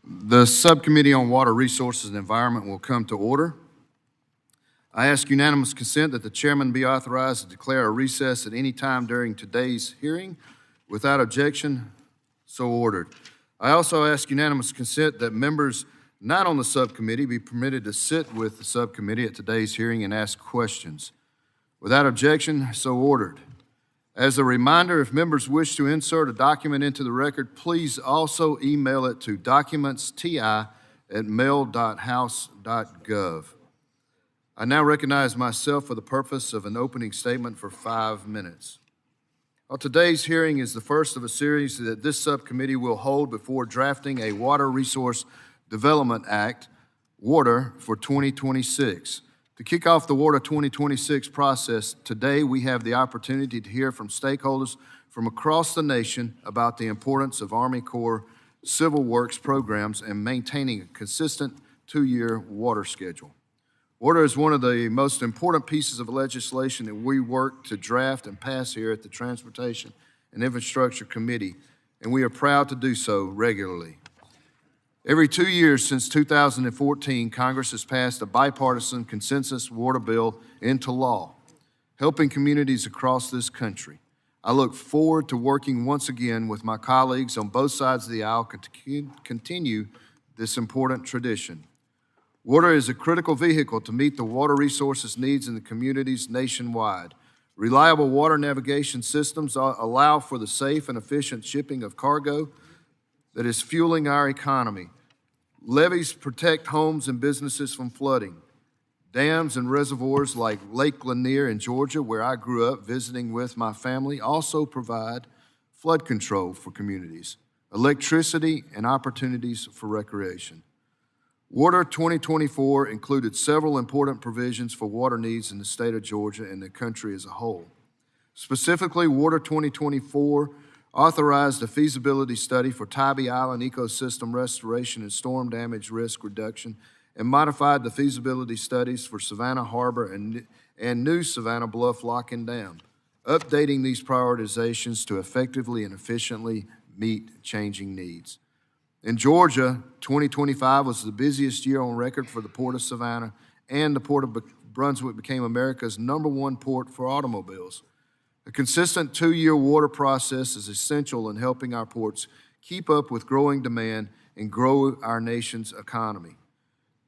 The Subcommittee on Water Resources and Environment will come to order. I ask unanimous consent that the chairman be authorized to declare a recess at any time during today's hearing. Without objection, so ordered. I also ask unanimous consent that members not on the subcommittee be permitted to sit with the subcommittee at today's hearing and ask questions. Without objection, so ordered. As a reminder, if members wish to insert a document into the record, please also email it to documentsti@mail.house.gov. I now recognize myself for the purpose of an opening statement for 5 minutes. Well, today's hearing is the first of a series that this subcommittee will hold before drafting a Water Resource Development Act, WATER, for 2026. To kick off the WATER 2026 process, today we have the opportunity to hear from stakeholders from across the nation about the importance of Army Corps Civil Works programs and maintaining a consistent 2-year water schedule. WATER is one of the most important pieces of legislation that we work to draft and pass here at the Transportation and Infrastructure Committee, and we are proud to do so regularly. Every 2 years since 2014, Congress has passed a bipartisan consensus water bill into law, helping communities across this country. I look forward to working once again with my colleagues on both sides of the aisle to continue this important tradition. Water is a critical vehicle to meet the water resources needs in the communities nationwide. Reliable water navigation systems allow for the safe and efficient shipping of cargo that is fueling our economy. Levees protect homes and businesses from flooding. Dams and reservoirs like Lake Lanier in Georgia, where I grew up visiting with my family, also provide flood control for communities, electricity, and opportunities for recreation. WATER 2024 included several important provisions for water needs in the state of Georgia and the country as a whole. Specifically, WATER 2024 authorized a feasibility study for Tybee Island ecosystem restoration and storm damage risk reduction, and modified the feasibility studies for Savannah Harbor and new Savannah Bluff Lock and Dam, updating these prioritizations to effectively and efficiently meet changing needs. In Georgia, 2025 was the busiest year on record for the Port of Savannah, and the Port of Brunswick became America's #1 port for automobiles. A consistent 2-year water process is essential in helping our ports keep up with growing demand and grow our nation's economy.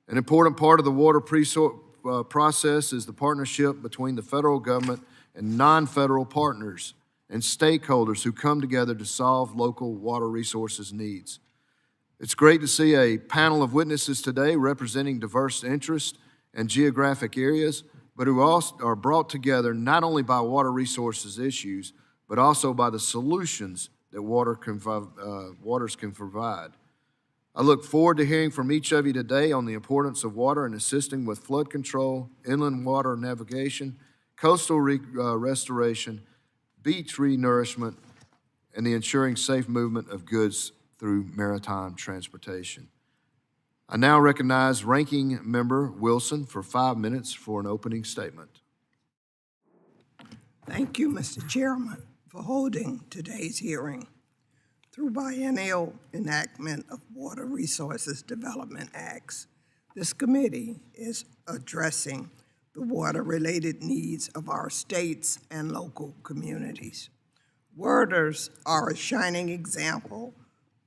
An important part of the water process is the partnership between the federal government and non-federal partners and stakeholders who come together to solve local water resources needs. It's great to see a panel of witnesses today representing diverse interests and geographic areas, but who also are brought together not only by water resources issues, but also by the solutions that waters can provide. I look forward to hearing from each of you today on the importance of water and assisting with flood control, inland water navigation, coastal restoration, beach renourishment, and the ensuring safe movement of goods through maritime transportation. I now recognize Ranking Member Wilson for 5 minutes for an opening statement. Thank you, Mr. Chairman, for holding today's hearing. Through biennial enactment of Water Resources Development Acts, this committee is addressing the water-related needs of our states and local communities. WATERs are a shining example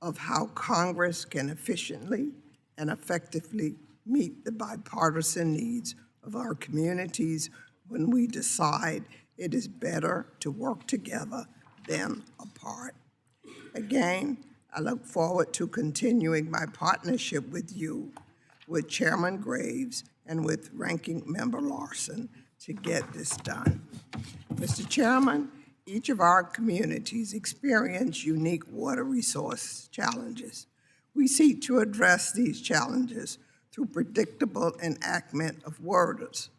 of how Congress can efficiently and effectively meet the bipartisan needs of our communities when we decide it is better to work together than apart. Again, I look forward to continuing my partnership with you, with Chairman Graves, and with Ranking Member Larson to get this done. Mr. Chairman, each of our communities experience unique water resource challenges. We seek to address these challenges through predictable enactment of WATERs,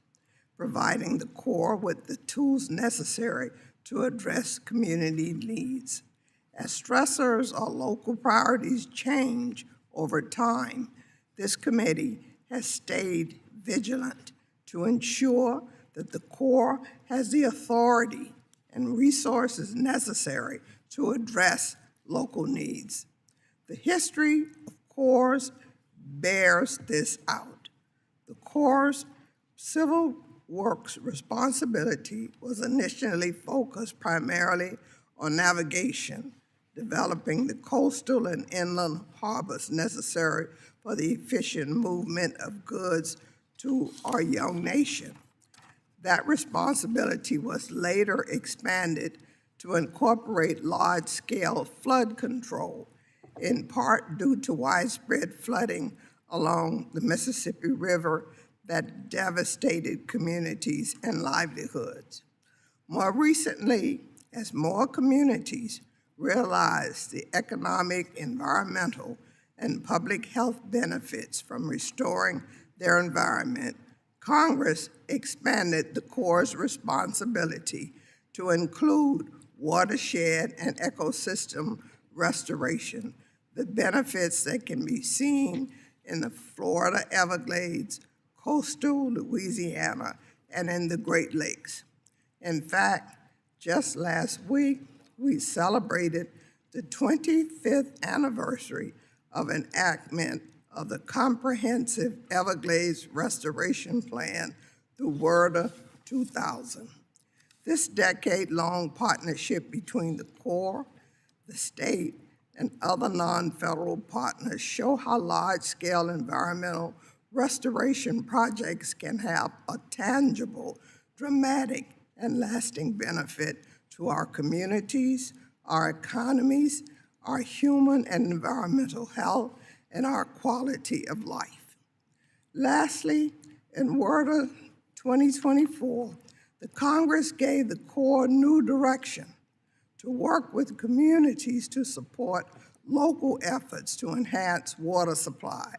providing the Corps with the tools necessary to address community needs. As stressors or local priorities change over time, this committee has stayed vigilant to ensure that the Corps has the authority and resources necessary to address local needs. The history of Corps bears this out. The Corps' civil works responsibility was initially focused primarily on navigation, developing the coastal and inland harbors necessary for the efficient movement of goods to our young nation. That responsibility was later expanded to incorporate large-scale flood control, in part due to widespread flooding along the Mississippi River that devastated communities and livelihoods. More recently, as more communities realized the economic, environmental, and public health benefits from restoring their environment, Congress expanded the Corps' responsibility to include watershed and ecosystem restoration, the benefits that can be seen in the Florida Everglades, coastal Louisiana, and in the Great Lakes. In fact, just last week, we celebrated the 25th anniversary of enactment of the Comprehensive Everglades Restoration Plan through WRDA 2000. This decade-long partnership between the Corps, the state, and other non-federal partners show how large-scale environmental restoration projects can have a tangible, dramatic, and lasting benefit to our communities, our economies, our human and environmental health, and our quality of life. Lastly, in WRDA 2024, the Congress gave the Corps new direction to work with communities to support local efforts to enhance water supply,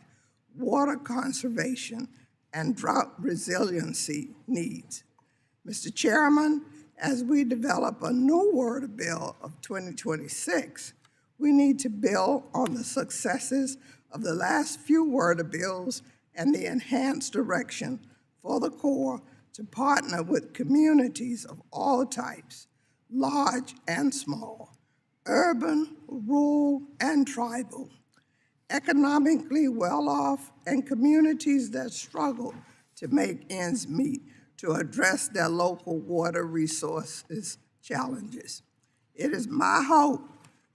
water conservation, and drought resiliency needs. Mr. Chairman, as we develop a new WRDA bill of 2026, we need to build on the successes of the last few WRDA bills and the enhanced direction for the Corps to partner with communities of all types, large and small, urban, rural, and tribal, economically well-off, and communities that struggle to make ends meet to address their local water resources challenges. It is my hope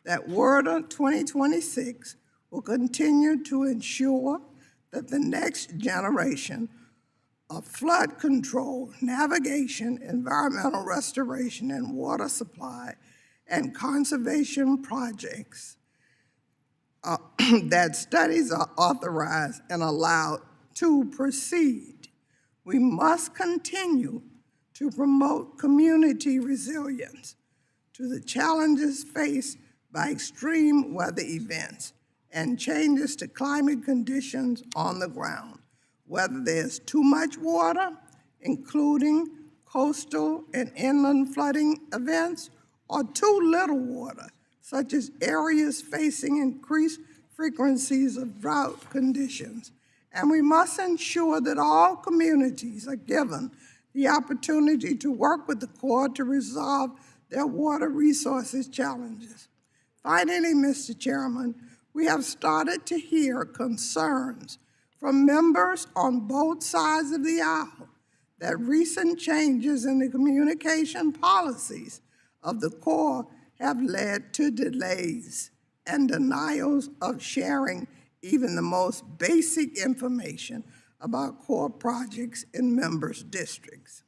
that WRDA 2026 will continue to ensure that the next generation of flood control, navigation, environmental restoration, and water supply and conservation projects that studies are authorized and allowed to proceed. We must continue to promote community resilience to the challenges faced by extreme weather events and changes to climate conditions on the ground, whether there's too much water, including coastal and inland flooding events, or too little water, such as areas facing increased frequencies of drought conditions. And we must ensure that all communities are given the opportunity to work with the Corps to resolve their water resources challenges. Finally, Mr. Chairman, we have started to hear concerns from members on both sides of the aisle that recent changes in the communication policies of the Corps have led to delays and denials of sharing even the most basic information about Corps projects in members' districts.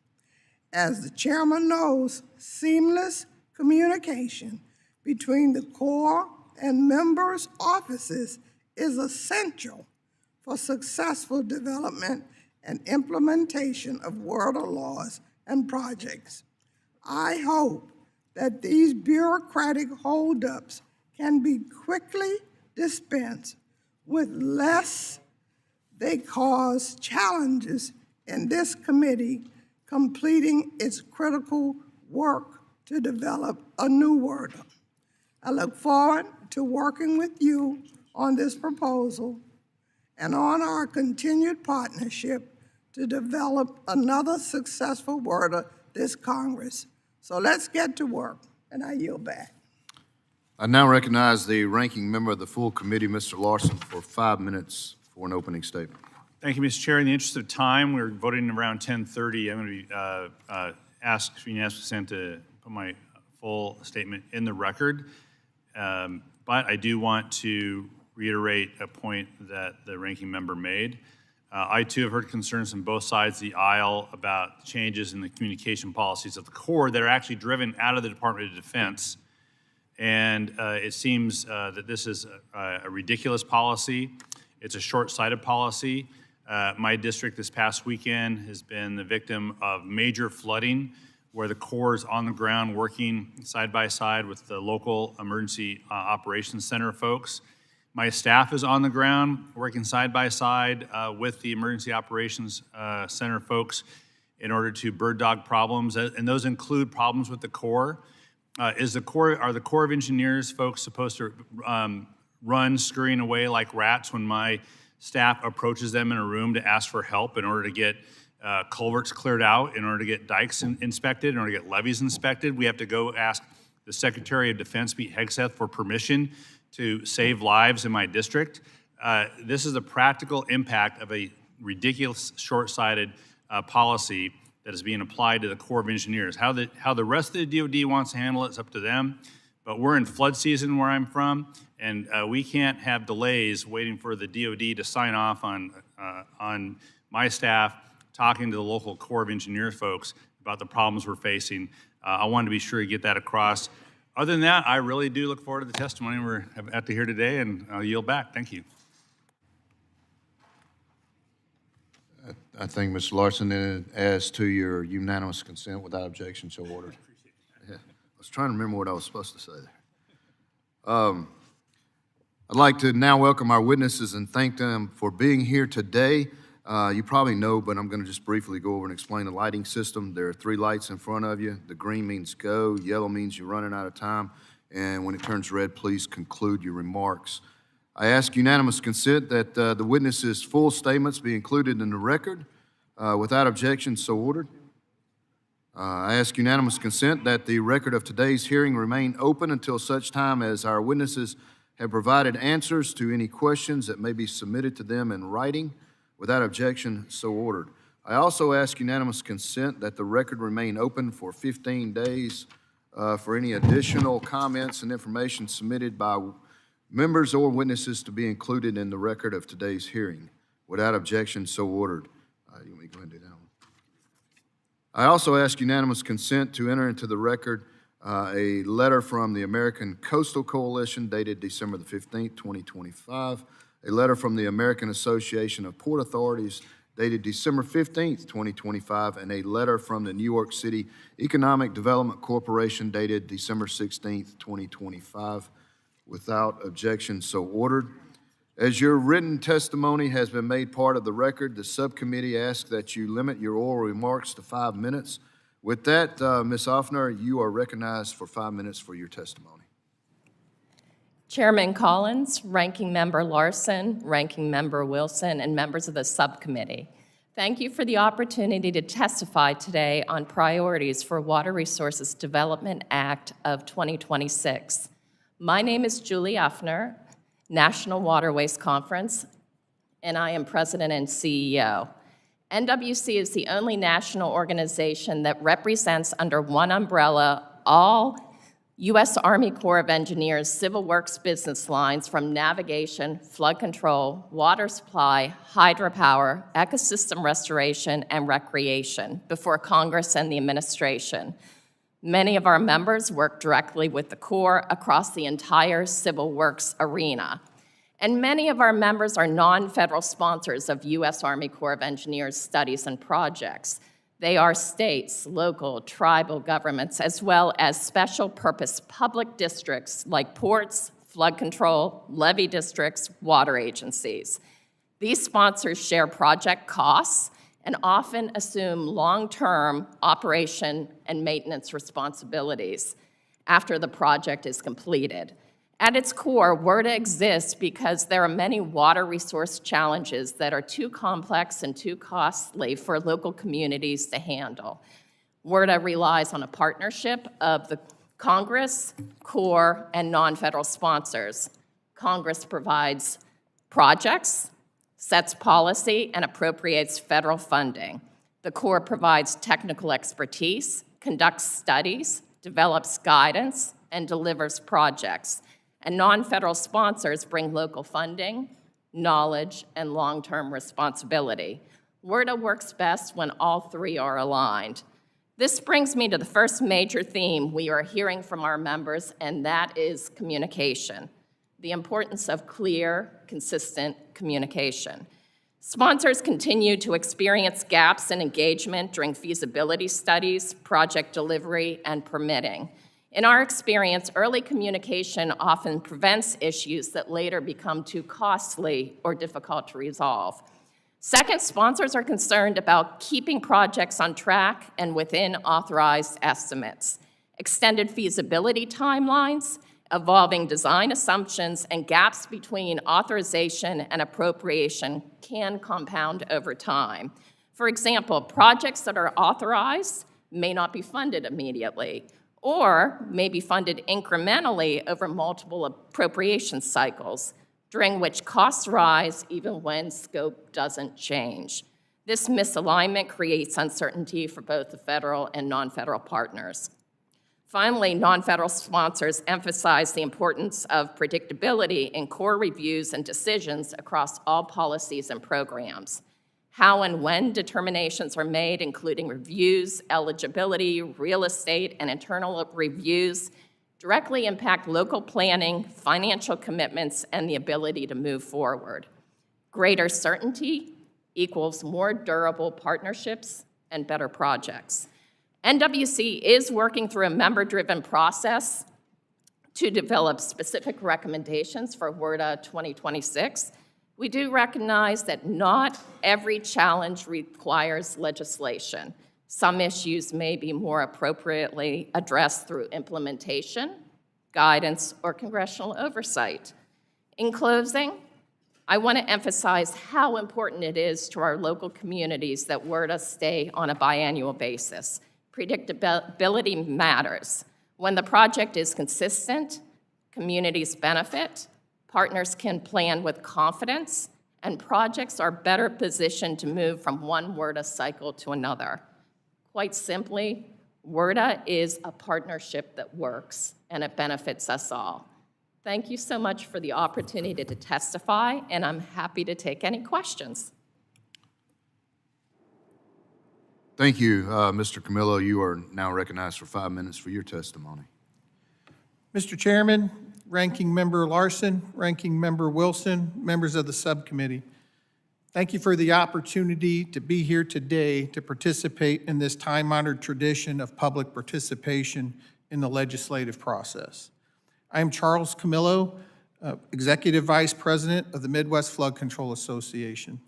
As the chairman knows, seamless communication between the Corps and members' offices is essential for successful development and implementation of WRDA laws and projects. I hope that these bureaucratic holdups can be quickly dispensed with lest they cause challenges in this committee completing its critical work to develop a new WRDA. I look forward to working with you on this proposal and on our continued partnership to develop another successful WRDA this Congress. So let's get to work, and I yield back. I now recognize the ranking member of the full committee, Mr. Larson, for 5 minutes for an opening statement. Thank you, Mr. Chair. In the interest of time, we're voting around 10:30. I'm going to ask for unanimous consent to put my full statement in the record. But I do want to reiterate a point that the ranking member made. I too have heard concerns from both sides of the aisle about changes in the communication policies of the Corps that are actually driven out of the Department of Defense. And it seems that this is a ridiculous policy. It's a short-sighted policy. My district this past weekend has been the victim of major flooding where the Corps is on the ground working side by side with the local emergency operations center folks. My staff is on the ground working side by side with the emergency operations center folks in order to bird dog problems, and those include problems with the Corps. Are the Corps of Engineers folks supposed to run scurrying away like rats when my staff approaches them in a room to ask for help in order to get culverts cleared out, in order to get dikes inspected, in order to get levees inspected? We have to go ask the Secretary of Defense, Pete Hegseth, for permission to save lives in my district. This is a practical impact of a ridiculous, short-sighted policy that is being applied to the Corps of Engineers. How the rest of the DoD wants to handle it is up to them, but we're in flood season where I'm from, and we can't have delays waiting for the DoD to sign off on my staff talking to the local Corps of Engineers folks about the problems we're facing. I wanted to be sure to get that across. Other than that, I really do look forward to the testimony we're about to hear today, and I'll yield back. Thank you. I think, Mr. Larson, then as to your unanimous consent without objection, so ordered. Yeah. I was trying to remember what I was supposed to say there. I'd like to now welcome our witnesses and thank them for being here today. You probably know, but I'm going to just briefly go over and explain the lighting system. There are 3 lights in front of you. The green means go, yellow means you're running out of time, and when it turns red, please conclude your remarks. I ask unanimous consent that the witnesses' full statements be included in the record. Without objection, so ordered. I ask unanimous consent that the record of today's hearing remain open until such time as our witnesses have provided answers to any questions that may be submitted to them in writing. Without objection, so ordered. I also ask unanimous consent that the record remain open for 15 days for any additional comments and information submitted by members or witnesses to be included in the record of today's hearing. Without objection, so ordered. You want me to go ahead and do that one? I also ask unanimous consent to enter into the record a letter from the American Coastal Coalition dated December the 15th, 2025, a letter from the American Association of Port Authorities dated December 15th, 2025, and a letter from the New York City Economic Development Corporation dated December 16th, 2025. Without objection, so ordered. As your written testimony has been made part of the record, the subcommittee asks that you limit your oral remarks to 5 minutes. With that, Ms. Ufner, you are recognized for 5 minutes for your testimony. Chairman Collins, Ranking Member Larson, Ranking Member Wilson, and members of the subcommittee. Thank you for the opportunity to testify today on priorities for Water Resources Development Act of 2026. My name is Julie Ufner, National Waterways Conference, and I am President and CEO. NWC is the only national organization that represents under one umbrella all U.S. Army Corps of Engineers civil works business lines from navigation, flood control, water supply, hydropower, ecosystem restoration, and recreation before Congress and the administration. Many of our members work directly with the Corps across the entire civil works arena. And many of our members are non-federal sponsors of U.S. Army Corps of Engineers studies and projects. They are states, local, tribal governments, as well as special purpose public districts like ports, flood control, levee districts, water agencies. These sponsors share project costs and often assume long-term operation and maintenance responsibilities after the project is completed. At its core, WRDA exists because there are many water resource challenges that are too complex and too costly for local communities to handle. WRDA relies on a partnership of the Congress, Corps, and non-federal sponsors. Congress provides projects, sets policy, and appropriates federal funding. The Corps provides technical expertise, conducts studies, develops guidance, and delivers projects. And non-federal sponsors bring local funding, knowledge, and long-term responsibility. WRDA works best when all three are aligned. This brings me to the first major theme we are hearing from our members, and that is communication, the importance of clear, consistent communication. Sponsors continue to experience gaps in engagement during feasibility studies, project delivery, and permitting. In our experience, early communication often prevents issues that later become too costly or difficult to resolve. Second, sponsors are concerned about keeping projects on track and within authorized estimates. Extended feasibility timelines, evolving design assumptions, and gaps between authorization and appropriation can compound over time. For example, projects that are authorized may not be funded immediately, or may be funded incrementally over multiple appropriation cycles, during which costs rise even when scope doesn't change. This misalignment creates uncertainty for both the federal and non-federal partners. Finally, non-federal sponsors emphasize the importance of predictability in core reviews and decisions across all policies and programs. How and when determinations are made, including reviews, eligibility, real estate, and internal reviews, directly impact local planning, financial commitments, and the ability to move forward. Greater certainty equals more durable partnerships and better projects. NWC is working through a member-driven process to develop specific recommendations for WRDA 2026. We do recognize that not every challenge requires legislation. Some issues may be more appropriately addressed through implementation, guidance, or congressional oversight. In closing, I want to emphasize how important it is to our local communities that WRDA stay on a biannual basis. Predictability matters. When the project is consistent, communities benefit, partners can plan with confidence, and projects are better positioned to move from one WRDA cycle to another. Quite simply, WRDA is a partnership that works, and it benefits us all. Thank you so much for the opportunity to testify, and I'm happy to take any questions. Thank you, Mr. Camillo. You are now recognized for 5 minutes for your testimony. Mr. Chairman, Ranking Member Larson, Ranking Member Wilson, members of the subcommittee, thank you for the opportunity to be here today to participate in this time-honored tradition of public participation in the legislative process. I am Charles Camillo, Executive Vice President of the Midwest Flood Control Association.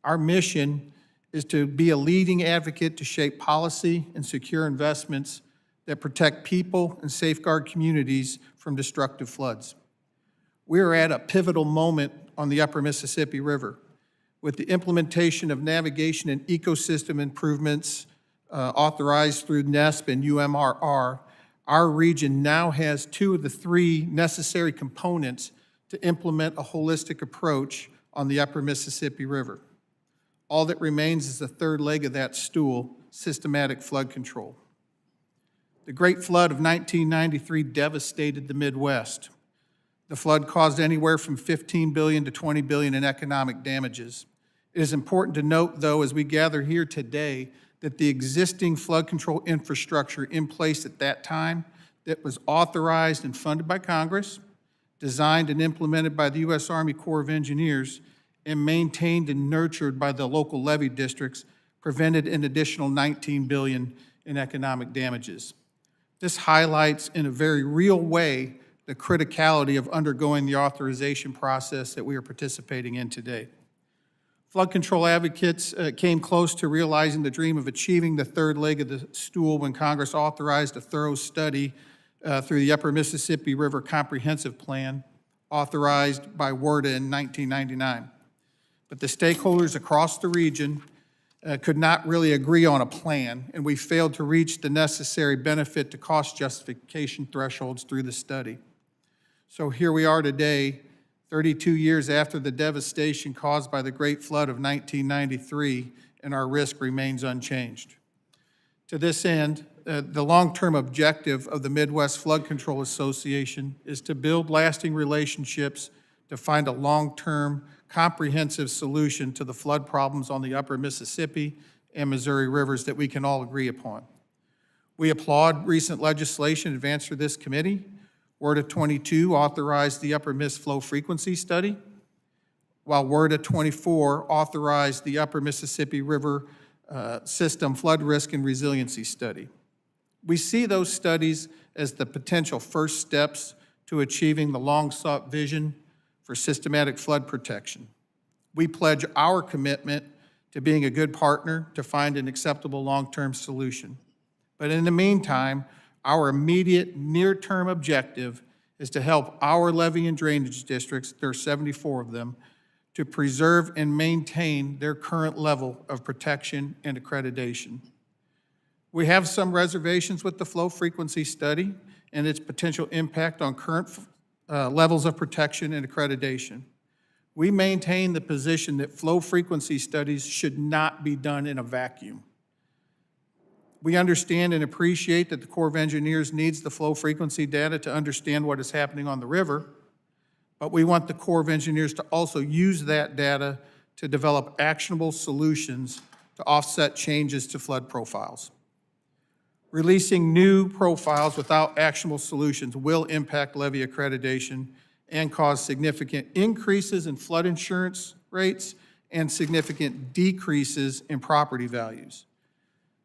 Our mission is to be a leading advocate to shape policy and secure investments that protect people and safeguard communities from destructive floods. We are at a pivotal moment on the Upper Mississippi River. With the implementation of navigation and ecosystem improvements authorized through NESP and UMRR, our region now has two of the three necessary components to implement a holistic approach on the Upper Mississippi River. All that remains is the third leg of that stool, systematic flood control. The Great Flood of 1993 devastated the Midwest. The flood caused anywhere from $15 billion to $20 billion in economic damages. It is important to note, though, as we gather here today, that the existing flood control infrastructure in place at that time that was authorized and funded by Congress, designed and implemented by the U.S. Army Corps of Engineers, and maintained and nurtured by the local levee districts, prevented an additional $19 billion in economic damages. This highlights in a very real way the criticality of undergoing the authorization process that we are participating in today. Flood control advocates came close to realizing the dream of achieving the third leg of the stool when Congress authorized a thorough study through the Upper Mississippi River Comprehensive Plan, authorized by WRDA in 1999. But the stakeholders across the region could not really agree on a plan, and we failed to reach the necessary benefit to cost justification thresholds through the study. So here we are today, 32 years after the devastation caused by the Great Flood of 1993, and our risk remains unchanged. To this end, the long-term objective of the Midwest Flood Control Association is to build lasting relationships to find a long-term, comprehensive solution to the flood problems on the upper Mississippi and Missouri rivers that we can all agree upon. We applaud recent legislation advanced through this committee. WRDA 22 authorized the Upper Miss Flow Frequency Study, while WRDA 24 authorized the Upper Mississippi River System Flood Risk and Resiliency Study. We see those studies as the potential first steps to achieving the long-sought vision for systematic flood protection. We pledge our commitment to being a good partner to find an acceptable long-term solution. But in the meantime, our immediate near-term objective is to help our levee and drainage districts, there are 74 of them, to preserve and maintain their current level of protection and accreditation. We have some reservations with the flow frequency study and its potential impact on current levels of protection and accreditation. We maintain the position that flow frequency studies should not be done in a vacuum. We understand and appreciate that the Corps of Engineers needs the flow frequency data to understand what is happening on the river, but we want the Corps of Engineers to also use that data to develop actionable solutions to offset changes to flood profiles. Releasing new profiles without actionable solutions will impact levee accreditation and cause significant increases in flood insurance rates and significant decreases in property values.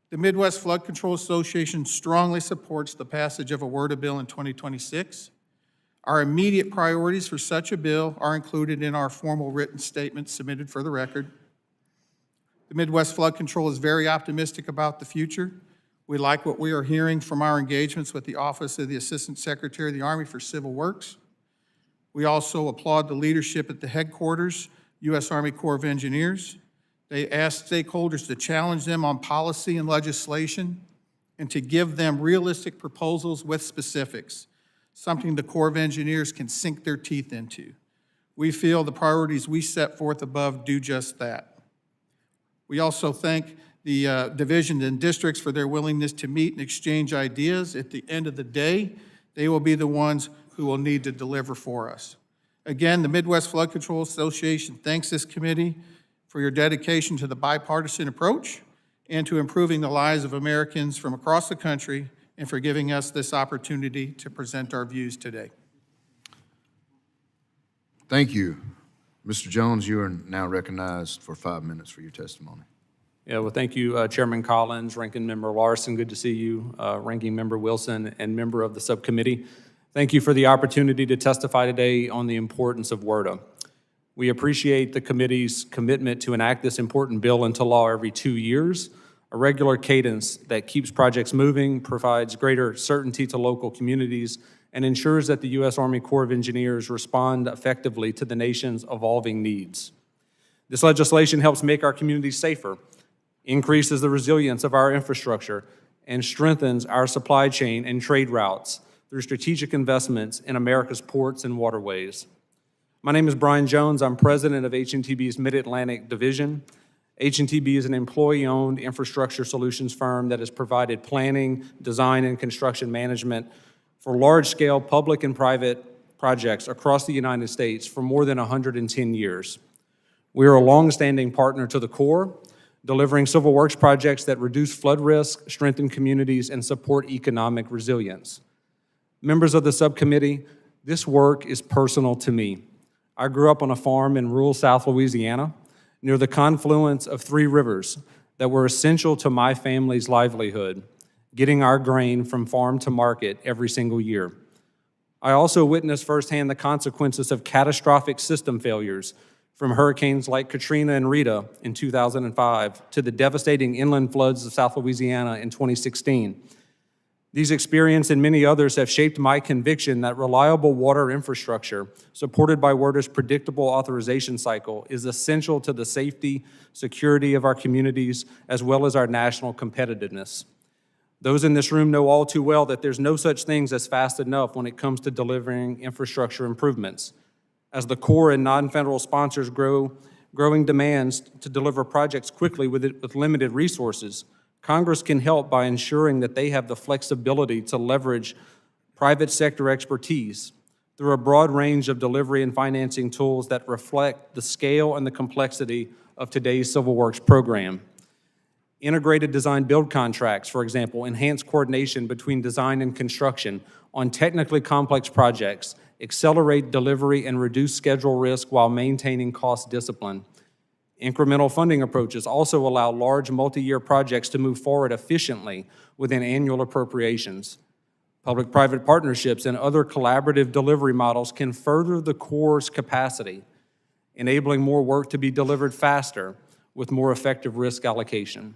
The Midwest Flood Control Association strongly supports the passage of a WRDA bill in 2026. Our immediate priorities for such a bill are included in our formal written statement submitted for the record. The Midwest Flood Control is very optimistic about the future. We like what we are hearing from our engagements with the Office of the Assistant Secretary of the Army for Civil Works. We also applaud the leadership at the headquarters, U.S. Army Corps of Engineers. They asked stakeholders to challenge them on policy and legislation and to give them realistic proposals with specifics, something the Corps of Engineers can sink their teeth into. We feel the priorities we set forth above do just that. We also thank the divisions and districts for their willingness to meet and exchange ideas. At the end of the day, they will be the ones who will need to deliver for us. Again, the Midwest Flood Control Association thanks this committee for your dedication to the bipartisan approach and to improving the lives of Americans from across the country, and for giving us this opportunity to present our views today. Thank you. Mr. Jones, you are now recognized for 5 minutes for your testimony. Yeah, well, thank you, Chairman Collins, Ranking Member Larson, good to see you, Ranking Member Wilson, and member of the subcommittee. Thank you for the opportunity to testify today on the importance of WRDA. We appreciate the committee's commitment to enact this important bill into law every 2 years, a regular cadence that keeps projects moving, provides greater certainty to local communities, and ensures that the U.S. Army Corps of Engineers respond effectively to the nation's evolving needs. This legislation helps make our communities safer, increases the resilience of our infrastructure, and strengthens our supply chain and trade routes through strategic investments in America's ports and waterways. My name is Bryan Jones. I'm president of HNTB's Mid-Atlantic Division. HNTB is an employee-owned infrastructure solutions firm that has provided planning, design, and construction management for large-scale public and private projects across the United States for more than 110 years. We are a long-standing partner to the Corps, delivering civil works projects that reduce flood risk, strengthen communities, and support economic resilience. Members of the subcommittee, this work is personal to me. I grew up on a farm in rural South Louisiana, near the confluence of 3 rivers that were essential to my family's livelihood, getting our grain from farm to market every single year. I also witnessed firsthand the consequences of catastrophic system failures, from hurricanes like Katrina and Rita in 2005 to the devastating inland floods of South Louisiana in 2016. These experiences and many others have shaped my conviction that reliable water infrastructure, supported by WRDA's predictable authorization cycle, is essential to the safety, security of our communities, as well as our national competitiveness. Those in this room know all too well that there's no such things as fast enough when it comes to delivering infrastructure improvements. As the Corps and non-federal sponsors growing demands to deliver projects quickly with limited resources, Congress can help by ensuring that they have the flexibility to leverage private sector expertise through a broad range of delivery and financing tools that reflect the scale and the complexity of today's Civil Works program. Integrated design-build contracts, for example, enhance coordination between design and construction on technically complex projects, accelerate delivery, and reduce schedule risk while maintaining cost discipline. Incremental funding approaches also allow large multi-year projects to move forward efficiently within annual appropriations. Public-private partnerships and other collaborative delivery models can further the Corps' capacity, enabling more work to be delivered faster with more effective risk allocation.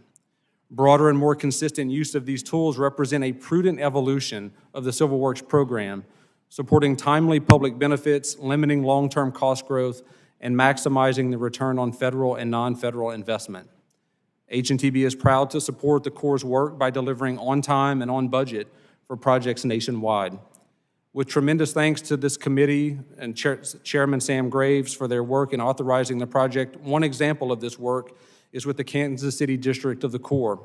Broader and more consistent use of these tools represent a prudent evolution of the Civil Works program, supporting timely public benefits, limiting long-term cost growth, and maximizing the return on federal and non-federal investment. HNTB is proud to support the Corps' work by delivering on time and on budget for projects nationwide. With tremendous thanks to this committee and Chairman Sam Graves for their work in authorizing the project, one example of this work is with the Kansas City District of the Corps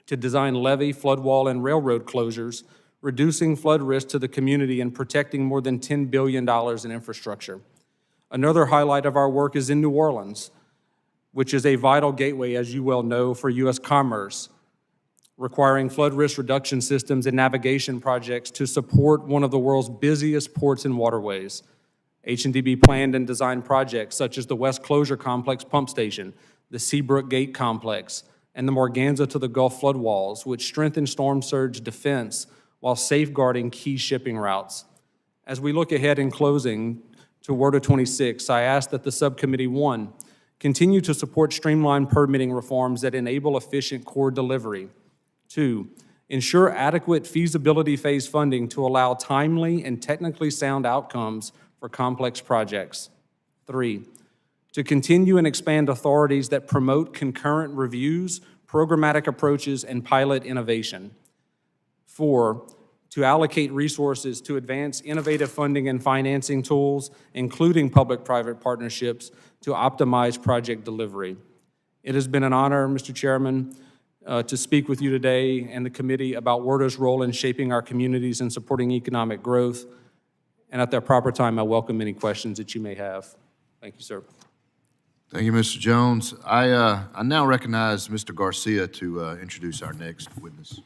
to design levee, flood wall, and railroad closures, reducing flood risk to the community and protecting more than $10 billion in infrastructure. Another highlight of our work is in New Orleans, which is a vital gateway, as you well know, for U.S. commerce, requiring flood risk reduction systems and navigation projects to support one of the world's busiest ports and waterways. HNTB planned and designed projects such as the West Closure Complex Pump Station, the Seabrook Gate Complex, and the Morganza to the Gulf flood walls, which strengthen storm surge defense while safeguarding key shipping routes. As we look ahead in closing to WRDA 26, I ask that the subcommittee, 1, continue to support streamlined permitting reforms that enable efficient Corps delivery. 2, ensure adequate feasibility phase funding to allow timely and technically sound outcomes for complex projects. 3, to continue and expand authorities that promote concurrent reviews, programmatic approaches, and pilot innovation. 4, to allocate resources to advance innovative funding and financing tools, including public-private partnerships, to optimize project delivery. It has been an honor, Mr. Chairman, to speak with you today and the committee about WRDA's role in shaping our communities and supporting economic growth. And at that proper time, I welcome any questions that you may have. Thank you, sir. Thank you, Mr. Jones. I now recognize Mr. Garcia to introduce our next witness.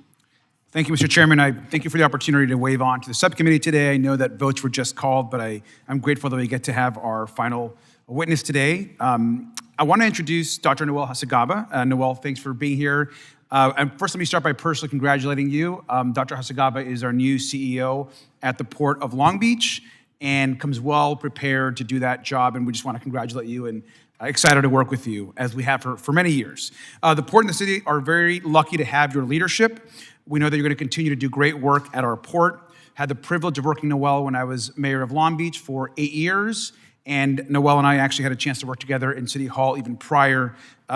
Thank you, Mr. Chairman. I thank you for the opportunity to wave on to the subcommittee today. I know that votes were just called, but I'm grateful that we get to have our final witness today. I want to introduce Dr. Noel Hacegaba. Noel, thanks for being here. And first, let me start by personally congratulating you. Dr. Hacegaba is our new CEO at the Port of Long Beach and comes well prepared to do that job, and we just want to congratulate you and excited to work with you, as we have for many years. The port and the city are very lucky to have your leadership. We know that you're going to continue to do great work at our port. Had the privilege of working Noel when I was mayor of Long Beach for 8 years, and Noel and I actually had a chance to work together in City Hall even prior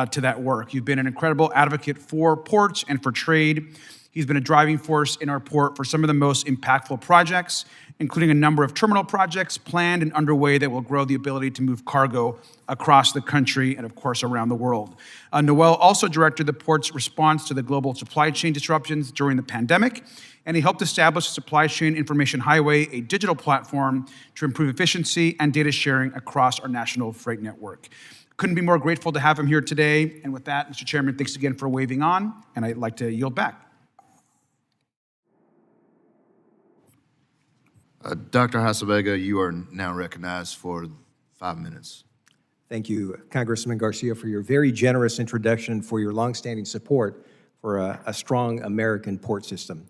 to that work. You've been an incredible advocate for ports and for trade. He's been a driving force in our port for some of the most impactful projects, including a number of terminal projects planned and underway that will grow the ability to move cargo across the country and, of course, around the world. Noel also directed the port's response to the global supply chain disruptions during the pandemic, and he helped establish the Supply Chain Information Highway, a digital platform to improve efficiency and data sharing across our national freight network. Couldn't be more grateful to have him here today. And with that, Mr. Chairman, thanks again for waving on, and I'd like to yield back. Dr. Hacegaba, you are now recognized for 5 minutes. Thank you, Congressman Garcia, for your very generous introduction, for your longstanding support for a strong American port system.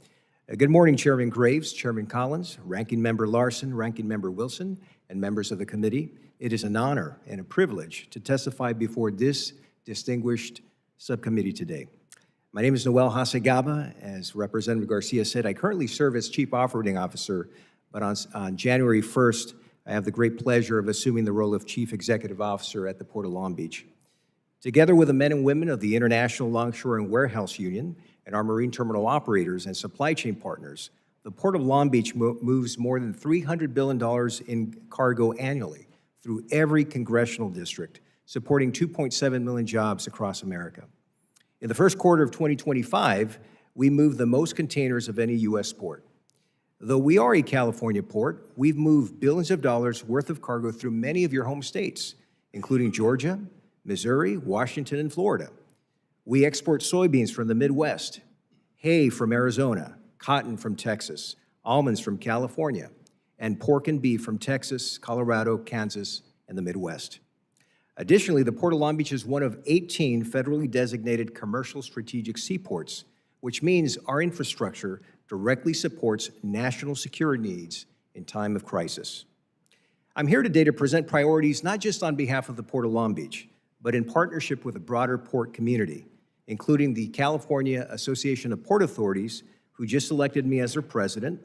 Good morning, Chairman Graves, Chairman Collins, Ranking Member Larson, Ranking Member Wilson, and members of the committee. It is an honor and a privilege to testify before this distinguished subcommittee today. My name is Noel Hacegaba. As Representative Garcia said, I currently serve as Chief Operating Officer, but on January 1st, I have the great pleasure of assuming the role of Chief Executive Officer at the Port of Long Beach. Together with the men and women of the International Longshore and Warehouse Union and our marine terminal operators and supply chain partners, the Port of Long Beach moves more than $300 billion in cargo annually through every congressional district, supporting 2.7 million jobs across America. In the first quarter of 2025, we moved the most containers of any U.S. port. Though we are a California port, we've moved billions of dollars worth of cargo through many of your home states, including Georgia, Missouri, Washington, and Florida. We export soybeans from the Midwest, hay from Arizona, cotton from Texas, almonds from California, and pork and beef from Texas, Colorado, Kansas, and the Midwest. Additionally, the Port of Long Beach is one of 18 federally designated commercial strategic seaports, which means our infrastructure directly supports national security needs in time of crisis. I'm here today to present priorities not just on behalf of the Port of Long Beach, but in partnership with the broader port community, including the California Association of Port Authorities, who just elected me as their president,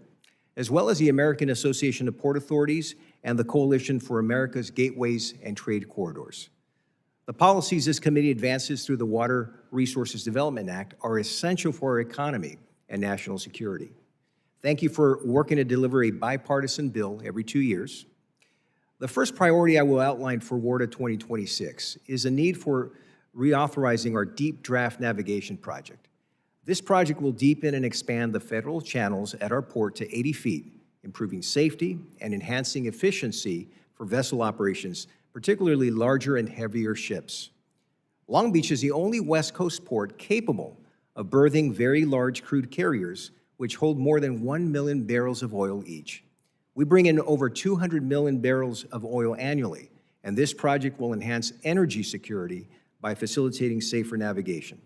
as well as the American Association of Port Authorities and the Coalition for America's Gateways and Trade Corridors. The policies this committee advances through the Water Resources Development Act are essential for our economy and national security. Thank you for working to deliver a bipartisan bill every 2 years. The first priority I will outline for WARDA 2026 is a need for reauthorizing our Deep Draft Navigation Project. This project will deepen and expand the federal channels at our port to 80 feet, improving safety and enhancing efficiency for vessel operations, particularly larger and heavier ships. Long Beach is the only West Coast port capable of berthing very large crude carriers, which hold more than 1 million barrels of oil each. We bring in over 200 million barrels of oil annually, and this project will enhance energy security by facilitating safer navigation.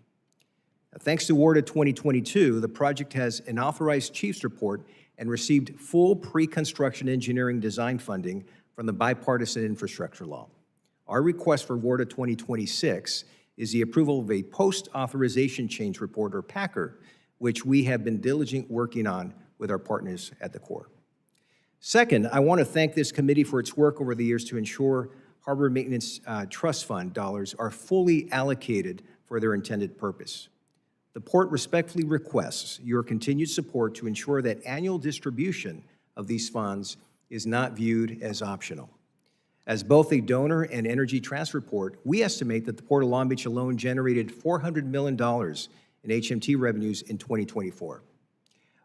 Now, thanks to WARDA 2022, the project has an authorized chief's report and received full pre-construction engineering design funding from the Bipartisan Infrastructure Law. Our request for WARDA 2026 is the approval of a post-authorization change report, or PACR, which we have been diligent working on with our partners at the Corps. Second, I want to thank this committee for its work over the years to ensure Harbor Maintenance Trust Fund dollars are fully allocated for their intended purpose. The Port respectfully requests your continued support to ensure that annual distribution of these funds is not viewed as optional. As both a donor and Energy Transfer Port, we estimate that the Port of Long Beach alone generated $400 million in HMT revenues in 2024.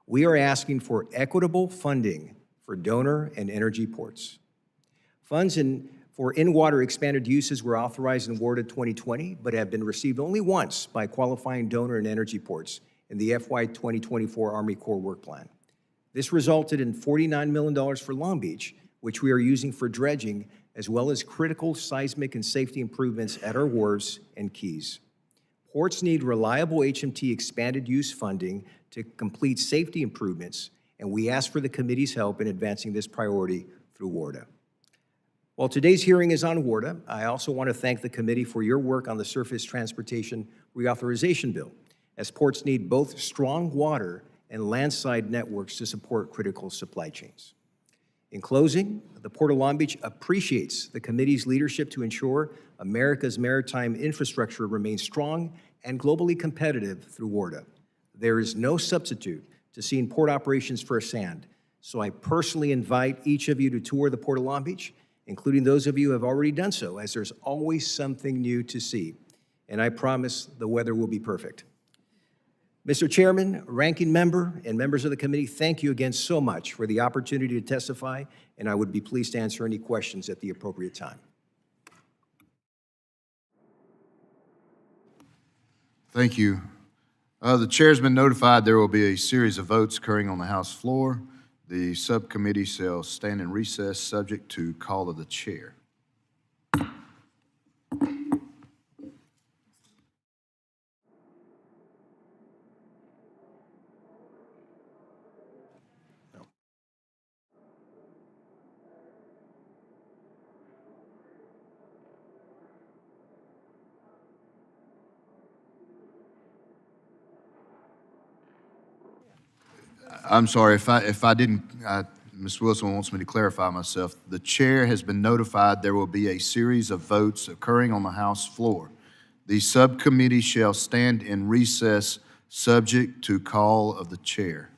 We are asking for equitable funding for donor and energy ports. Funds for in-water expanded uses were authorized in WARDA 2020, but have been received only once by qualifying donor and energy ports in the FY 2024 Army Corps Work Plan. This resulted in $49 million for Long Beach, which we are using for dredging, as well as critical seismic and safety improvements at our wharves and quays. Ports need reliable HMT expanded use funding to complete safety improvements, and we ask for the committee's help in advancing this priority through WARDA. While today's hearing is on WARDA, I also want to thank the committee for your work on the Surface Transportation Reauthorization Bill, as ports need both strong water and landside networks to support critical supply chains. In closing, the Port of Long Beach appreciates the committee's leadership to ensure America's maritime infrastructure remains strong and globally competitive through WARDA. There is no substitute to seeing port operations firsthand, so I personally invite each of you to tour the Port of Long Beach, including those of you who have already done so, as there's always something new to see. And I promise the weather will be perfect. Mr. Chairman, Ranking Member, and members of the committee, thank you again so much for the opportunity to testify, and I would be pleased to answer any questions at the appropriate time. Thank you. The chair's been notified there will be a series of votes occurring on the House floor. The subcommittee shall stand in recess subject to call of the chair. I'm sorry, if I didn't, Ms. Wilson wants me to clarify myself. The chair has been notified there will be a series of votes occurring on the House floor. The subcommittee shall stand in recess, subject to call of the chair.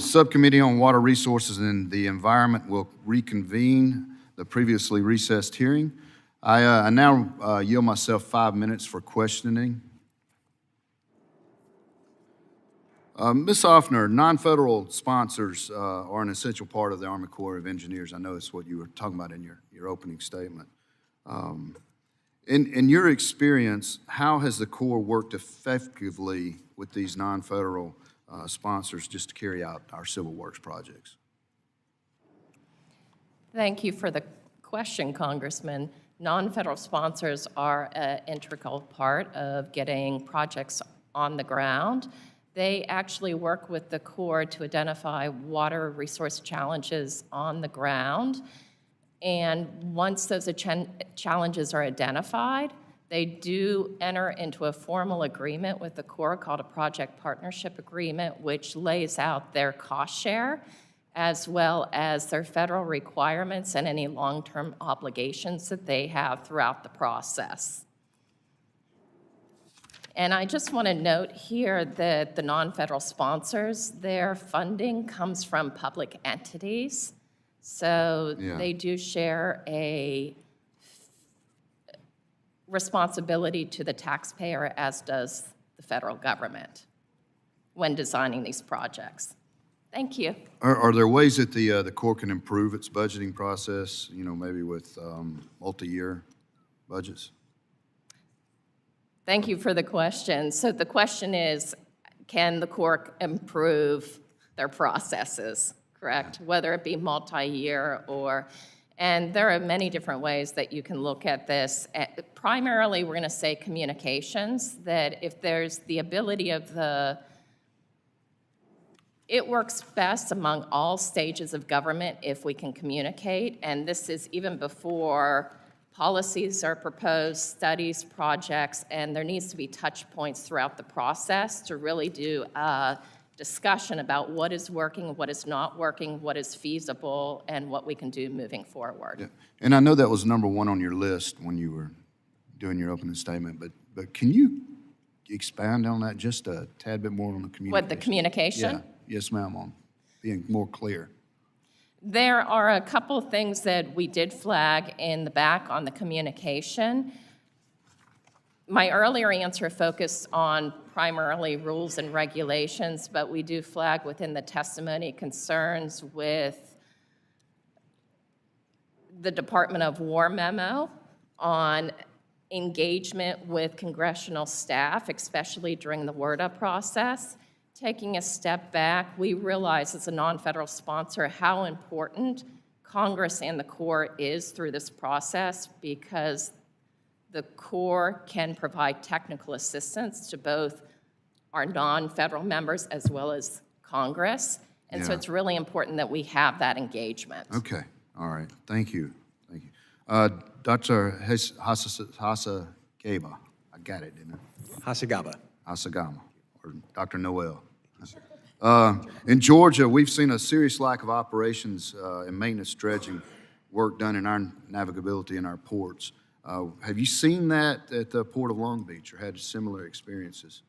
Subcommittee on Water Resources and the Environment will reconvene the previously recessed hearing. I now yield myself 5 minutes for questioning. Ms. Ufner, non-federal sponsors are an essential part of the Army Corps of Engineers. I know it's what you were talking about in your opening statement. In your experience, how has the Corps worked effectively with these non-federal sponsors just to carry out our civil works projects? Thank you for the question, Congressman. Non-federal sponsors are an integral part of getting projects on the ground. They actually work with the Corps to identify water resource challenges on the ground. And once those challenges are identified, they do enter into a formal agreement with the Corps called a Project Partnership Agreement, which lays out their cost share, as well as their federal requirements and any long-term obligations that they have throughout the process. And I just want to note here that the non-federal sponsors, their funding comes from public entities. So they do share a responsibility to the taxpayer, as does the federal government when designing these projects. Thank you. Are there ways that the Corps can improve its budgeting process, you know, maybe with multi-year budgets? Thank you for the question. So the question is, can the Corps improve their processes, correct? Whether it be multi-year or, and there are many different ways that you can look at this. Primarily, we're going to say communications, that if there's the ability of it works best among all stages of government if we can communicate, and this is even before policies are proposed, studies, projects, and there needs to be touch points throughout the process to really do a discussion about what is working, what is not working, what is feasible, and what we can do moving forward. Yeah. And I know that was number one on your list when you were doing your opening statement, but can you expand on that just a tad bit more on the communication? What, the communication? Yeah. Yes, ma'am, on being more clear. There are a couple of things that we did flag in the back on the communication. My earlier answer focused on primarily rules and regulations, but we do flag within the testimony concerns with the Department of War memo on engagement with congressional staff, especially during the WRDA process. Taking a step back, we realize as a non-federal sponsor how important Congress and the Corps is through this process, because the Corps can provide technical assistance to both our non-federal members as well as Congress. And so it's really important that we have that engagement. Okay, all right, thank you, thank you. Dr. Hacegaba, I got it, didn't I? Hacegaba. Hacegaba, or Dr. Noel. In Georgia, we've seen a serious lack of operations and maintenance dredging work done in our navigability in our ports. Have you seen that at the Port of Long Beach or had similar experiences?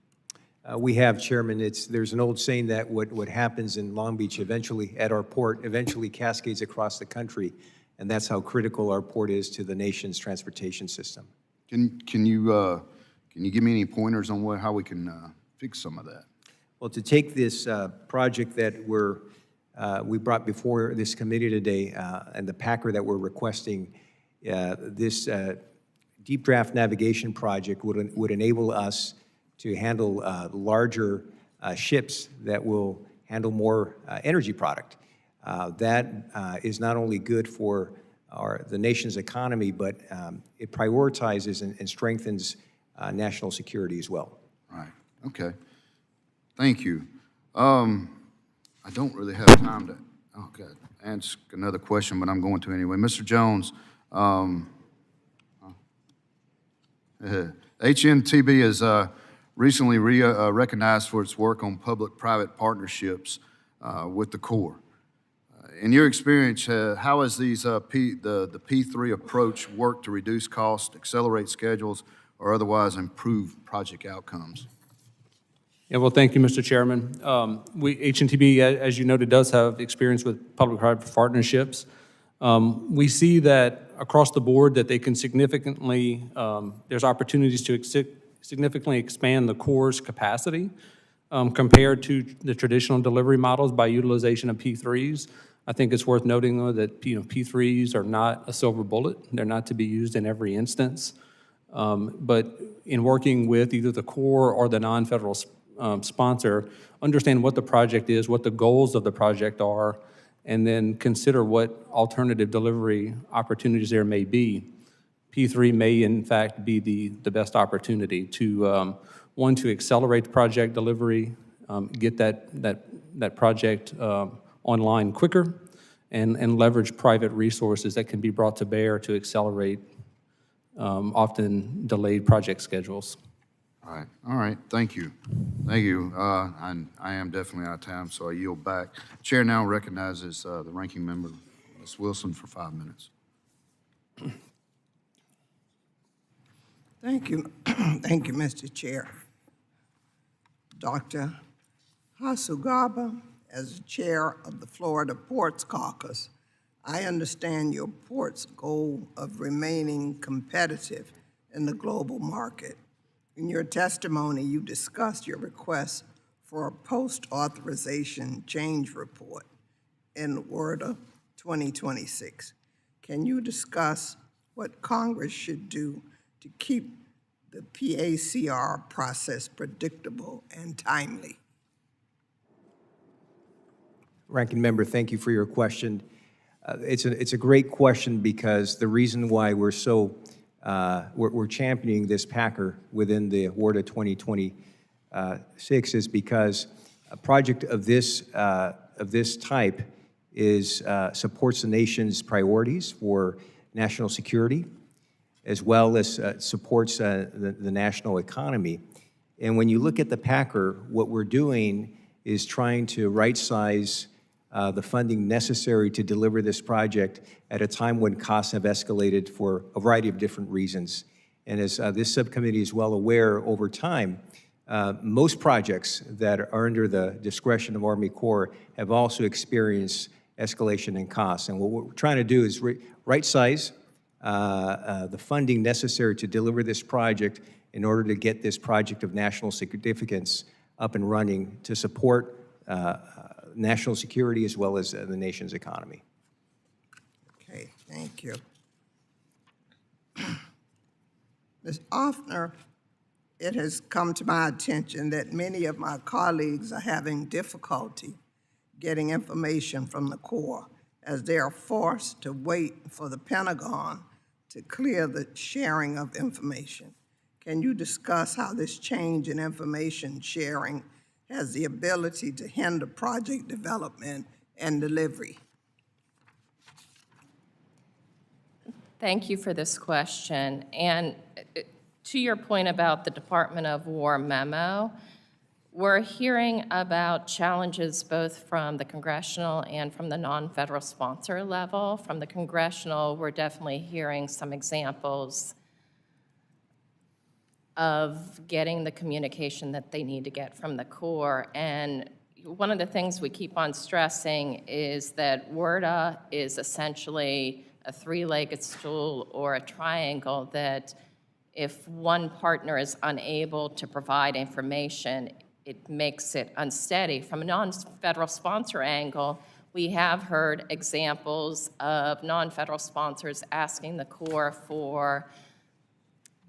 We have, Chairman. There's an old saying that what happens in Long Beach eventually, at our port, eventually cascades across the country, and that's how critical our port is to the nation's transportation system. Can you give me any pointers on how we can fix some of that? Well, to take this project that we brought before this committee today and the packer that we're requesting, this deep draft navigation project would enable us to handle larger ships that will handle more energy product. That is not only good for the nation's economy, but it prioritizes and strengthens national security as well. Right, okay. Thank you. I don't really have time to, ask another question, but I'm going to anyway. Mr. Jones, HNTB is recently recognized for its work on public-private partnerships with the Corps. In your experience, how has the P3 approach worked to reduce costs, accelerate schedules, or otherwise improve project outcomes? Yeah, well, thank you, Mr. Chairman. HNTB, as you noted, does have experience with public-private partnerships. We see that across the board that they can significantly, there's opportunities to significantly expand the Corps' capacity compared to the traditional delivery models by utilization of P3s. I think it's worth noting, though, that P3s are not a silver bullet. They're not to be used in every instance. But in working with either the Corps or the non-federal sponsor, understand what the project is, what the goals of the project are, and then consider what alternative delivery opportunities there may be. P3 may, in fact, be the best opportunity to, one, to accelerate the project delivery, get that project online quicker, and leverage private resources that can be brought to bear to accelerate often delayed project schedules. All right, thank you. Thank you. I am definitely out of time, so I yield back. Chair now recognizes the ranking member, Ms. Wilson, for 5 minutes. Thank you. Thank you, Mr. Chair. Dr. Hacegaba, as chair of the Florida Ports Caucus, I understand your port's goal of remaining competitive in the global market. In your testimony, you discussed your request for a post-authorization change report in WRDA 2026. Can you discuss what Congress should do to keep the PACR process predictable and timely? Ranking Member, thank you for your question. It's a great question because the reason why we're championing this Packer within the WRDA 2026 is because a project of this type supports the nation's priorities for national security, as well as supports the national economy. And when you look at the Packer, what we're doing is trying to right-size the funding necessary to deliver this project at a time when costs have escalated for a variety of different reasons. And as this subcommittee is well aware, over time, most projects that are under the discretion of Army Corps have also experienced escalation in costs. And what we're trying to do is right-size the funding necessary to deliver this project in order to get this project of national significance up and running to support national security as well as the nation's economy. Okay, thank you. Ms. Ufner, it has come to my attention that many of my colleagues are having difficulty getting information from the Corps as they are forced to wait for the Pentagon to clear the sharing of information. Can you discuss how this change in information sharing has the ability to hinder project development and delivery? Thank you for this question. And to your point about the Department of War memo, we're hearing about challenges both from the congressional and from the non-federal sponsor level. From the congressional, we're definitely hearing some examples of getting the communication that they need to get from the Corps. And one of the things we keep on stressing is that WRDA is essentially a three-legged stool or a triangle that if one partner is unable to provide information, it makes it unsteady. From a non-federal sponsor angle, we have heard examples of non-federal sponsors asking the Corps for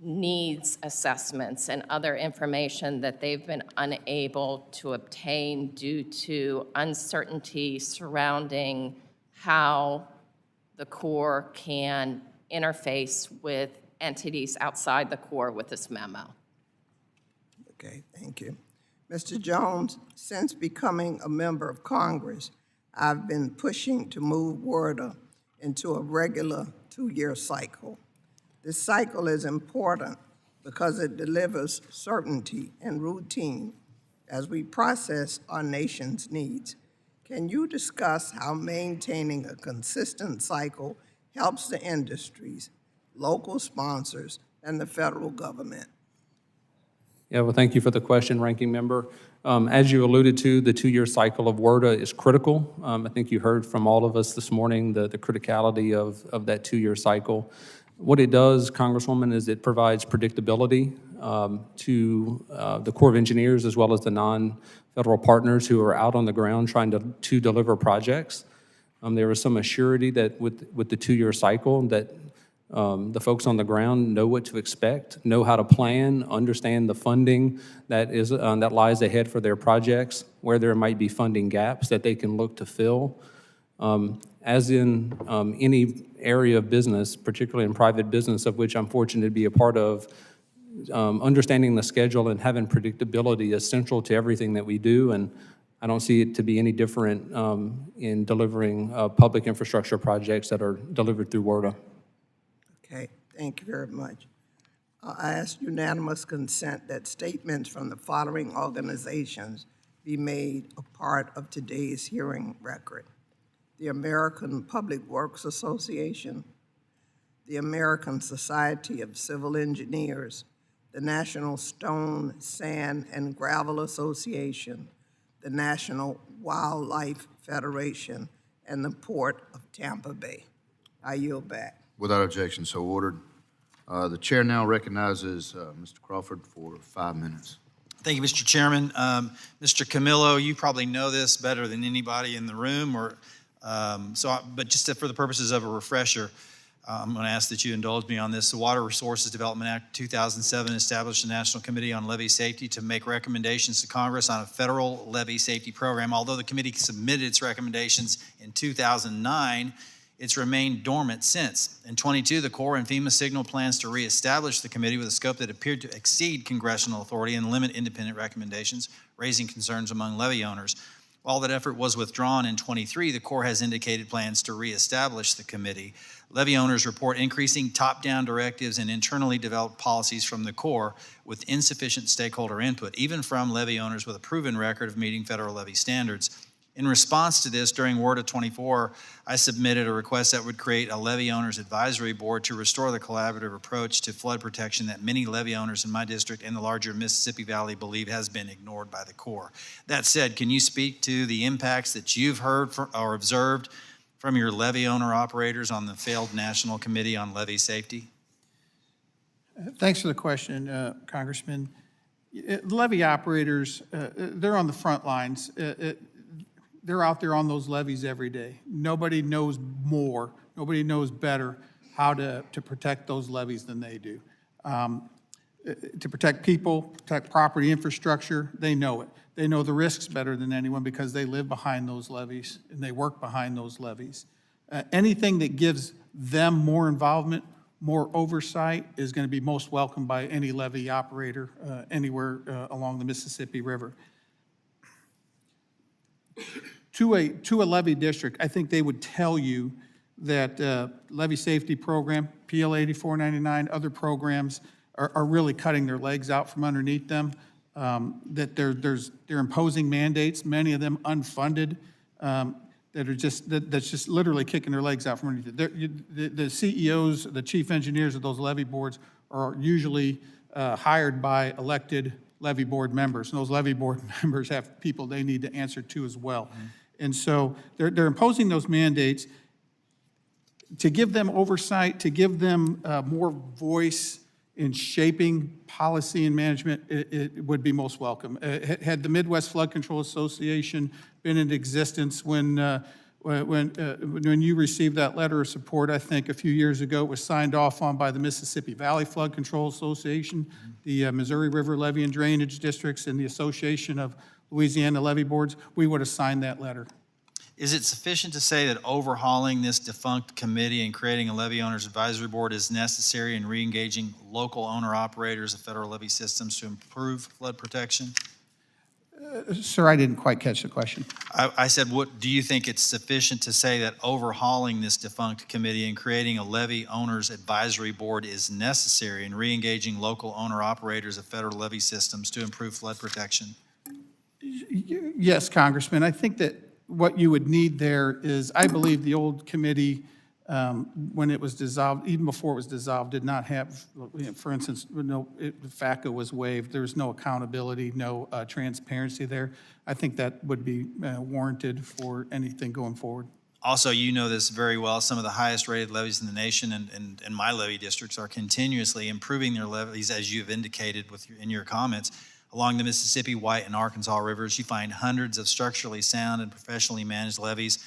needs assessments and other information that they've been unable to obtain due to uncertainty surrounding how the Corps can interface with entities outside the Corps with this memo. Okay, thank you. Mr. Jones, since becoming a member of Congress, I've been pushing to move WRDA into a regular 2-year cycle. This cycle is important because it delivers certainty and routine as we process our nation's needs. Can you discuss how maintaining a consistent cycle helps the industries, local sponsors, and the federal government? Yeah, well, thank you for the question, Ranking Member. As you alluded to, the two-year cycle of WRDA is critical. I think you heard from all of us this morning the criticality of that two-year cycle. What it does, Congresswoman, is it provides predictability to the Corps of Engineers as well as the non-federal partners who are out on the ground trying to deliver projects. There is some assurity that with the two-year cycle that the folks on the ground know what to expect, know how to plan, understand the funding that lies ahead for their projects, where there might be funding gaps that they can look to fill. As in any area of business, particularly in private business, of which I'm fortunate to be a part of, understanding the schedule and having predictability is central to everything that we do, and I don't see it to be any different in delivering public infrastructure projects that are delivered through WRDA. Okay, thank you very much. I ask unanimous consent that statements from the following organizations be made a part of today's hearing record: the American Public Works Association, the American Society of Civil Engineers, the National Stone, Sand, and Gravel Association, the National Wildlife Federation, and the Port of Tampa Bay. I yield back. Without objection, so ordered. The chair now recognizes Mr. Crawford for 5 minutes. Thank you, Mr. Chairman. Mr. Camillo, you probably know this better than anybody in the room, but just for the purposes of a refresher, I'm going to ask that you indulge me on this. The Water Resources Development Act 2007 established a National Committee on Levee Safety to make recommendations to Congress on a federal levee safety program. Although the committee submitted its recommendations in 2009, it's remained dormant since. In 22, the Corps and FEMA signaled plans to reestablish the committee with a scope that appeared to exceed congressional authority and limit independent recommendations, raising concerns among levee owners. While that effort was withdrawn in 23, the Corps has indicated plans to reestablish the committee. Levee owners report increasing top-down directives and internally developed policies from the Corps with insufficient stakeholder input, even from levee owners with a proven record of meeting federal levee standards. In response to this, during WRDA 24, I submitted a request that would create a levee owners advisory board to restore the collaborative approach to flood protection that many levee owners in my district and the larger Mississippi Valley believe has been ignored by the Corps. That said, can you speak to the impacts that you've heard or observed from your levee owner operators on the failed National Committee on Levee Safety? Thanks for the question, Congressman. Levee operators, they're on the front lines. They're out there on those levees every day. Nobody knows more, nobody knows better how to protect those levees than they do. To protect people, protect property infrastructure, they know it. They know the risks better than anyone because they live behind those levees and they work behind those levees. Anything that gives them more involvement, more oversight is going to be most welcomed by any levee operator anywhere along the Mississippi River. To a levee district, I think they would tell you that levee safety program, PL 8499, other programs are really cutting their legs out from underneath them. That they're imposing mandates, many of them unfunded, that's just literally kicking their legs out from underneath it. The CEOs, the chief engineers of those levee boards are usually hired by elected levee board members, and those levee board members have people they need to answer to as well. Mm-hmm. And so they're imposing those mandates to give them oversight, to give them more voice in shaping policy and management. It would be most welcome. Had the Midwest Flood Control Association been in existence when you received that letter of support, I think a few years ago, it was signed off on by the Mississippi Valley Flood Control Association, the Missouri River Levee and Drainage Districts, and the Association of Louisiana Levee Boards, we would have signed that letter. Is it sufficient to say that overhauling this defunct committee and creating a levee owners advisory board is necessary in re-engaging local owner-operators of federal levee systems to improve flood protection? Sir, I didn't quite catch the question. I said, what do you think it's sufficient to say that overhauling this defunct committee and creating a levee owners advisory board is necessary in re-engaging local owner-operators of federal levee systems to improve flood protection? Yes, Congressman. I think that what you would need there is, I believe the old committee when it was dissolved, even before it was dissolved, did not have, for instance, FACA was waived. There was no accountability, no transparency there. I think that would be warranted for anything going forward. Also, you know this very well, some of the highest rated levees in the nation and my levee districts are continuously improving their levees, as you've indicated in your comments. Along the Mississippi, White, and Arkansas rivers, you find hundreds of structurally sound and professionally managed levees.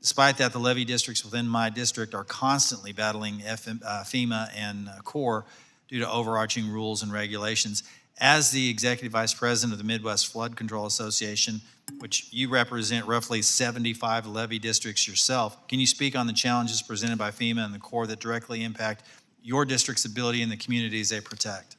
Despite that, the levee districts within my district are constantly battling FEMA and Corps due to overarching rules and regulations. As the Executive Vice President of the Midwest Flood Control Association, which you represent roughly 75 levee districts yourself, can you speak on the challenges presented by FEMA and the Corps that directly impact your district's ability and the communities they protect?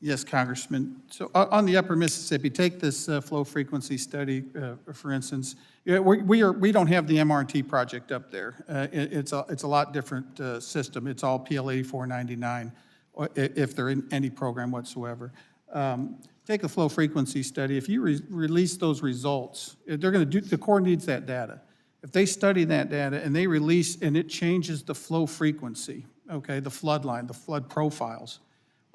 Yes, Congressman. So on the Upper Mississippi, take this flow frequency study, for instance. We don't have the MRT project up there. It's a lot different system. It's all PL 8499, if they're in any program whatsoever. Take a flow frequency study. If you release those results, they're going to do, the Corps needs that data. If they study that data and they release, and it changes the flow frequency, okay, the flood line, the flood profiles,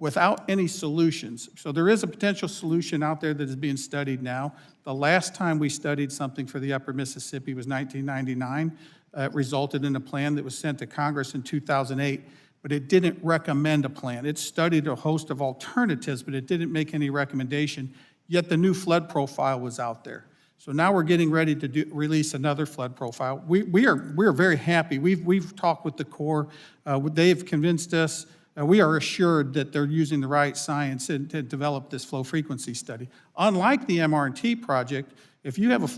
without any solutions. So there is a potential solution out there that is being studied now. The last time we studied something for the Upper Mississippi was 1999. It resulted in a plan that was sent to Congress in 2008, but it didn't recommend a plan. It studied a host of alternatives, but it didn't make any recommendation, yet the new flood profile was out there. So now we're getting ready to release another flood profile. We are very happy. We've talked with the Corps. They've convinced us. We are assured that they're using the right science to develop this flow frequency study. Unlike the MRT project, if you have a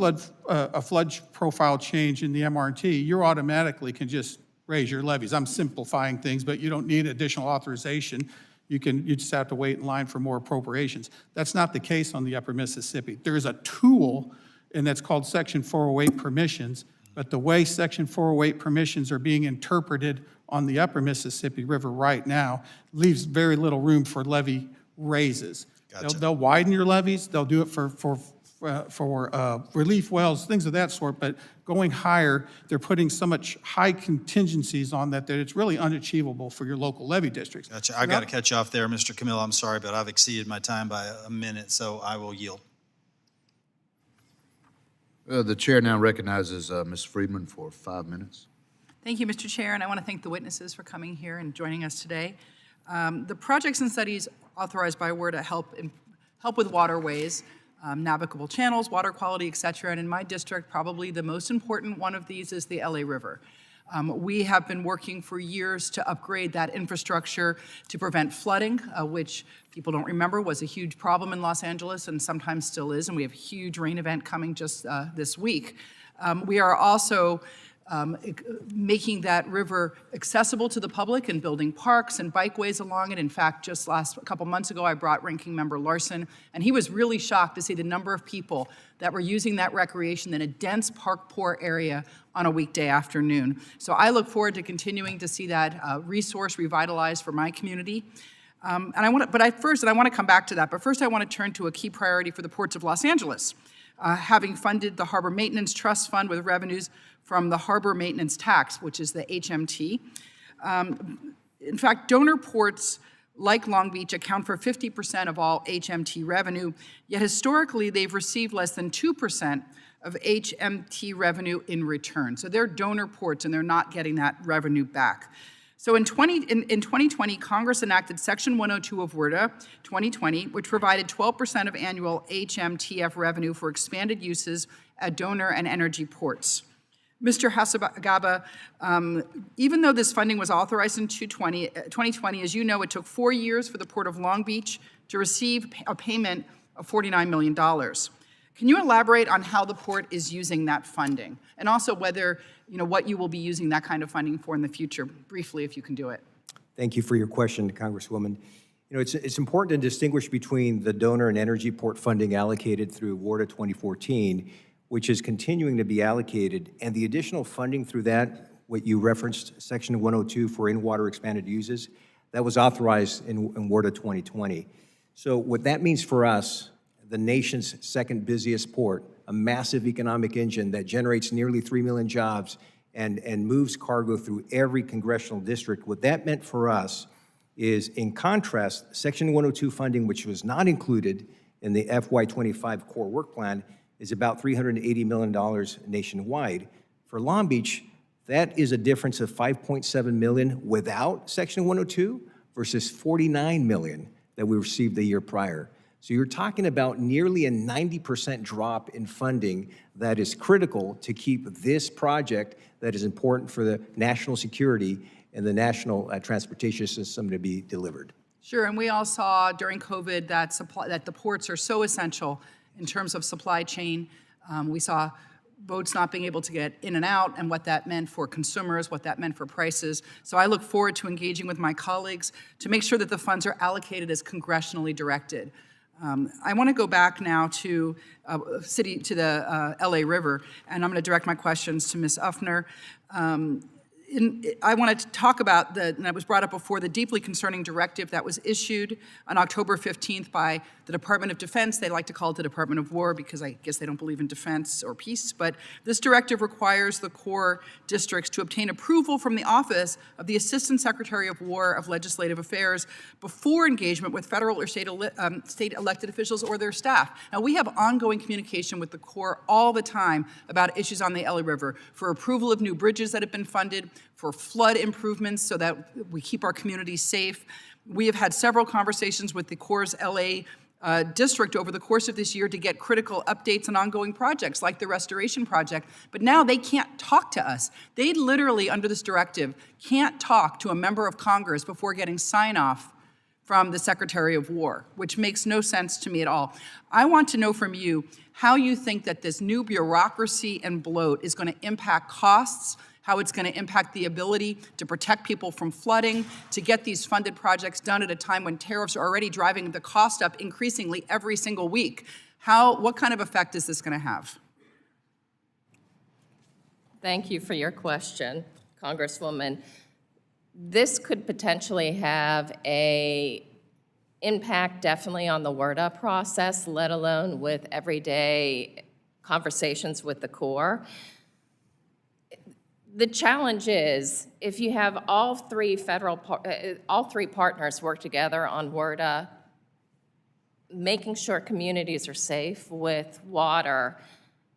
flood profile change in the MRT, you automatically can just raise your levees. I'm simplifying things, but you don't need additional authorization. You just have to wait in line for more appropriations. That's not the case on the Upper Mississippi. There is a tool, and that's called Section 408 permissions, but the way Section 408 permissions are being interpreted on the Upper Mississippi River right now leaves very little room for levee raises. Gotcha. They'll widen your levees. They'll do it for relief wells, things of that sort. But going higher, they're putting so much high contingencies on that it's really unachievable for your local levee districts. Gotcha. I've got to cut you off there, Mr. Camillo. I'm sorry, but I've exceeded my time by a minute, so I will yield. The chair now recognizes Ms. Friedman for 5 minutes. Thank you, Mr. Chair, and I want to thank the witnesses for coming here and joining us today. The projects and studies authorized by WRDA help with waterways, navigable channels, water quality, et cetera. And in my district, probably the most important one of these is the LA River. We have been working for years to upgrade that infrastructure to prevent flooding, which people don't remember was a huge problem in Los Angeles and sometimes still is, and we have a huge rain event coming just this week. We are also making that river accessible to the public and building parks and bikeways along it. In fact, just a couple months ago, I brought Ranking Member Larson, and he was really shocked to see the number of people that were using that recreation in a dense park-poor area on a weekday afternoon. So I look forward to continuing to see that resource revitalized for my community. I want to come back to that, but first I want to turn to a key priority for the ports of Los Angeles. Having funded the Harbor Maintenance Trust Fund with revenues from the Harbor Maintenance Tax, which is the HMT. In fact, donor ports like Long Beach account for 50% of all HMT revenue, yet historically they've received less than 2% of HMT revenue in return. So they're donor ports and they're not getting that revenue back. So in 2020, Congress enacted Section 102 of WRDA 2020, which provided 12% of annual HMTF revenue for expanded uses at donor and energy ports. Mr. Hacegaba, even though this funding was authorized in 2020, as you know, it took 4 years for the Port of Long Beach to receive a payment of $49 million. Can you elaborate on how the port is using that funding? And also whether, what you will be using that kind of funding for in the future, briefly, if you can do it. Thank you for your question, Congresswoman. It's important to distinguish between the donor and energy port funding allocated through WRDA 2014, which is continuing to be allocated, and the additional funding through that, what you referenced, Section 102 for in-water expanded uses, that was authorized in WRDA 2020. So what that means for us, the nation's second busiest port, a massive economic engine that generates nearly 3 million jobs and moves cargo through every congressional district. What that meant for us is, in contrast, Section 102 funding, which was not included in the FY25 core work plan, is about $380 million nationwide. For Long Beach, that is a difference of $5.7 million without Section 102 versus $49 million that we received the year prior. So you're talking about nearly a 90% drop in funding that is critical to keep this project that is important for the national security and the national transportation system to be delivered. Sure, and we all saw during COVID that the ports are so essential in terms of supply chain. We saw boats not being able to get in and out, and what that meant for consumers, what that meant for prices. So I look forward to engaging with my colleagues to make sure that the funds are allocated as congressionally directed. I want to go back now to the LA River, and I'm going to direct my questions to Ms. Ufner. I wanted to talk about and it was brought up before, the deeply concerning directive that was issued on October 15th by the Department of Defense. They like to call it the Department of War because I guess they don't believe in defense or peace. But this directive requires the Corps districts to obtain approval from the Office of the Assistant Secretary of War of Legislative Affairs before engagement with federal or state elected officials or their staff. Now, we have ongoing communication with the Corps all the time about issues on the LA River, for approval of new bridges that have been funded, for flood improvements so that we keep our communities safe. We have had several conversations with the Corps' LA district over the course of this year to get critical updates on ongoing projects like the restoration project, but now they can't talk to us. They literally, under this directive, can't talk to a member of Congress before getting sign-off from the Secretary of War, which makes no sense to me at all. I want to know from you how you think that this new bureaucracy and bloat is going to impact costs, how it's going to impact the ability to protect people from flooding, to get these funded projects done at a time when tariffs are already driving the cost up increasingly every single week. What kind of effect is this going to have? Thank you for your question, Congresswoman. This could potentially have an impact definitely on the WRDA process, let alone with everyday conversations with the Corps. The challenge is, if you have all three partners work together on WRDA, making sure communities are safe with water,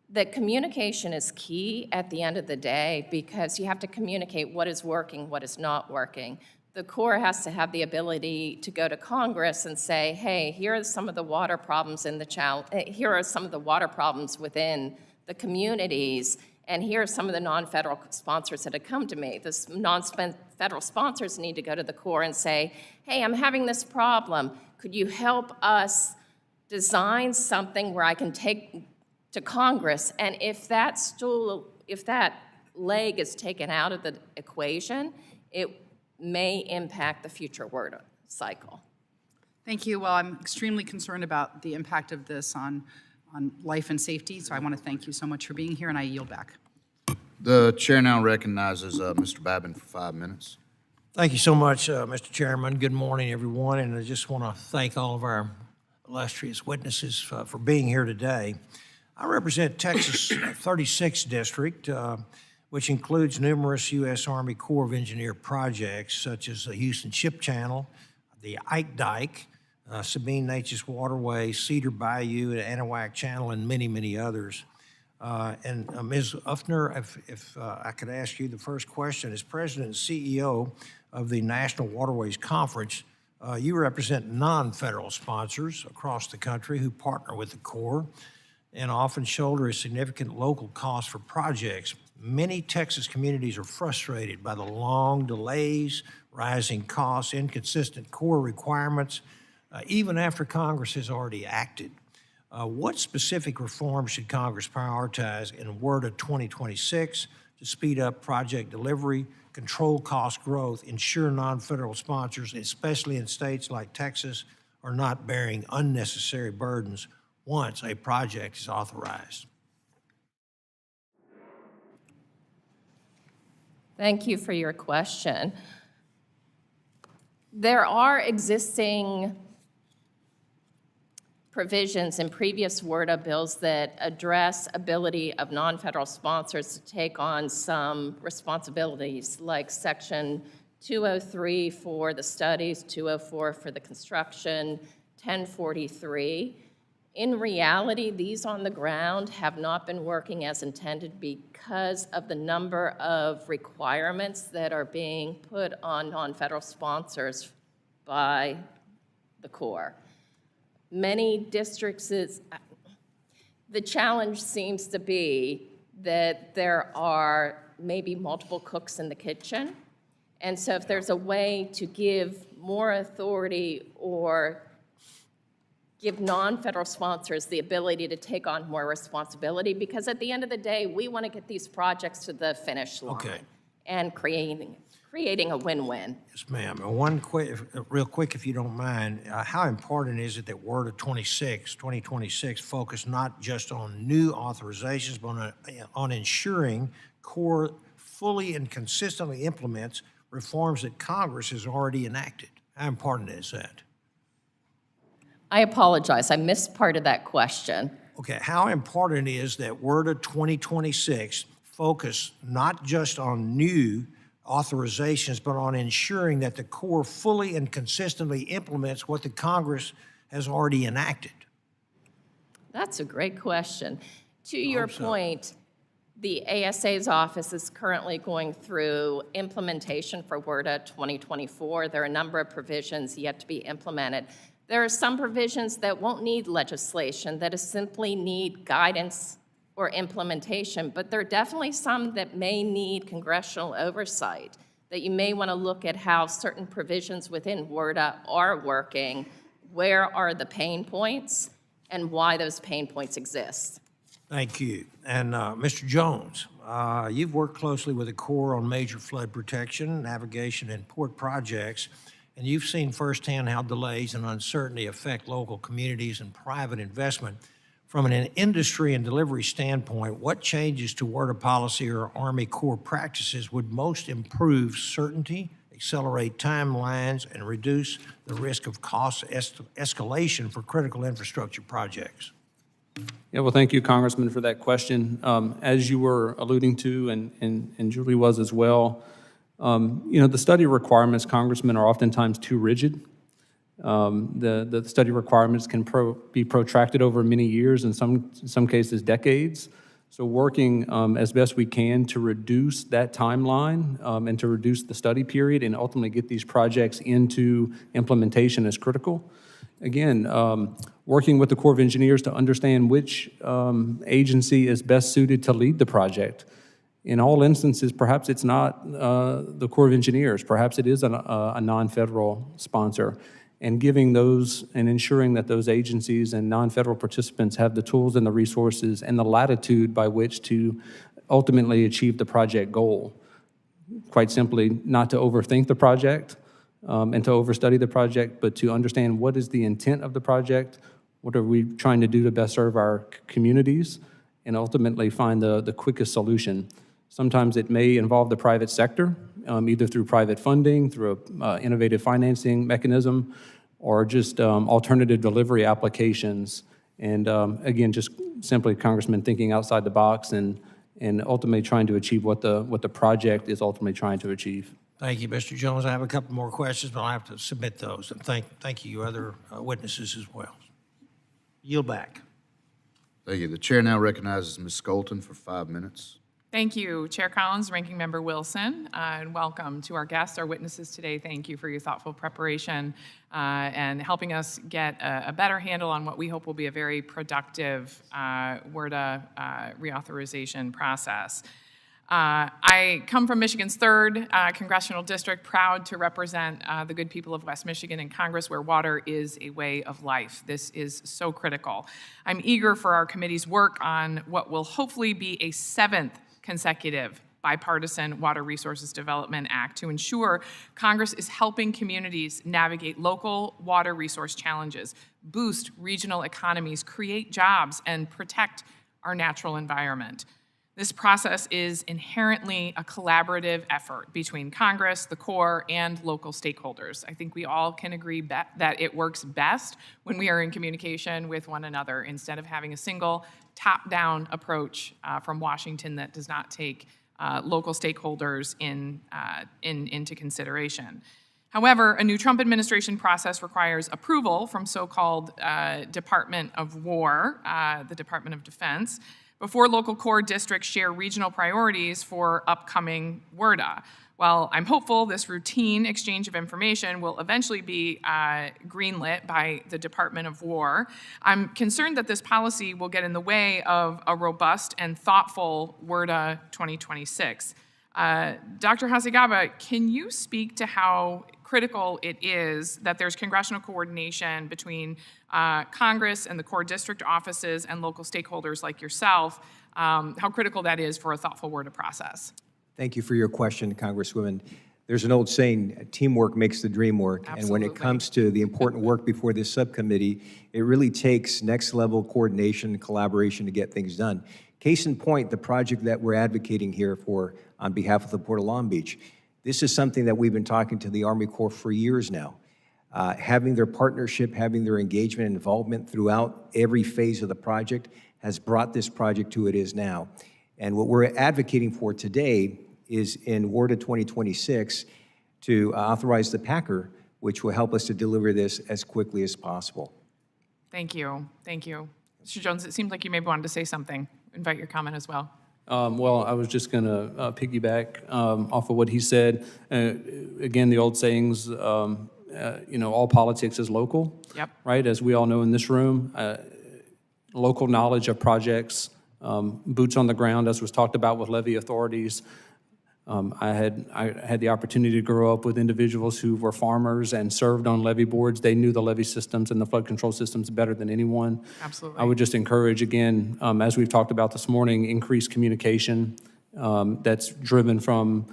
that communication is key at the end of the day, because you have to communicate what is working, what is not working. The Corps has to have the ability to go to Congress and say, hey, here are some of the water problems here are some of the water problems within the communities, and here are some of the non-federal sponsors that have come to me. The non-federal sponsors need to go to the Corps and say, hey, I'm having this problem. Could you help us design something where I can take to Congress? And if that leg is taken out of the equation, it may impact the future WRDA cycle. Thank you. Well, I'm extremely concerned about the impact of this on life and safety, so I want to thank you so much for being here, and I yield back. The chair now recognizes Mr. Babin for 5 minutes. Thank you so much, Mr. Chairman. Good morning, everyone, and I just want to thank all of our illustrious witnesses for being here today. I represent Texas 36th District, which includes numerous U.S. Army Corps of Engineer projects, such as the Houston Ship Channel, the Ike Dike, Sabine Neches Waterways, Cedar Bayou, the Anahuac Channel, and many, many others. Ms. Ufner, if I could ask you the first question, as President and CEO of the National Waterways Conference, you represent non-federal sponsors across the country who partner with the Corps and often shoulder a significant local cost for projects. Many Texas communities are frustrated by the long delays, rising costs, inconsistent Corps requirements, even after Congress has already acted. What specific reforms should Congress prioritize in WRDA 2026 to speed up project delivery, control cost growth, ensure non-federal sponsors, especially in states like Texas, are not bearing unnecessary burdens once a project is authorized? Thank you for your question. There are existing provisions in previous WRDA bills that address ability of non-federal sponsors to take on some responsibilities, like Section 203 for the studies, 204 for the construction, 1043. In reality, these on the ground have not been working as intended because of the number of requirements that are being put on non-federal sponsors by the Corps. Many districts, the challenge seems to be that there are maybe multiple cooks in the kitchen. And so if there's a way to give more authority or give non-federal sponsors the ability to take on more responsibility, because at the end of the day, we want to get these projects to the finish line. Okay. And creating a win-win. Yes, ma'am. And real quick, if you don't mind, how important is it that WRDA 2026 focus not just on new authorizations, but on ensuring Corps fully and consistently implements reforms that Congress has already enacted? How important is that? I apologize, I missed part of that question. Okay, how important is that WRDA 2026 focus not just on new authorizations, but on ensuring that the Corps fully and consistently implements what the Congress has already enacted? That's a great question. To your point, the ASA's office is currently going through implementation for WRDA 2024. There are a number of provisions yet to be implemented. There are some provisions that won't need legislation, that simply need guidance or implementation, but there are definitely some that may need congressional oversight, that you may want to look at how certain provisions within WRDA are working, where are the pain points, and why those pain points exist. Thank you. And Mr. Jones, you've worked closely with the Corps on major flood protection, navigation, and port projects, and you've seen firsthand how delays and uncertainty affect local communities and private investment. From an industry and delivery standpoint, what changes to WRDA policy or Army Corps practices would most improve certainty, accelerate timelines, and reduce the risk of cost escalation for critical infrastructure projects? Yeah, well, thank you, Congressman, for that question. As you were alluding to, and Julie was as well, the study requirements, Congressman, are oftentimes too rigid. The study requirements can be protracted over many years, in some cases decades. So working as best we can to reduce that timeline and to reduce the study period and ultimately get these projects into implementation is critical. Again, working with the Corps of Engineers to understand which agency is best suited to lead the project. In all instances, perhaps it's not the Corps of Engineers, perhaps it is a non-federal sponsor. And giving those and ensuring that those agencies and non-federal participants have the tools and the resources and the latitude by which to ultimately achieve the project goal. Quite simply, not to overthink the project and to overstudy the project, but to understand what is the intent of the project, what are we trying to do to best serve our communities, and ultimately find the quickest solution. Sometimes it may involve the private sector, either through private funding, through an innovative financing mechanism, or just alternative delivery applications. And again, just simply, Congressman, thinking outside the box and ultimately trying to achieve what the project is ultimately trying to achieve. Thank you, Mr. Jones. I have a couple more questions, but I'll have to submit those. And thank you, other witnesses as well. Yield back. Thank you. The chair now recognizes Ms. Skolton for 5 minutes. Thank you, Chair Collins, Ranking Member Wilson, and welcome to our guests, our witnesses today. Thank you for your thoughtful preparation and helping us get a better handle on what we hope will be a very productive WRDA reauthorization process. I come from Michigan's 3rd congressional district, proud to represent the good people of West Michigan in Congress, where water is a way of life. This is so critical. I'm eager for our committee's work on what will hopefully be a 7th consecutive bipartisan Water Resources Development Act to ensure Congress is helping communities navigate local water resource challenges, boost regional economies, create jobs, and protect our natural environment. This process is inherently a collaborative effort between Congress, the Corps, and local stakeholders. I think we all can agree that it works best when we are in communication with one another instead of having a single top-down approach from Washington that does not take local stakeholders into consideration. However, a new Trump administration process requires approval from so-called Department of War, the Department of Defense, before local Corps districts share regional priorities for upcoming WRDA. While I'm hopeful this routine exchange of information will eventually be greenlit by the Department of War, I'm concerned that this policy will get in the way of a robust and thoughtful WRDA 2026. Dr. Hacegaba, can you speak to how critical it is that there's congressional coordination between Congress and the Corps district offices and local stakeholders like yourself, how critical that is for a thoughtful WRDA process? Thank you for your question, Congresswoman. There's an old saying, teamwork makes the dream work. Absolutely. And when it comes to the important work before this subcommittee, it really takes next level coordination and collaboration to get things done. Case in point, the project that we're advocating here for on behalf of the Port of Long Beach. This is something that we've been talking to the Army Corps for years now. Having their partnership, having their engagement and involvement throughout every phase of the project has brought this project to it is now. And what we're advocating for today is in WRDA 2026 to authorize the PACR, which will help us to deliver this as quickly as possible. Thank you. Thank you. Mr. Jones, it seemed like you maybe wanted to say something. Invite your comment as well. Well, I was just going to piggyback off of what he said. Again, the old sayings, all politics is local. Yep. Right? As we all know in this room, local knowledge of projects, boots on the ground, as was talked about with levee authorities. I had the opportunity to grow up with individuals who were farmers and served on levee boards. They knew the levee systems and the flood control systems better than anyone. Absolutely. I would just encourage, again, as we've talked about this morning, increased communication that's driven from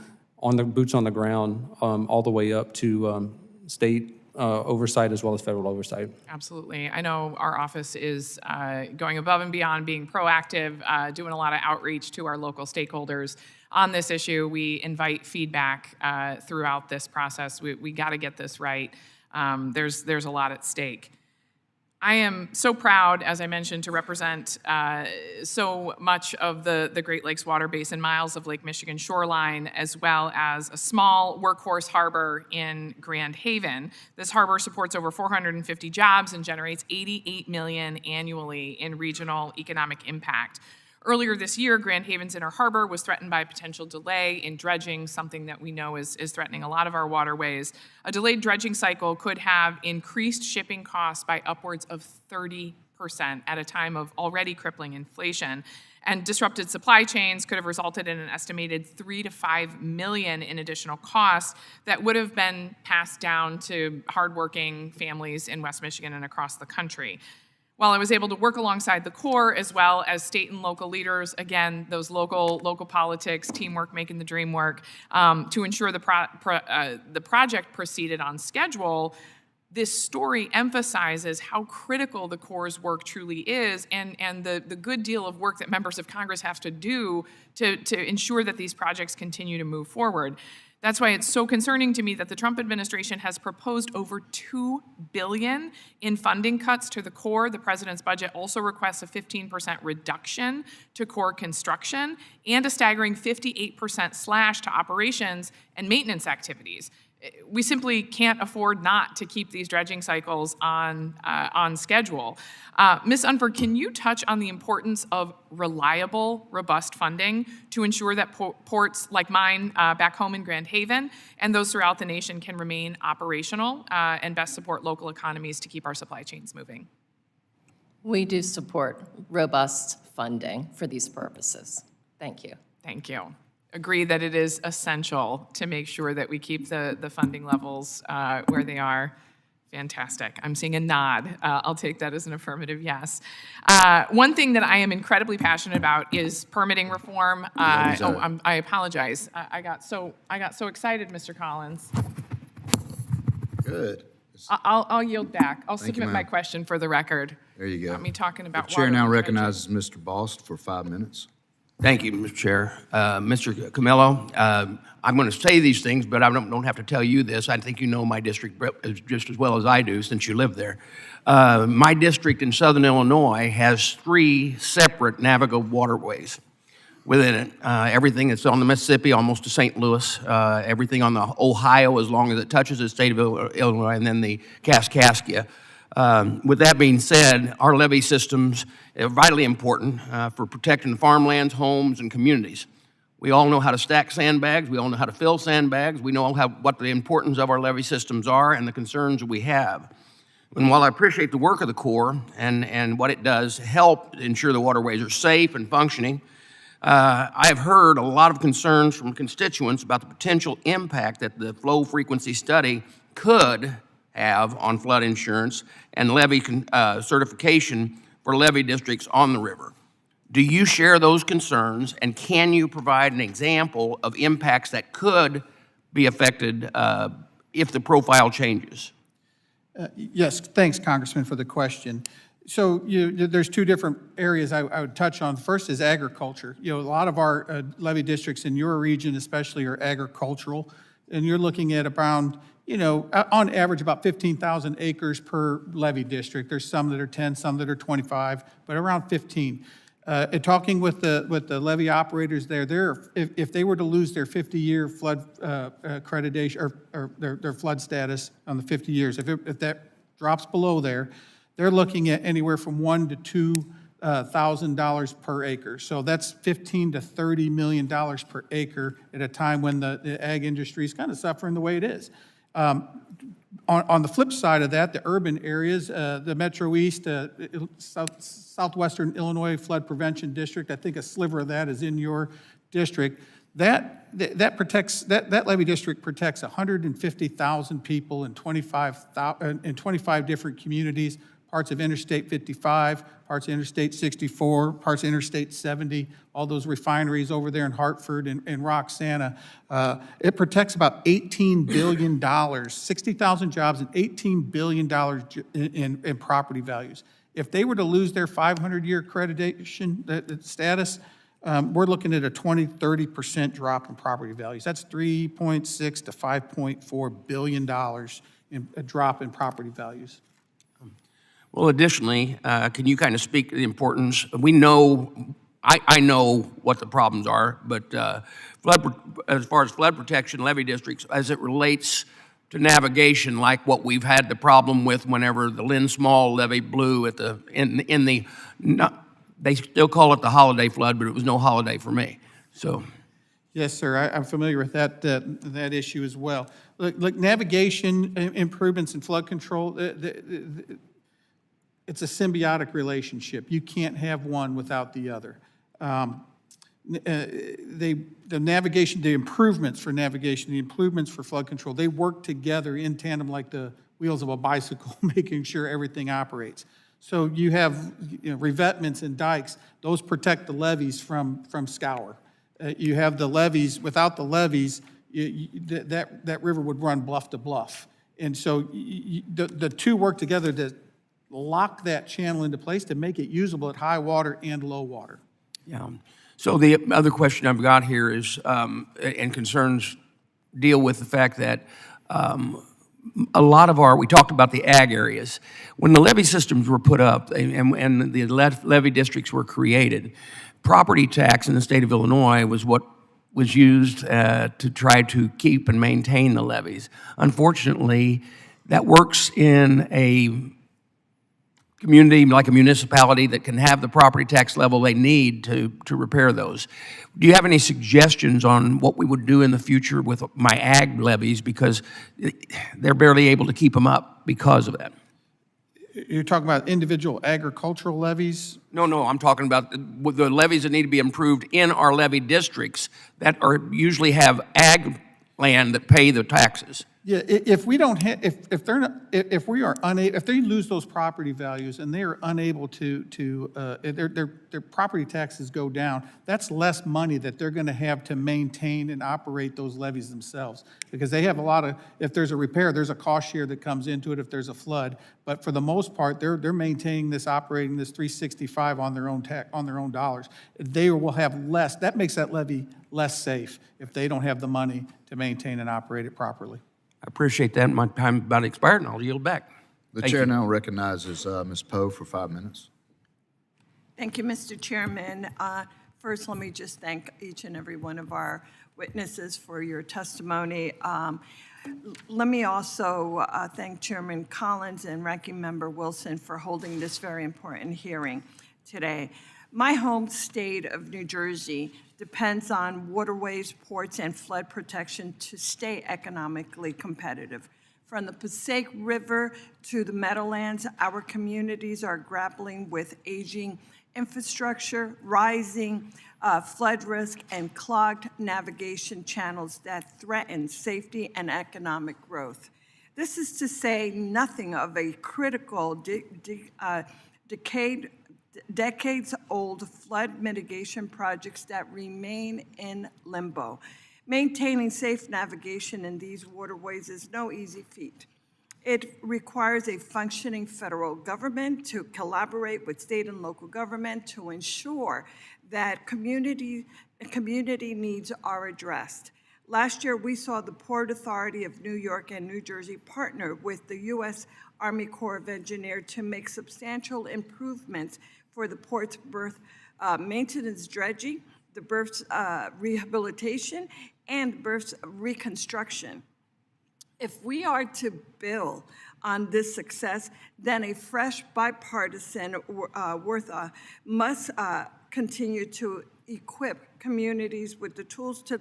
boots on the ground all the way up to state oversight as well as federal oversight. Absolutely. I know our office is going above and beyond, being proactive, doing a lot of outreach to our local stakeholders on this issue. We invite feedback throughout this process. We got to get this right. There's a lot at stake. I am so proud, as I mentioned, to represent so much of the Great Lakes Water Basin, miles of Lake Michigan shoreline, as well as a small workhorse harbor in Grand Haven. This harbor supports over 450 jobs and generates $88 million annually in regional economic impact. Earlier this year, Grand Haven's inner harbor was threatened by a potential delay in dredging, something that we know is threatening a lot of our waterways. A delayed dredging cycle could have increased shipping costs by upwards of 30% at a time of already crippling inflation. And disrupted supply chains could have resulted in an estimated $3 to $5 million in additional costs that would have been passed down to hardworking families in West Michigan and across the country. While I was able to work alongside the Corps as well as state and local leaders, again, those local politics, teamwork making the dream work, to ensure the project proceeded on schedule, this story emphasizes how critical the Corps' work truly is and the good deal of work that members of Congress have to do to ensure that these projects continue to move forward. That's why it's so concerning to me that the Trump administration has proposed over $2 billion in funding cuts to the Corps. The president's budget also requests a 15% reduction to Corps construction and a staggering 58% slash to operations and maintenance activities. We simply can't afford not to keep these dredging cycles on schedule. Ms. Unford, can you touch on the importance of reliable, robust funding to ensure that ports like mine back home in Grand Haven and those throughout the nation can remain operational and best support local economies to keep our supply chains moving? We do support robust funding for these purposes. Thank you. Thank you. Agree that it is essential to make sure that we keep the funding levels where they are. Fantastic. I'm seeing a nod. I'll take that as an affirmative yes. One thing that I am incredibly passionate about is permitting reform. I apologize. I got so excited, Mr. Collins. Good. I'll yield back. I'll Thank you, submit my ma'am. question for the record. There you go. Got me talking about The chair water now and dredging. recognizes Mr. Bost for 5 minutes. Thank you, Mr. Chair. Mr. Camillo, I'm going to say these things, but I don't have to tell you this. I think you know my district just as well as I do since you live there. My district in southern Illinois has 3 separate navigable waterways within it. Everything that's on the Mississippi, almost to St. Louis, everything on the Ohio, as long as it touches the state of Illinois, and then the Kaskaskia. With that being said, our levee systems are vitally important for protecting farmlands, homes, and communities. We all know how to stack sandbags. We all know how to fill sandbags. We know what the importance of our levee systems are and the concerns that we have. And while I appreciate the work of the Corps and what it does help ensure the waterways are safe and functioning, I have heard a lot of concerns from constituents about the potential impact that the flow frequency study could have on flood insurance and levee certification for levee districts on the river. Do you share those concerns, and can you provide an example of impacts that could be affected if the profile changes? Yes, thanks, Congressman, for the question. So there's 2 different areas I would touch on. First is agriculture. A lot of our levee districts in your region especially are agricultural, and you're looking at around, on average about 15,000 acres per levee district. There's some that are 10, some that are 25, but around 15. And talking with the levee operators there, if they were to lose their 50-year flood accreditation or their flood status on the 50 years, if that drops below there, they're looking at anywhere from $1,000 to $2,000 per acre. So that's $15 to $30 million per acre at a time when the ag industry is kind of suffering the way it is. On the flip side of that, the urban areas, the Metro East, Southwestern Illinois Flood Prevention District, I think a sliver of that is in your district. That levee district protects 150,000 people in 25 different communities, parts of Interstate 55, parts of Interstate 64, parts of Interstate 70, all those refineries over there in Hartford and Roxana. It protects about $18 billion, 60,000 jobs and $18 billion in property values. If they were to lose their 500-year accreditation status, we're looking at a 20-30% drop in property values. That's $3.6 to $5.4 billion in a drop in property values. Well, additionally, can you kind of speak to the importance? We know, I know what the problems are, but as far as flood protection, levee districts, as it relates to navigation, like what we've had the problem with whenever the Lynn Small levee blew at they still call it the holiday flood, but it was no holiday for me. So. Yes, sir. I'm familiar with that issue as well. Look, navigation improvements and flood control. It's a symbiotic relationship. You can't have one without the other. The navigation, the improvements for navigation, the improvements for flood control, they work together in tandem like the wheels of a bicycle, making sure everything operates. So you have revetments and dikes. Those protect the levees from scour. You have the levees. Without the levees, that river would run bluff to bluff. And so the 2 work together to lock that channel into place to make it usable at high water and low water. Yeah. So the other question I've got here is, and concerns deal with the fact that a lot of we talked about the ag areas. When the levee systems were put up and the levee districts were created, property tax in the state of Illinois was what was used to try to keep and maintain the levees. Unfortunately, that works in a community like a municipality that can have the property tax level they need to repair those. Do you have any suggestions on what we would do in the future with my ag levies, because they're barely able to keep them up because of that? You're talking about individual agricultural levies? No, I'm talking about the levies that need to be improved in our levee districts that usually have ag land that pay the taxes. Yeah, if we don't have, if they're not, if we are unable, if they lose those property values and they are unable their property taxes go down, that's less money that they're gonna have to maintain and operate those levees themselves. Because they have a lot of, if there's a repair, there's a cost share that comes into it if there's a flood. But for the most part, they're maintaining this, operating this 365 on their own dollars. They will have less, that makes that levy less safe if they don't have the money to maintain and operate it properly. I appreciate that. My time about expired, and I'll yield back. The Thank chair you. now recognizes Ms. Poe for 5 minutes. Thank you, Mr. Chairman. First, let me just thank each and every one of our witnesses for your testimony. Let me also thank Chairman Collins and Ranking Member Wilson for holding this very important hearing today. My home state of New Jersey depends on waterways, ports, and flood protection to stay economically competitive. From the Passaic River to the Meadowlands, our communities are grappling with aging infrastructure, rising flood risk, and clogged navigation channels that threaten safety and economic growth. This is to say nothing of a critical decades-old flood mitigation projects that remain in limbo. Maintaining safe navigation in these waterways is no easy feat. It requires a functioning federal government to collaborate with state and local government to ensure that community needs are addressed. Last year, we saw the Port Authority of New York and New Jersey partner with the U.S. Army Corps of Engineers to make substantial improvements for the port's berth maintenance dredging, the berth's rehabilitation, and berth's reconstruction. If we are to build on this success, then a fresh bipartisan must continue to equip communities with the tools to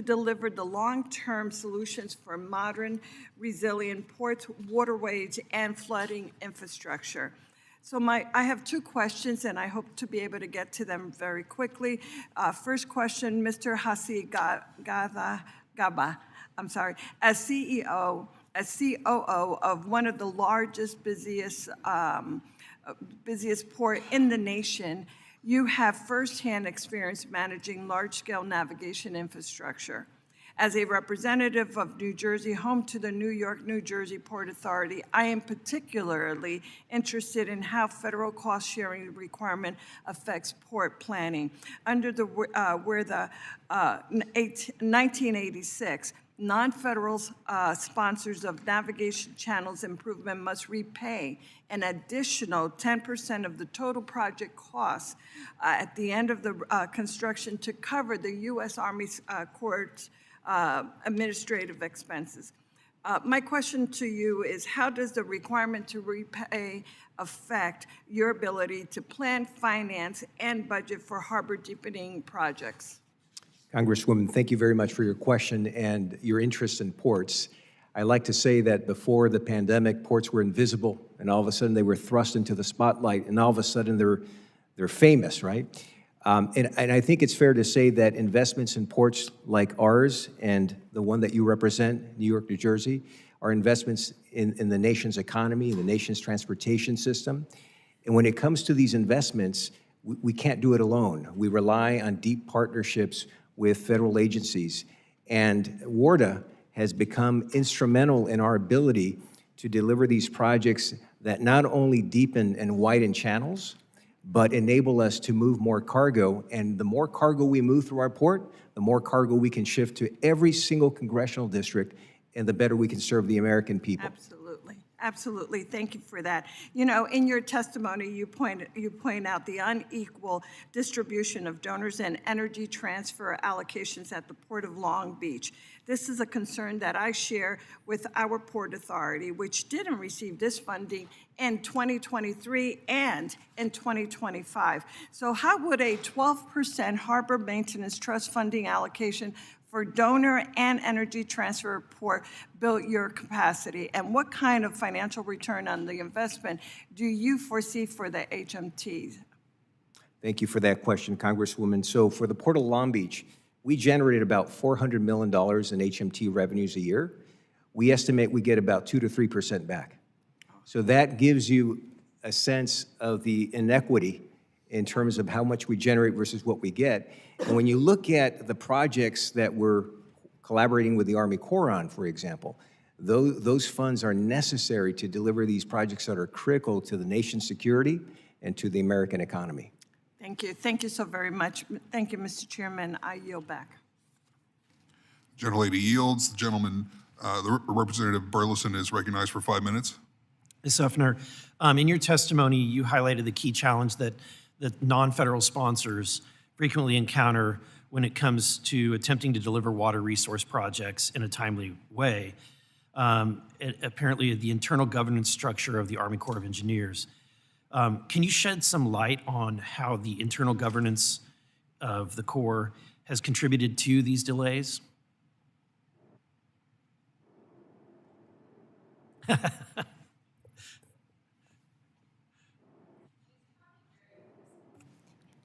deliver the long-term solutions for modern, resilient ports, waterways, and flooding infrastructure. So I have two questions, and I hope to be able to get to them very quickly. First question, Mr. Hacegaba, I'm sorry, as CEO, as COO of one of the largest, busiest port in the nation, you have firsthand experience managing large-scale navigation infrastructure. As a representative of New Jersey, home to the New York, New Jersey Port Authority, I am particularly interested in how federal cost-sharing requirement affects port planning. Under the 1986, non-federal sponsors of navigation channels improvement must repay an additional 10% of the total project costs at the end of the construction to cover the U.S. Army Corps' administrative expenses. My question to you is, how does the requirement to repay affect your ability to plan, finance, and budget for harbor deepening projects? Congresswoman, thank you very much for your question and your interest in ports. I like to say that before the pandemic, ports were invisible, and all of a sudden they were thrust into the spotlight, and all of a sudden they're famous, right? And I think it's fair to say that investments in ports like ours and the one that you represent, New York, New Jersey, are investments in the nation's economy, the nation's transportation system. And when it comes to these investments, we can't do it alone. We rely on deep partnerships with federal agencies. And WARDA has become instrumental in our ability to deliver these projects that not only deepen and widen channels, but enable us to move more cargo. And the more cargo we move through our port, the more cargo we can shift to every single congressional district, and the better we can serve the American people. Absolutely. Absolutely. Thank you for that. You know, in your testimony, you point out the unequal distribution of donors and energy transfer allocations at the Port of Long Beach. This is a concern that I share with our Port Authority, which didn't receive this funding in 2023 and in 2025. So how would a 12% Harbor Maintenance Trust funding allocation for donor and energy transfer port build your capacity? And what kind of financial return on the investment do you foresee for the HMTs? Thank you for that question, Congresswoman. So for the Port of Long Beach, we generated about $400 million in HMT revenues a year. we estimate we get about 2 to 3% back. So that gives you a sense of the inequity in terms of how much we generate versus what we get. And when you look at the projects that we're collaborating with the Army Corps on, for example, those funds are necessary to deliver these projects that are critical to the nation's security and to the American economy. Thank you. Thank you so very much. Thank you, Mr. Chairman. I yield back. Gentlelady yields. The gentleman, the Representative Burleson is recognized for 5 minutes. Ms. Ufner, in your testimony, you highlighted the key challenge that non-federal sponsors frequently encounter when it comes to attempting to deliver water resource projects in a timely way. Apparently, the internal governance structure of the Army Corps of Engineers. Can you shed some light on how the internal governance of the Corps has contributed to these delays?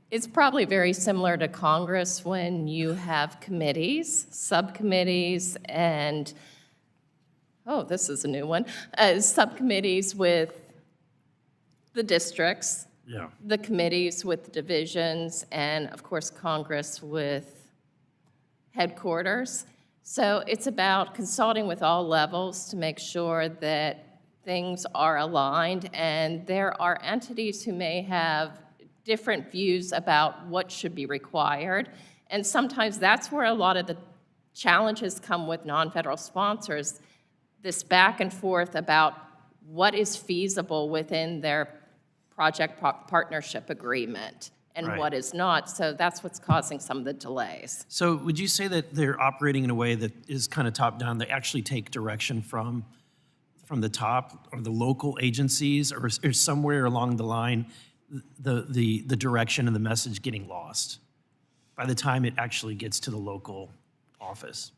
It's probably very similar to Congress when you have committees, subcommittees, and, oh, this is a new one, subcommittees with the districts, the committees with the divisions, and of course Congress with headquarters. So it's about consulting with all levels to make sure that things are aligned, and there are entities who may have different views about what should be required, and sometimes that's where a lot of the challenges come with non-federal sponsors, this back and forth about what is feasible within their project partnership agreement and what is not. So that's what's causing some of the delays. So would you say that they're operating in a way that is kind of top-down, they actually take direction from the top or the local agencies, or somewhere along the line the direction and the message getting lost by the time it actually gets to the local office?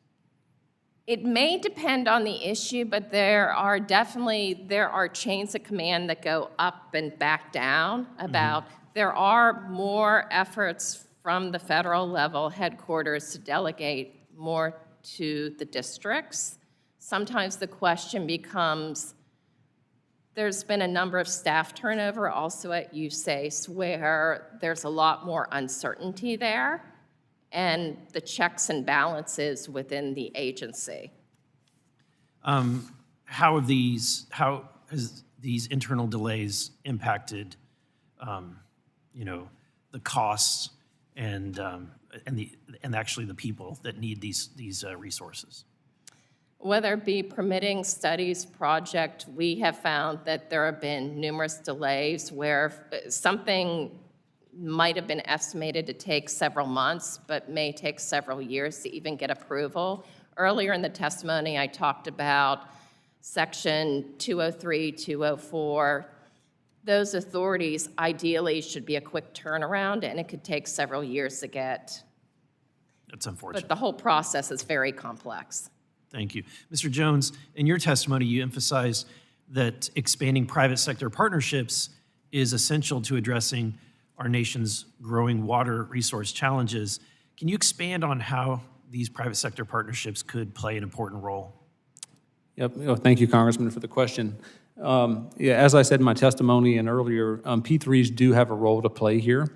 It may depend on the issue, but there are chains of command that go up and back down about, there are more efforts from the federal level headquarters to delegate more to the districts. Sometimes the question becomes, there's been a number of staff turnover also at USACE where there's a lot more uncertainty there, and the checks and balances within the agency. How has these internal delays impacted, the costs and actually the people that need these resources? Whether it be permitting studies project, we have found that there have been numerous delays where something might have been estimated to take several months, but may take several years to even get approval. Earlier in the testimony, I talked about Section 203, 204. Those authorities ideally should be a quick turnaround, and it could take several years to get. That's unfortunate. But the whole process is very complex. Thank you. Mr. Jones, in your testimony, you emphasized that expanding private sector partnerships is essential to addressing our nation's growing water resource challenges. Can you expand on how these private sector partnerships could play an important role? Yep. Thank you, Congressman, for the question. As I said in my testimony and earlier, P3s do have a role to play here.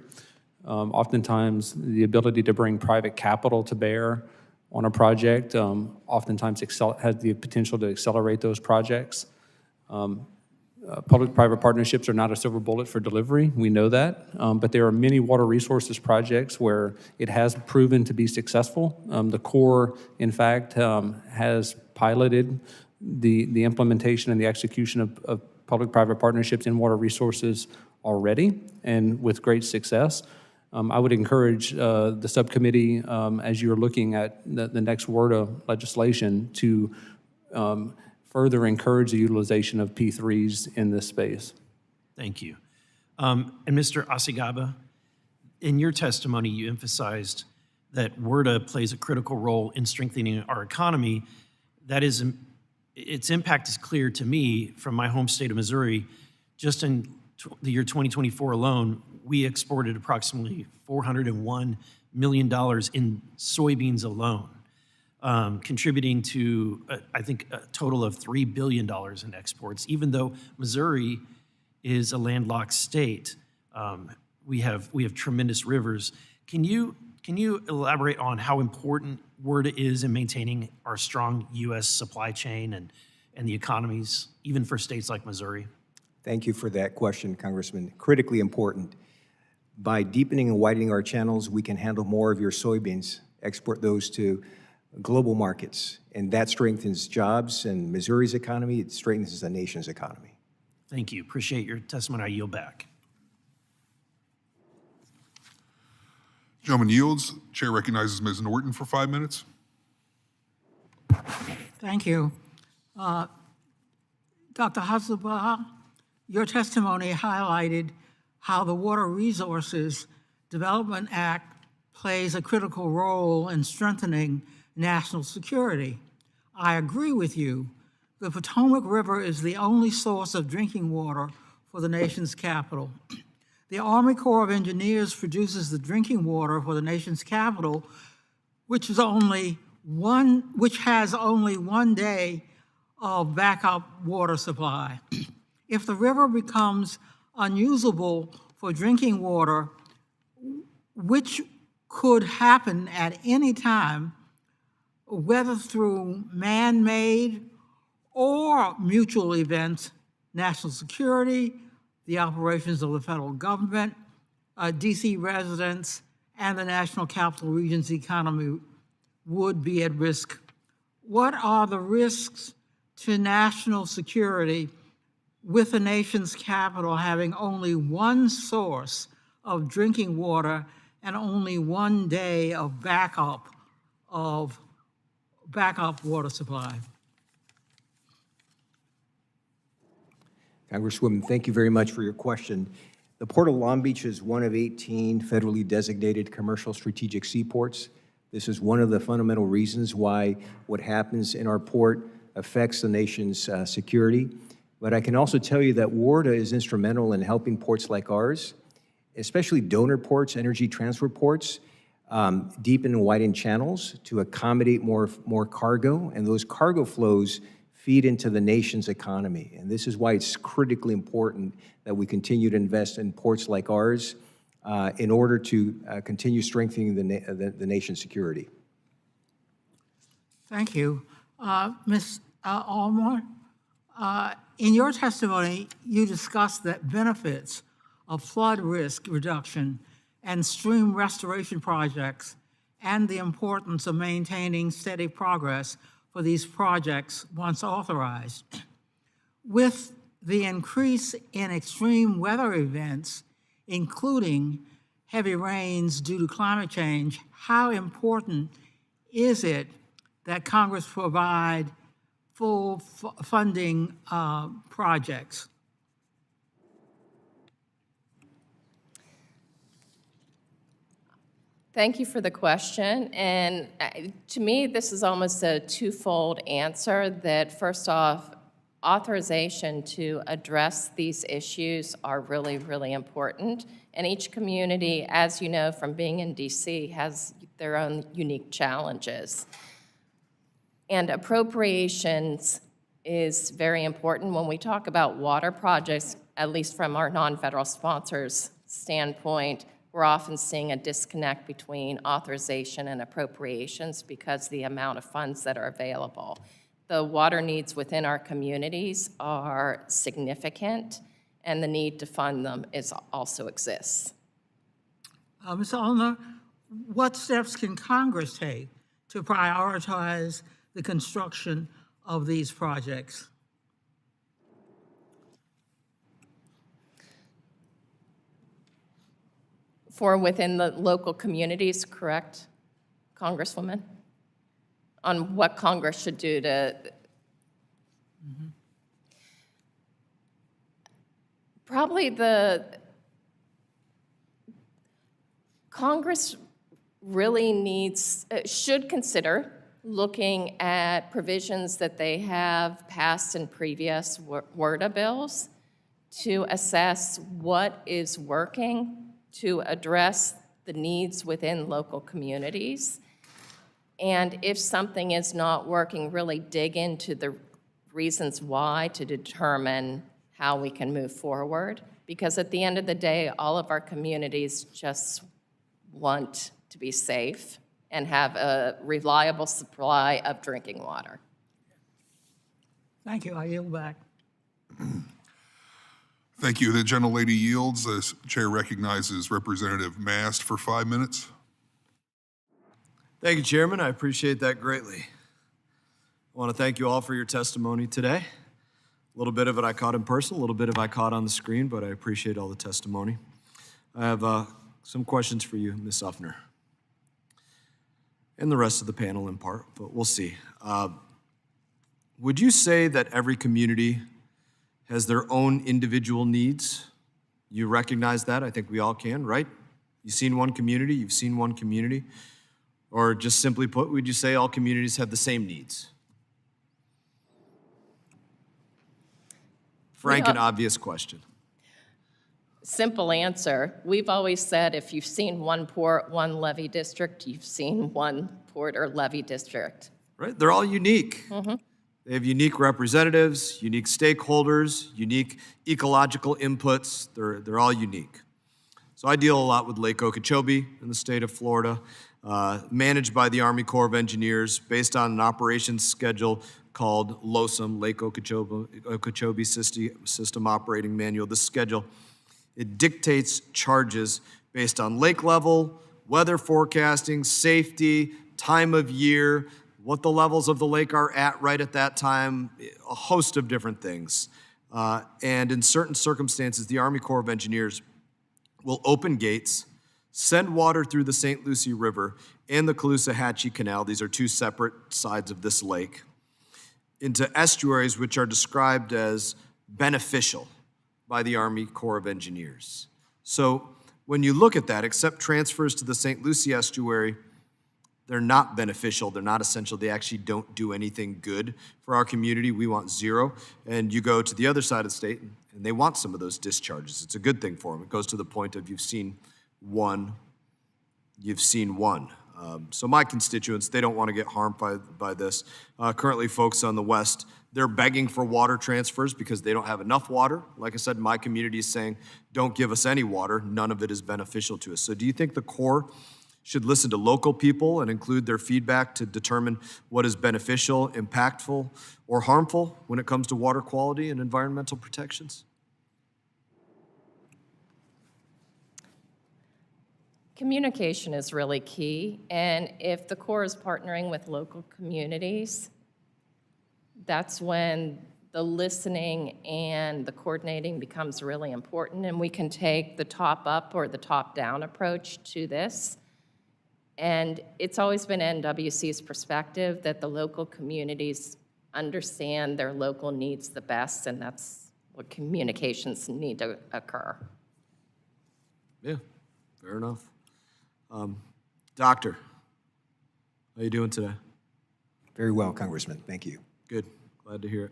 Oftentimes, the ability to bring private capital to bear on a project oftentimes has the potential to accelerate those projects. Public-private partnerships are not a silver bullet for delivery, we know that, but there are many water resources projects where it has proven to be successful. The Corps, in fact, has piloted the implementation and the execution of public-private partnerships in water resources already, and with great success. I would encourage the subcommittee, as you're looking at the next WRDA legislation, to further encourage the utilization of P3s in this space. Thank you. And Mr. Hacegaba, in your testimony, you emphasized that WRDA plays a critical role in strengthening our economy. That is, its impact is clear to me from my home state of Missouri. Just in the year 2024 alone, we exported approximately $401 million in soybeans alone. contributing to, I think, a total of $3 billion in exports, even though Missouri is a landlocked state. We have tremendous rivers. Can you elaborate on how important WRDA is in maintaining our strong U.S. supply chain and the economies, even for states like Missouri? Thank you for that question, Congressman. Critically important. By deepening and widening our channels, we can handle more of your soybeans, export those to global markets, and that strengthens jobs and Missouri's economy. It strengthens the nation's economy. Thank you. Appreciate your testimony. I yield back. Gentleman yields. Chair recognizes Ms. Norton for 5 minutes. Thank you. Dr. Hacegaba, your testimony highlighted how the Water Resources Development Act plays a critical role in strengthening national security. I agree with you. The Potomac River is the only source of drinking water for the nation's capital. The Army Corps of Engineers produces the drinking water for the nation's capital, which has only one day of backup water supply. If the river becomes unusable for drinking water, which could happen at any time, whether through man-made or mutual events, national security, the operations of the federal government, DC residents, and the National Capital Region's economy would be at risk. What are the risks to national security with the nation's capital having only one source of drinking water and only one day of backup water supply? Congresswoman, thank you very much for your question. The Port of Long Beach is one of 18 federally designated commercial strategic seaports. This is one of the fundamental reasons why what happens in our port affects the nation's security. But I can also tell you that WRDA is instrumental in helping ports like ours, especially donor ports, energy transfer ports, deepen and widen channels to accommodate more cargo, and those cargo flows feed into the nation's economy. And this is why it's critically important that we continue to invest in ports like ours in order to continue strengthening the nation's security. Thank you. Ms. Almore, in your testimony, you discussed the benefits of flood risk reduction and stream restoration projects and the importance of maintaining steady progress for these projects once authorized. With the increase in extreme weather events, including heavy rains due to climate change, how important is it that Congress provide full funding projects? Thank you for the question. And to me, this is almost a twofold answer that first off, authorization to address these issues are really, really important. And each community, as you know from being in DC, has their own unique challenges. And appropriations is very important when we talk about water projects, at least from our non-federal sponsors' standpoint. We're often seeing a disconnect between authorization and appropriations because the amount of funds that are available. The water needs within our communities are significant, and the need to fund them also exists. Ms. Ulner, what steps can Congress take to prioritize the construction of these projects? For within the local communities, correct, Congresswoman? On what Congress should do to... Probably Congress really should consider looking at provisions that they have passed in previous WRDA bills to assess what is working to address the needs within local communities. And if something is not working, really dig into the reasons why to determine how we can move forward. Because at the end of the day, all of our communities just want to be safe and have a reliable supply of drinking water. Thank you. I yield back. Thank you. The gentlelady yields. The chair recognizes Representative Mast for 5 minutes. Thank you, Chairman. I appreciate that greatly. I want to thank you all for your testimony today. A little bit of it I caught in person, a little bit of it I caught on the screen, but I appreciate all the testimony. I have some questions for you, Ms. Ufner, and the rest of the panel in part, but we'll see. Would you say that every community has their own individual needs? You recognize that? I think we all can, right? You've seen one community, you've seen one community. Or just simply put, would you say all communities have the same needs? Frank and obvious question. Simple answer. We've always said if you've seen one port, one levee district, you've seen one port or levee district. Right? They're all unique. They have unique representatives, unique stakeholders, unique ecological inputs. They're all unique. So I deal a lot with Lake Okeechobee in the state of Florida, managed by the Army Corps of Engineers based on an operations schedule called LOSM, Lake Okeechobee System Operating Manual. This schedule, it dictates charges based on lake level, weather forecasting, safety, time of year, what the levels of the lake are at right at that time, a host of different things. And in certain circumstances, the Army Corps of Engineers will open gates, send water through the St. Lucie River and the Caloosahatchee Canal, these are two separate sides of this lake, into estuaries which are described as beneficial by the Army Corps of Engineers. So when you look at that, except transfers to the St. Lucie estuary, they're not beneficial, they're not essential, they actually don't do anything good for our community. We want zero. And you go to the other side of the state, and they want some of those discharges. It's a good thing for them. It goes to the point of you've seen one. So my constituents, they don't want to get harmed by this. Currently, folks on the west, they're begging for water transfers because they don't have enough water. Like I said, my community is saying, don't give us any water. None of it is beneficial to us. So do you think the Corps should listen to local people and include their feedback to determine what is beneficial, impactful, or harmful when it comes to water quality and environmental protections? Communication is really key, and if the Corps is partnering with local communities, that's when the listening and the coordinating becomes really important, and we can take the top-up or the top-down approach to this. And it's always been NWC's perspective that the local communities understand their local needs the best, and that's what communications need to occur. Yeah, fair enough. Doctor, how you doing today? Very well, Congressman. Thank you. Good. Glad to hear it.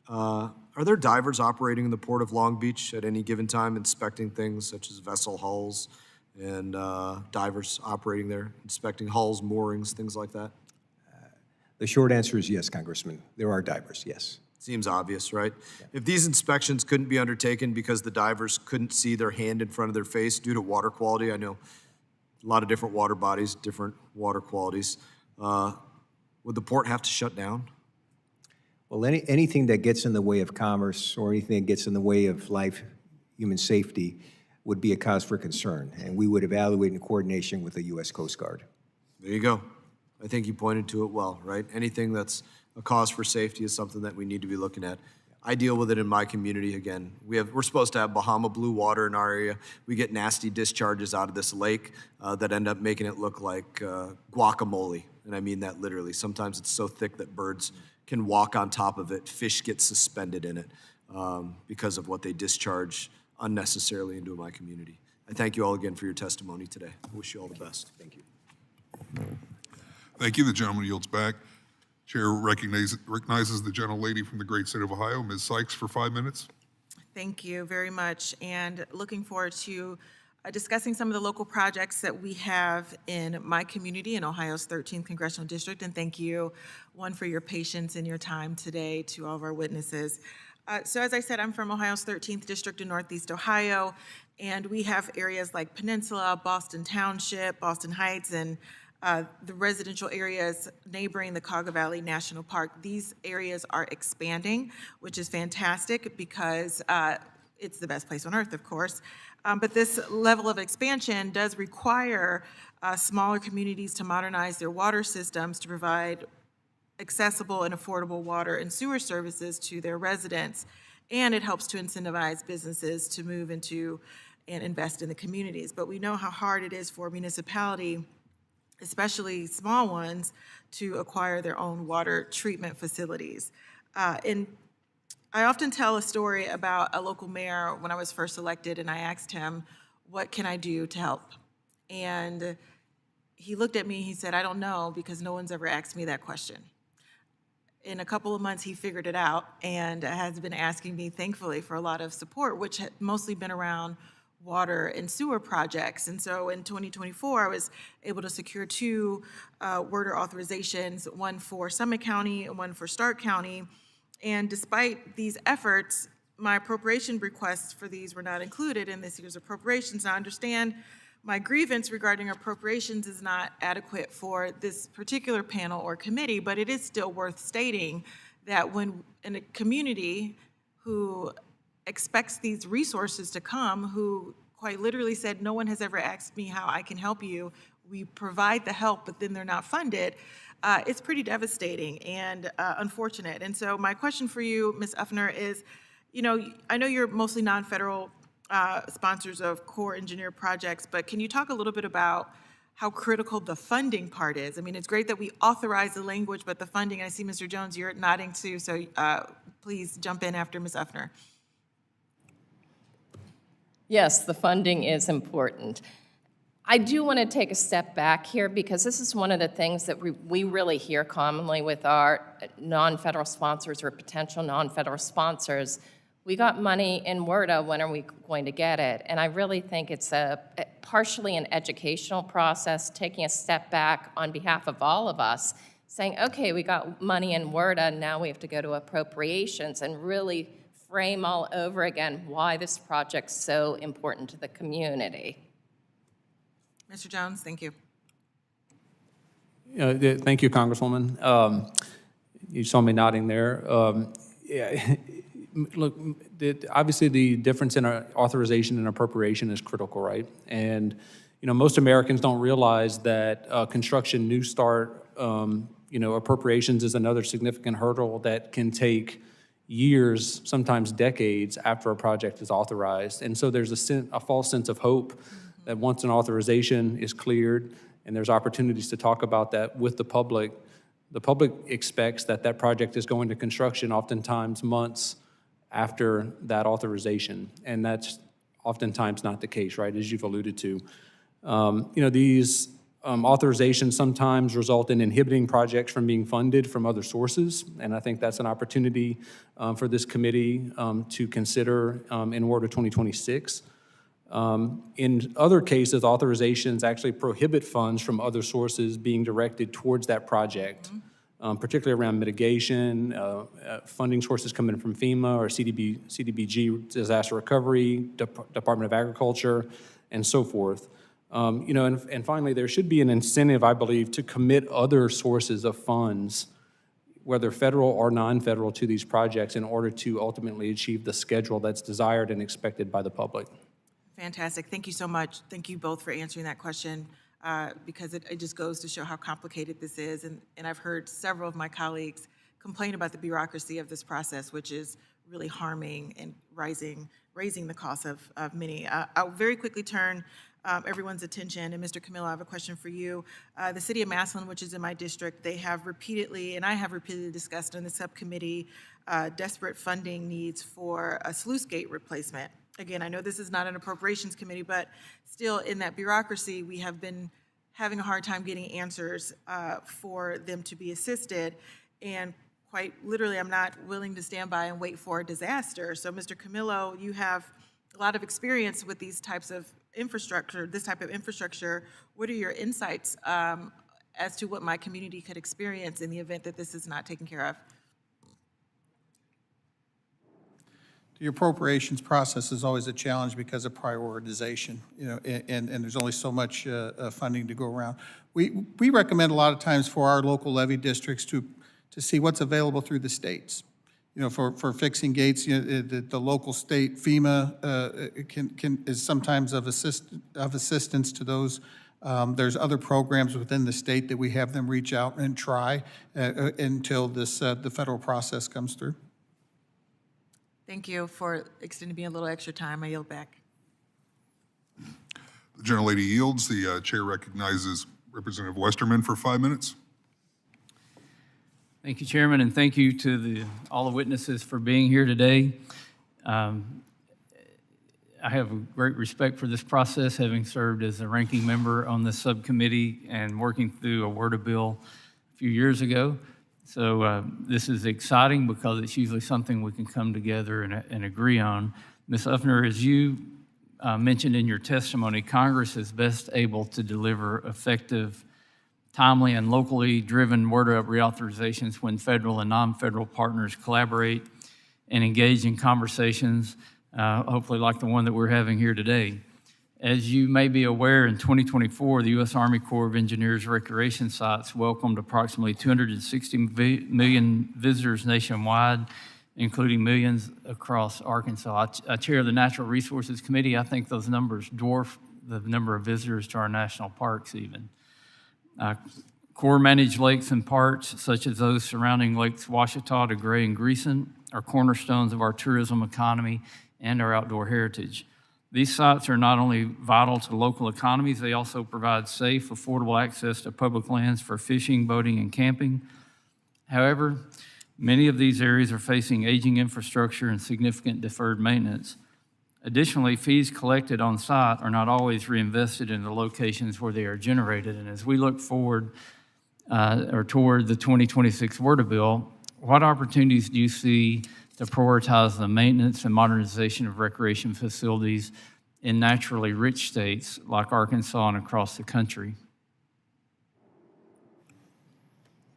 Are there divers operating in the Port of Long Beach at any given time inspecting things such as vessel hulls and divers operating there, inspecting hulls, moorings, things like that? The short answer is yes, Congressman. There are divers, yes. Seems obvious, right? Yeah. If these inspections couldn't be undertaken because the divers couldn't see their hand in front of their face due to water quality, I know a lot of different water bodies, different water qualities, would the port have to shut down? Well, anything that gets in the way of commerce or anything that gets in the way of life, human safety, would be a cause for concern, and we would evaluate in coordination with the U.S. Coast Guard. There you go. I think you pointed to it well, right? Anything that's a cause for safety is something that we need to be looking at. I deal with it in my community again. We're supposed to have Bahama blue water in our area. We get nasty discharges out of this lake that end up making it look like guacamole, and I mean that literally. Sometimes it's so thick that birds can walk on top of it. Fish get suspended in it because of what they discharge unnecessarily into my community. I thank you all again for your testimony today. I wish you all the best. Thank you. Thank you. The gentleman yields back. Chair recognizes the gentlelady from the great state of Ohio, Ms. Sykes, for 5 minutes. Thank you very much, and looking forward to discussing some of the local projects that we have in my community in Ohio's 13th Congressional District. And thank you, one, for your patience and your time today, to all of our witnesses. So as I said, I'm from Ohio's 13th District in Northeast Ohio, and we have areas like Peninsula, Boston Township, Boston Heights, and the residential areas neighboring the Cauga Valley National Park. These areas are expanding, which is fantastic because it's the best place on earth, of course. But this level of expansion does require smaller communities to modernize their water systems to provide accessible and affordable water and sewer services to their residents. And it helps to incentivize businesses to move into and invest in the communities. But we know how hard it is for a municipality, especially small ones, to acquire their own water treatment facilities. And I often tell a story about a local mayor when I was first elected, and I asked him, what can I do to help? And he looked at me, he said, I don't know, because no one's ever asked me that question. In a couple of months, he figured it out and has been asking me, thankfully, for a lot of support, which had mostly been around water and sewer projects. And so in 2024, I was able to secure 2 WRDA authorizations, one for Summit County and one for Stark County. And despite these efforts, my appropriation requests for these were not included in this year's appropriations. Now, I understand my grievance regarding appropriations is not adequate for this particular panel or committee, but it is still worth stating that when in a community who expects these resources to come, who quite literally said, no one has ever asked me how I can help you, we provide the help, but then they're not funded, it's pretty devastating and unfortunate. And so my question for you, Ms. Ufner, is, I know you're mostly non-federal sponsors of Corps engineer projects, but can you talk a little bit about how critical the funding part is? I mean, it's great that we authorize the language, but the funding, I see Mr. Jones, you're nodding too, so please jump in after Ms. Ufner. Yes, the funding is important. I do want to take a step back here because this is one of the things that we really hear commonly with our non-federal sponsors or potential non-federal sponsors. We got money in WRDA, when are we going to get it? And I really think it's partially an educational process, taking a step back on behalf of all of us, saying, okay, we got money in WRDA, now we have to go to appropriations and really frame all over again why this project's so important to the community. Mr. Jones, thank you. Thank you, Congresswoman. You saw me nodding there. Yeah, look, obviously the difference in our authorization and appropriation is critical, right? And most Americans don't realize that construction new start, appropriations is another significant hurdle that can take years, sometimes decades after a project is authorized. And so there's a false sense of hope that once an authorization is cleared and there's opportunities to talk about that with the public expects that that project is going to construction oftentimes months after that authorization. And that's oftentimes not the case, right, as you've alluded to. These authorizations sometimes result in inhibiting projects from being funded from other sources, and I think that's an opportunity for this committee to consider in WRDA 2026. In other cases, authorizations actually prohibit funds from other sources being directed towards that project, particularly around mitigation, funding sources coming from FEMA or CDBG, disaster recovery, Department of Agriculture, and so forth. And finally, there should be an incentive, I believe, to commit other sources of funds, whether federal or non-federal, to these projects in order to ultimately achieve the schedule that's desired and expected by the public. Fantastic. Thank you so much. Thank you both for answering that question because it just goes to show how complicated this is. And I've heard several of my colleagues complain about the bureaucracy of this process, which is really harming and raising the cost of many. I'll very quickly turn everyone's attention, and Mr. Camillo, I have a question for you. The city of Massillon, which is in my district, they have repeatedly, and I have repeatedly discussed in the subcommittee, desperate funding needs for a sluice gate replacement. Again, I know this is not an appropriations committee, but still in that bureaucracy, we have been having a hard time getting answers for them to be assisted. And quite literally, I'm not willing to stand by and wait for a disaster. So Mr. Camillo, you have a lot of experience with these types of infrastructure, this type of infrastructure. What are your insights as to what my community could experience in the event that this is not taken care of? The appropriations process is always a challenge because of prioritization, and there's only so much funding to go around. We recommend a lot of times for our local levy districts to see what's available through the states. For fixing gates, the local state FEMA is sometimes of assistance to those. There's other programs within the state that we have them reach out and try until the federal process comes through. Thank you for extending me a little extra time. I yield back. The gentlelady yields. The chair recognizes Representative Westerman for 5 minutes. Thank you, Chairman, and thank you to all the witnesses for being here today. I have a great respect for this process, having served as a ranking member on this subcommittee and working through a WRDA bill a few years ago. So this is exciting because it's usually something we can come together and agree on. Ms. Ufner, as you mentioned in your testimony, Congress is best able to deliver effective, timely, and locally driven WRDA reauthorizations when federal and non-federal partners collaborate and engage in conversations, hopefully like the one that we're having here today. As you may be aware, in 2024, the U.S. Army Corps of Engineers recreation sites welcomed approximately 260 million visitors nationwide, including millions across Arkansas. I chair the Natural Resources Committee. I think those numbers dwarf the number of visitors to our national parks even. Corps-managed lakes and parks, such as those surrounding Lakes Ouachita, DeGray, and Greeson, are cornerstones of our tourism economy and our outdoor heritage. These sites are not only vital to local economies, they also provide safe, affordable access to public lands for fishing, boating, and camping. However, many of these areas are facing aging infrastructure and significant deferred maintenance. Additionally, fees collected on site are not always reinvested in the locations where they are generated. And as we look forward or toward the 2026 WRDA bill, what opportunities do you see to prioritize the maintenance and modernization of recreation facilities in naturally rich states like Arkansas and across the country?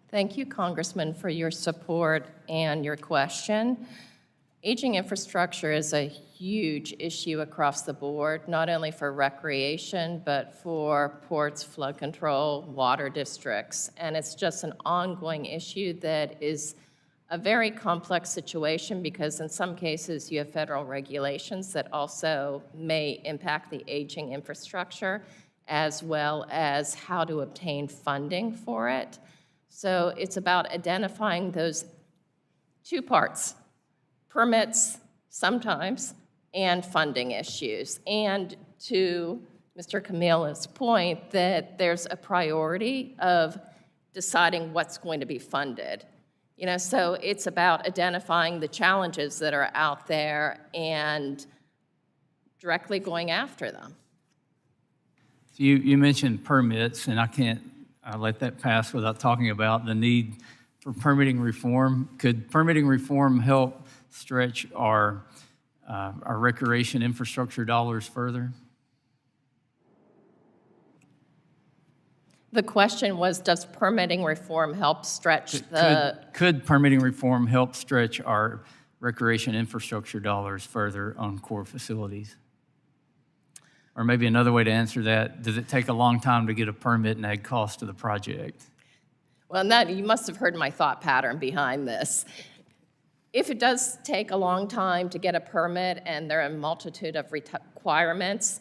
Thank you, Congressman, for your support and your question. Aging infrastructure is a huge issue across the board, not only for recreation, but for ports, flood control, water districts. And it's just an ongoing issue that is a very complex situation because in some cases you have federal regulations that also may impact the aging infrastructure as well as how to obtain funding for it. So it's about identifying those two parts, permits sometimes and funding issues. And to Mr. Camillo's point that there's a priority of deciding what's going to be funded. So it's about identifying the challenges that are out there and directly going after them. You mentioned permits, and I can't let that pass without talking about the need for permitting reform. Could permitting reform help stretch our recreation infrastructure dollars further? The question was, does permitting reform help stretch the... Could permitting reform help stretch our recreation infrastructure dollars further on core facilities? Or maybe another way to answer that, does it take a long time to get a permit and add cost to the project? Well, you must have heard my thought pattern behind this. If it does take a long time to get a permit and there are a multitude of requirements,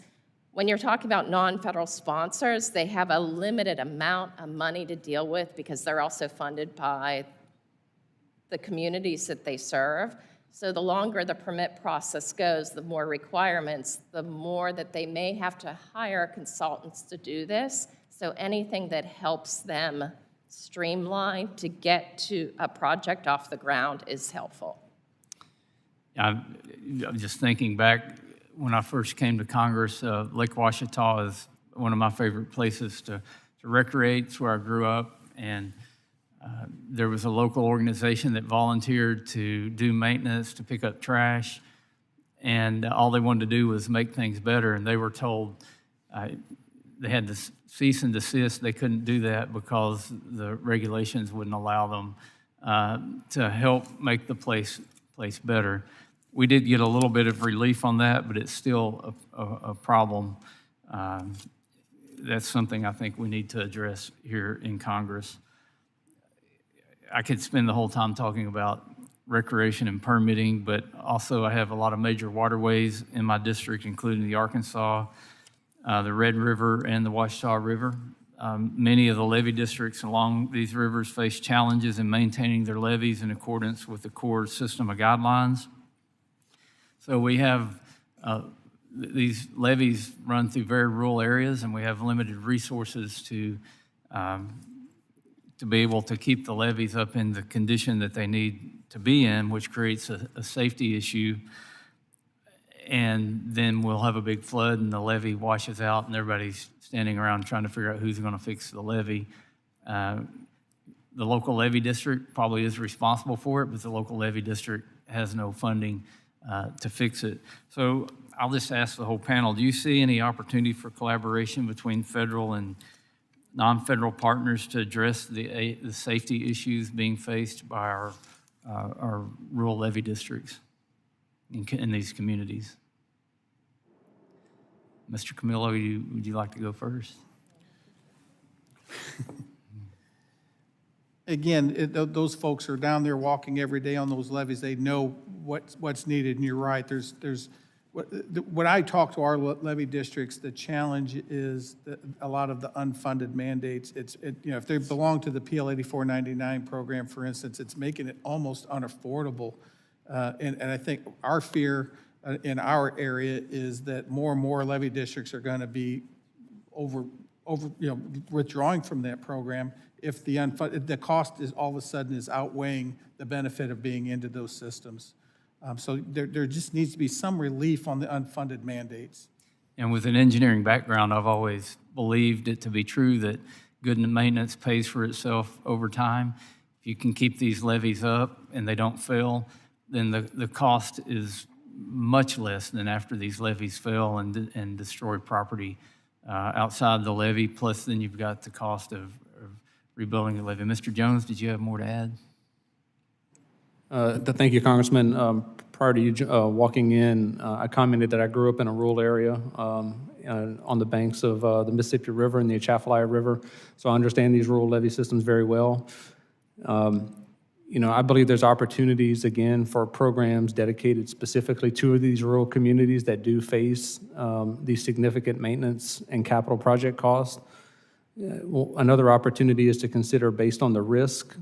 when you're talking about non-federal sponsors, they have a limited amount of money to deal with because they're also funded by the communities that they serve. So the longer the permit process goes, the more requirements, the more that they may have to hire consultants to do this. So anything that helps them streamline to get to a project off the ground is helpful. I'm just thinking back when I first came to Congress, Lake Ouachita is one of my favorite places to recreate. It's where I grew up, and there was a local organization that volunteered to do maintenance, to pick up trash, and all they wanted to do was make things better, and they were told they had to cease and desist. They couldn't do that because the regulations wouldn't allow them to help make the place better. We did get a little bit of relief on that, but it's still a problem. That's something I think we need to address here in Congress. I could spend the whole time talking about recreation and permitting, but also I have a lot of major waterways in my district, including the Arkansas, the Red River, and the Ouachita River. Many of the levee districts along these rivers face challenges in maintaining their levees in accordance with the Corps' system of guidelines. So we have these levees run through very rural areas, and we have limited resources to be able to keep the levees up in the condition that they need to be in, which creates a safety issue. And then we'll have a big flood and the levee washes out and everybody's standing around trying to figure out who's going to fix the levee. The local levee district probably is responsible for it, but the local levee district has no funding to fix it. So I'll just ask the whole panel, do you see any opportunity for collaboration between federal and non-federal partners to address the safety issues being faced by our rural levee districts in these communities? Mr. Camillo, would you like to go first? Again, those folks are down there walking every day on those levees. They know what's needed, and you're right. When I talk to our levee districts, the challenge is a lot of the unfunded mandates. If they belong to the PL 8499 program, for instance, it's making it almost unaffordable. And I think our fear in our area is that more and more levee districts are going to be withdrawing from that program if the cost is all of a sudden is outweighing the benefit of being into those systems. So there just needs to be some relief on the unfunded mandates. And with an engineering background, I've always believed it to be true that good maintenance pays for itself over time. If you can keep these levees up and they don't fail, then the cost is much less than after these levees fail and destroy property outside the levee. Plus, then you've got the cost of rebuilding the levee. Mr. Jones, did you have more to add? Thank you, Congressman. Prior to you walking in, I commented that I grew up in a rural area on the banks of the Mississippi River and the Atchafalaya River, so I understand these rural levee systems very well. I believe there's opportunities, again, for programs dedicated specifically to these rural communities that do face these significant maintenance and capital project costs. Another opportunity is to consider, based on the risk,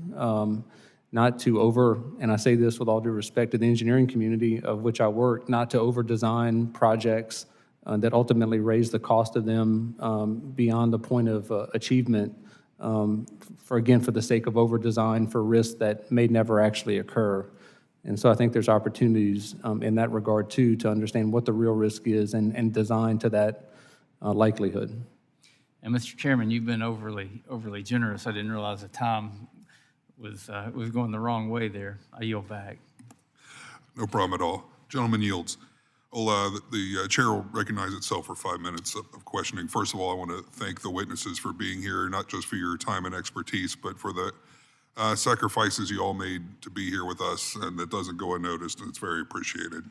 not to and I say this with all due respect to the engineering community of which I work, not to over-design projects that ultimately raise the cost of them beyond the point of achievement for the sake of over-design for risks that may never actually occur. And so I think there's opportunities in that regard too to understand what the real risk is and design to that likelihood. And Mr. Chairman, you've been overly generous. I didn't realize the time was going the wrong way there. I yield back. No problem at all. Gentleman yields. The chair will recognize itself for 5 minutes of questioning. First of all, I want to thank the witnesses for being here, not just for your time and expertise, but for the sacrifices you all made to be here with us, and that doesn't go unnoticed, and it's very appreciated.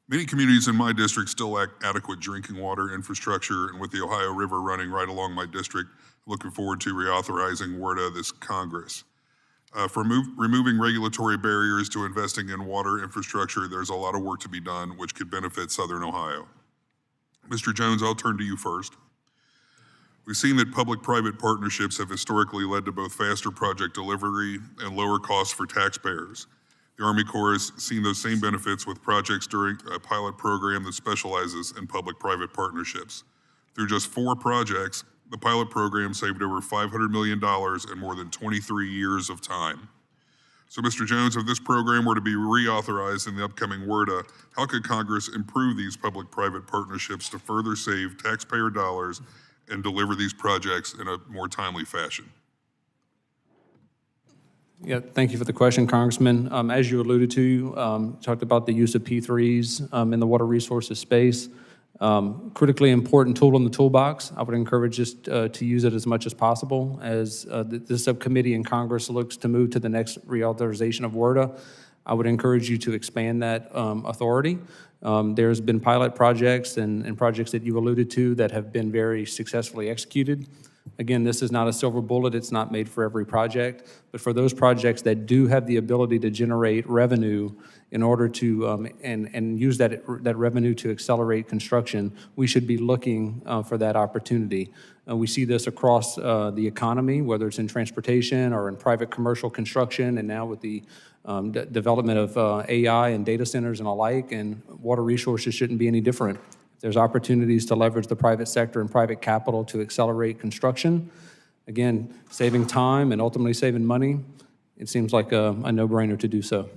Many communities in my district still lack adequate drinking water infrastructure, and with the Ohio River running right along my district, looking forward to reauthorizing WRDA this Congress. For removing regulatory barriers to investing in water infrastructure, there's a lot of work to be done, which could benefit Southern Ohio. Mr. Jones, I'll turn to you first. We've seen that public-private partnerships have historically led to both faster project delivery and lower costs for taxpayers. The Army Corps has seen those same benefits with projects during a pilot program that specializes in public-private partnerships. Through just 4 projects, the pilot program saved over $500 million and more than 23 years of time. So, Mr. Jones, if this program were to be reauthorized in the upcoming WRDA, how could Congress improve these public-private partnerships to further save taxpayer dollars and deliver these projects in a more timely fashion? Yeah, thank you for the question, Congressman. As you alluded to, talked about the use of P3s in the water resources space. Critically important tool in the toolbox. I would encourage us to use it as much as possible as the subcommittee in Congress looks to move to the next reauthorization of WRDA. I would encourage you to expand that authority. There's been pilot projects and projects that you alluded to that have been very successfully executed. Again, this is not a silver bullet. It's not made for every project. But for those projects that do have the ability to generate revenue in order to, and use that revenue to accelerate construction, we should be looking for that opportunity. We see this across the economy, whether it's in transportation or in private commercial construction, and now with the development of AI and data centers and alike, and water resources shouldn't be any different. There's opportunities to leverage the private sector and private capital to accelerate construction. Again, saving time and ultimately saving money, it seems like a no-brainer to do so.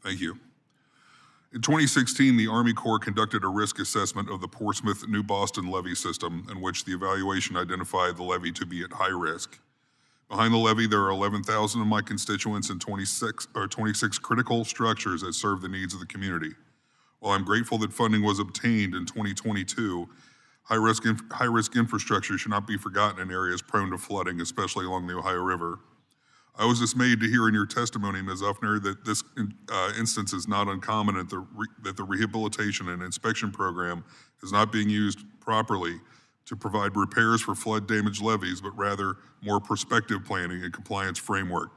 Thank you. In 2016, the Army Corps conducted a risk assessment of the Portsmouth-New Boston levee system, in which the evaluation identified the levee to be at high risk. Behind the levee, there are 11,000 of my constituents and 26 critical structures that serve the needs of the community. While I'm grateful that funding was obtained in 2022, high-risk infrastructure should not be forgotten in areas prone to flooding, especially along the Ohio River. I was dismayed to hear in your testimony, Ms. Ufner, that this instance is not uncommon, that the rehabilitation and inspection program is not being used properly to provide repairs for flood-damaged levees, but rather more prospective planning and compliance framework.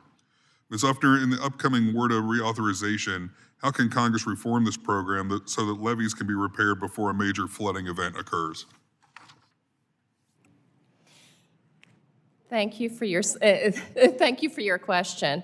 Ms. Ufner, in the upcoming WRDA reauthorization, how can Congress reform this program so that levees can be repaired before a major flooding event occurs? Thank you for your question.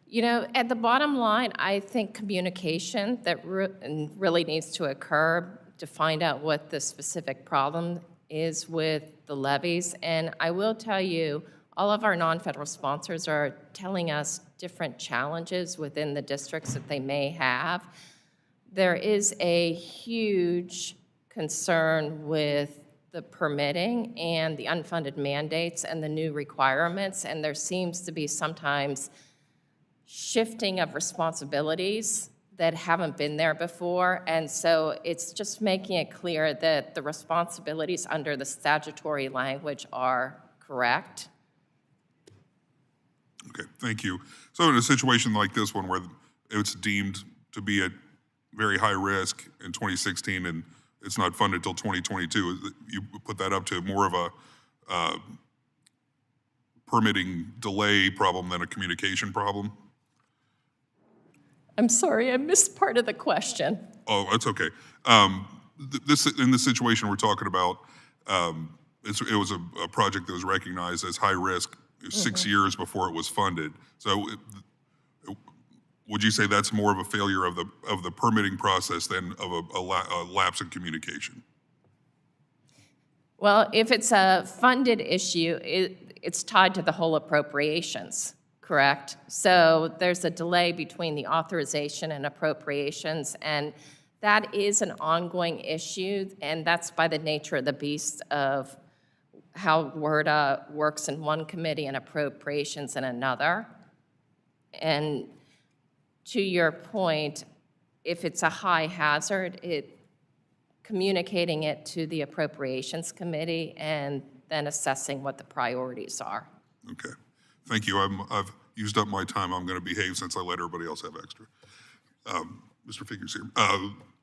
You know, at the bottom line, I think communication that really needs to occur to find out what the specific problem is with the levees. And I will tell you, all of our non-federal sponsors are telling us different challenges within the districts that they may have. There is a huge concern with the permitting and the unfunded mandates and the new requirements, and there seems to be sometimes shifting of responsibilities that haven't been there before, and so it's just making it clear that the responsibilities under the statutory language are correct. Okay, thank you. So in a situation like this one where it's deemed to be at very high risk in 2016 and it's not funded until 2022, you put that up to more of a permitting delay problem than a communication problem? I'm sorry, I missed part of the question. Oh, that's okay. In the situation we're talking about, it was a project that was recognized as high risk 6 years before it was funded. So would you say that's more of a failure of the permitting process than of a lapse in communication? Well, if it's a funded issue, it's tied to the whole appropriations, correct? So there's a delay between the authorization and appropriations, and that is an ongoing issue, and that's by the nature of the beast of how WRDA works in one committee and appropriations in another. And to your point, if it's a high hazard, communicating it to the appropriations committee and then assessing what the priorities are. Okay, thank you. I've used up my time. I'm going to behave since I let everybody else have extra. Mr. Figures here.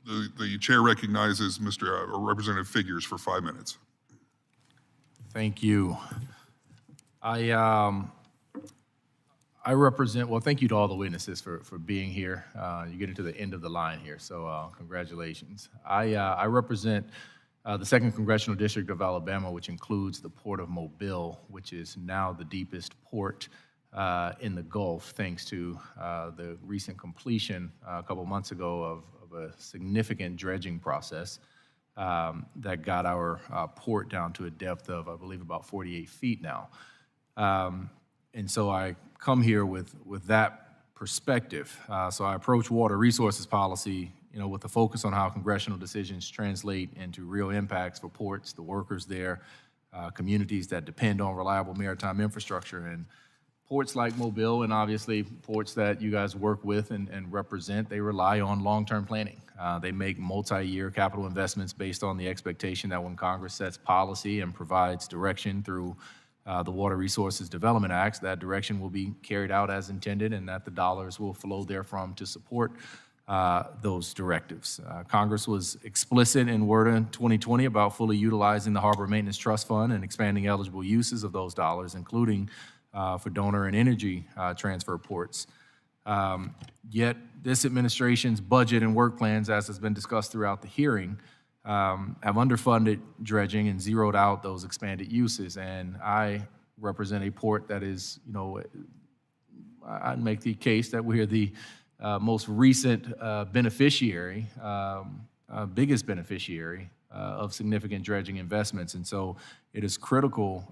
The chair recognizes Representative Figures for 5 minutes. Thank you. I represent, well, thank you to all the witnesses for being here. You're getting to the end of the line here, so congratulations. I represent the 2nd Congressional District of Alabama, which includes the Port of Mobile, which is now the deepest port in the Gulf, thanks to the recent completion a couple months ago of a significant dredging process that got our port down to a depth of, I believe, about 48 feet now. And so I come here with that perspective. So I approach water resources policy, with a focus on how congressional decisions translate into real impacts for ports, the workers there, communities that depend on reliable maritime infrastructure. And ports like Mobile and obviously ports that you guys work with and represent, they rely on long-term planning. They make multi-year capital investments based on the expectation that when Congress sets policy and provides direction through the Water Resources Development Acts, that direction will be carried out as intended and that the dollars will flow therefrom to support those directives. Congress was explicit in WRDA 2020 about fully utilizing the Harbor Maintenance Trust Fund and expanding eligible uses of those dollars, including for donor and energy transfer ports. Yet this administration's budget and work plans, as has been discussed throughout the hearing, have underfunded dredging and zeroed out those expanded uses. And I represent a port that is, I'd make the case that we are the most recent beneficiary, biggest beneficiary of significant dredging investments. And so it is critical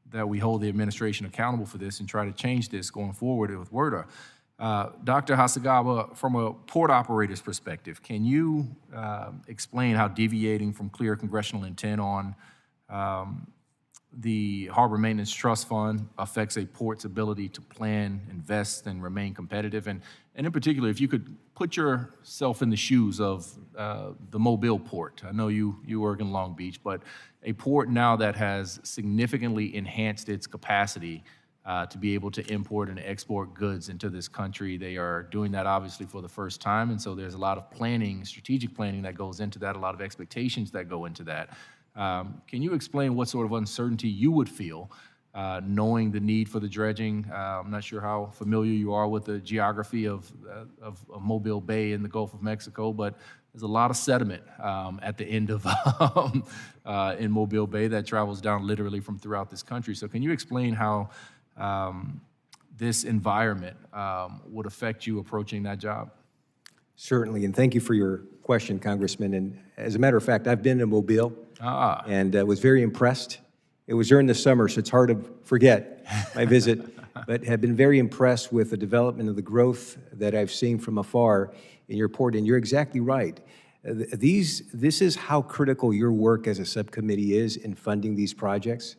that we hold the administration accountable for this and try to change this going forward with WRDA. Dr. Hacegaba, from a port operator's perspective, can you explain how deviating from clear congressional intent on the Harbor Maintenance Trust Fund affects a port's ability to plan, invest, and remain competitive? And in particular, if you could put yourself in the shoes of the Mobile port. I know you work in Long Beach, but a port now that has significantly enhanced its capacity to be able to import and export goods into this country. They are doing that obviously for the first time, and so there's a lot of planning, strategic planning that goes into that, a lot of expectations that go into that. Can you explain what sort of uncertainty you would feel knowing the need for the dredging? I'm not sure how familiar you are with the geography of Mobile Bay in the Gulf of Mexico, but there's a lot of sediment at the end of in Mobile Bay that travels down literally from throughout this country. So can you explain how this environment would affect you approaching that job? Certainly, and thank you for your question, Congressman. And as a matter of fact, I've been to Mobile and was very impressed. It was during the summer, so it's hard to forget my visit, but have been very impressed with the development of the growth that I've seen from afar in your port. And you're exactly right. This is how critical your work as a subcommittee is in funding these projects.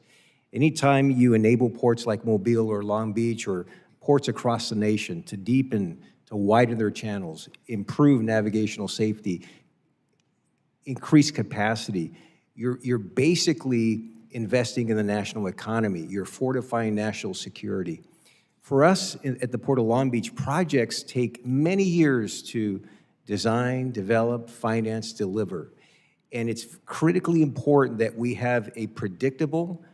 Anytime you enable ports like Mobile or Long Beach or ports across the nation to deepen, to widen their channels, improve navigational safety, increase capacity, you're basically investing in the national economy. You're fortifying national security. For us at the Port of Long Beach, projects take many years to design, develop, finance, deliver. And it's critically important that we have a predictable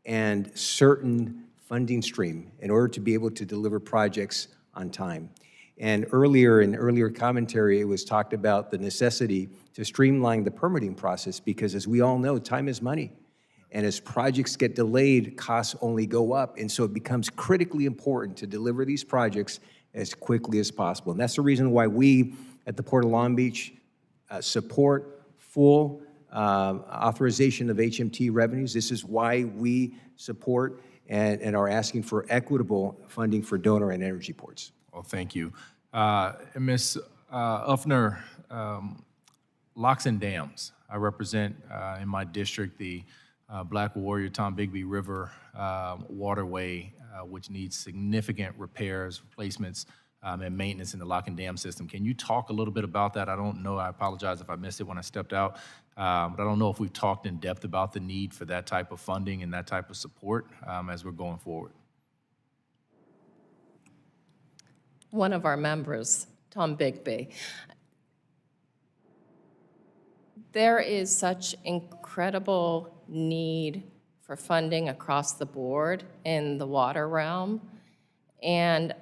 and certain funding stream in order to be able to deliver projects on time. And earlier commentary, it was talked about the necessity to streamline the permitting process because, as we all know, time is money. And as projects get delayed, costs only go up. And so it becomes critically important to deliver these projects as quickly as possible. And that's the reason why we at the Port of Long Beach support full authorization of HMT revenues. This is why we support and are asking for equitable funding for donor and energy ports. Well, thank you. Ms. Ufner, locks and dams. I represent in my district the Black Warrior Tombigbee River waterway, which needs significant repairs, replacements, and maintenance in the lock and dam system. Can you talk a little bit about that? I don't know, I apologize if I missed it when I stepped out, but I don't know if we've talked in depth about the need for that type of funding and that type of support as we're going forward. One of our members, Tombigbee. There is such incredible need for funding across the board in the water realm. And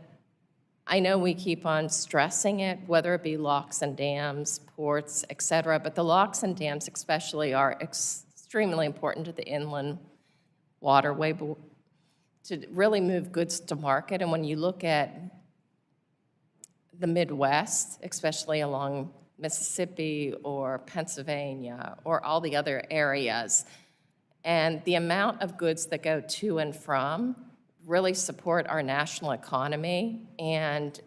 I know we keep on stressing it, whether it be locks and dams, ports, et cetera, but the locks and dams especially are extremely important to the inland waterway to really move goods to market. And when you look at the Midwest, especially along Mississippi or Pennsylvania or all the other areas, and the amount of goods that go to and from really support our national economy, and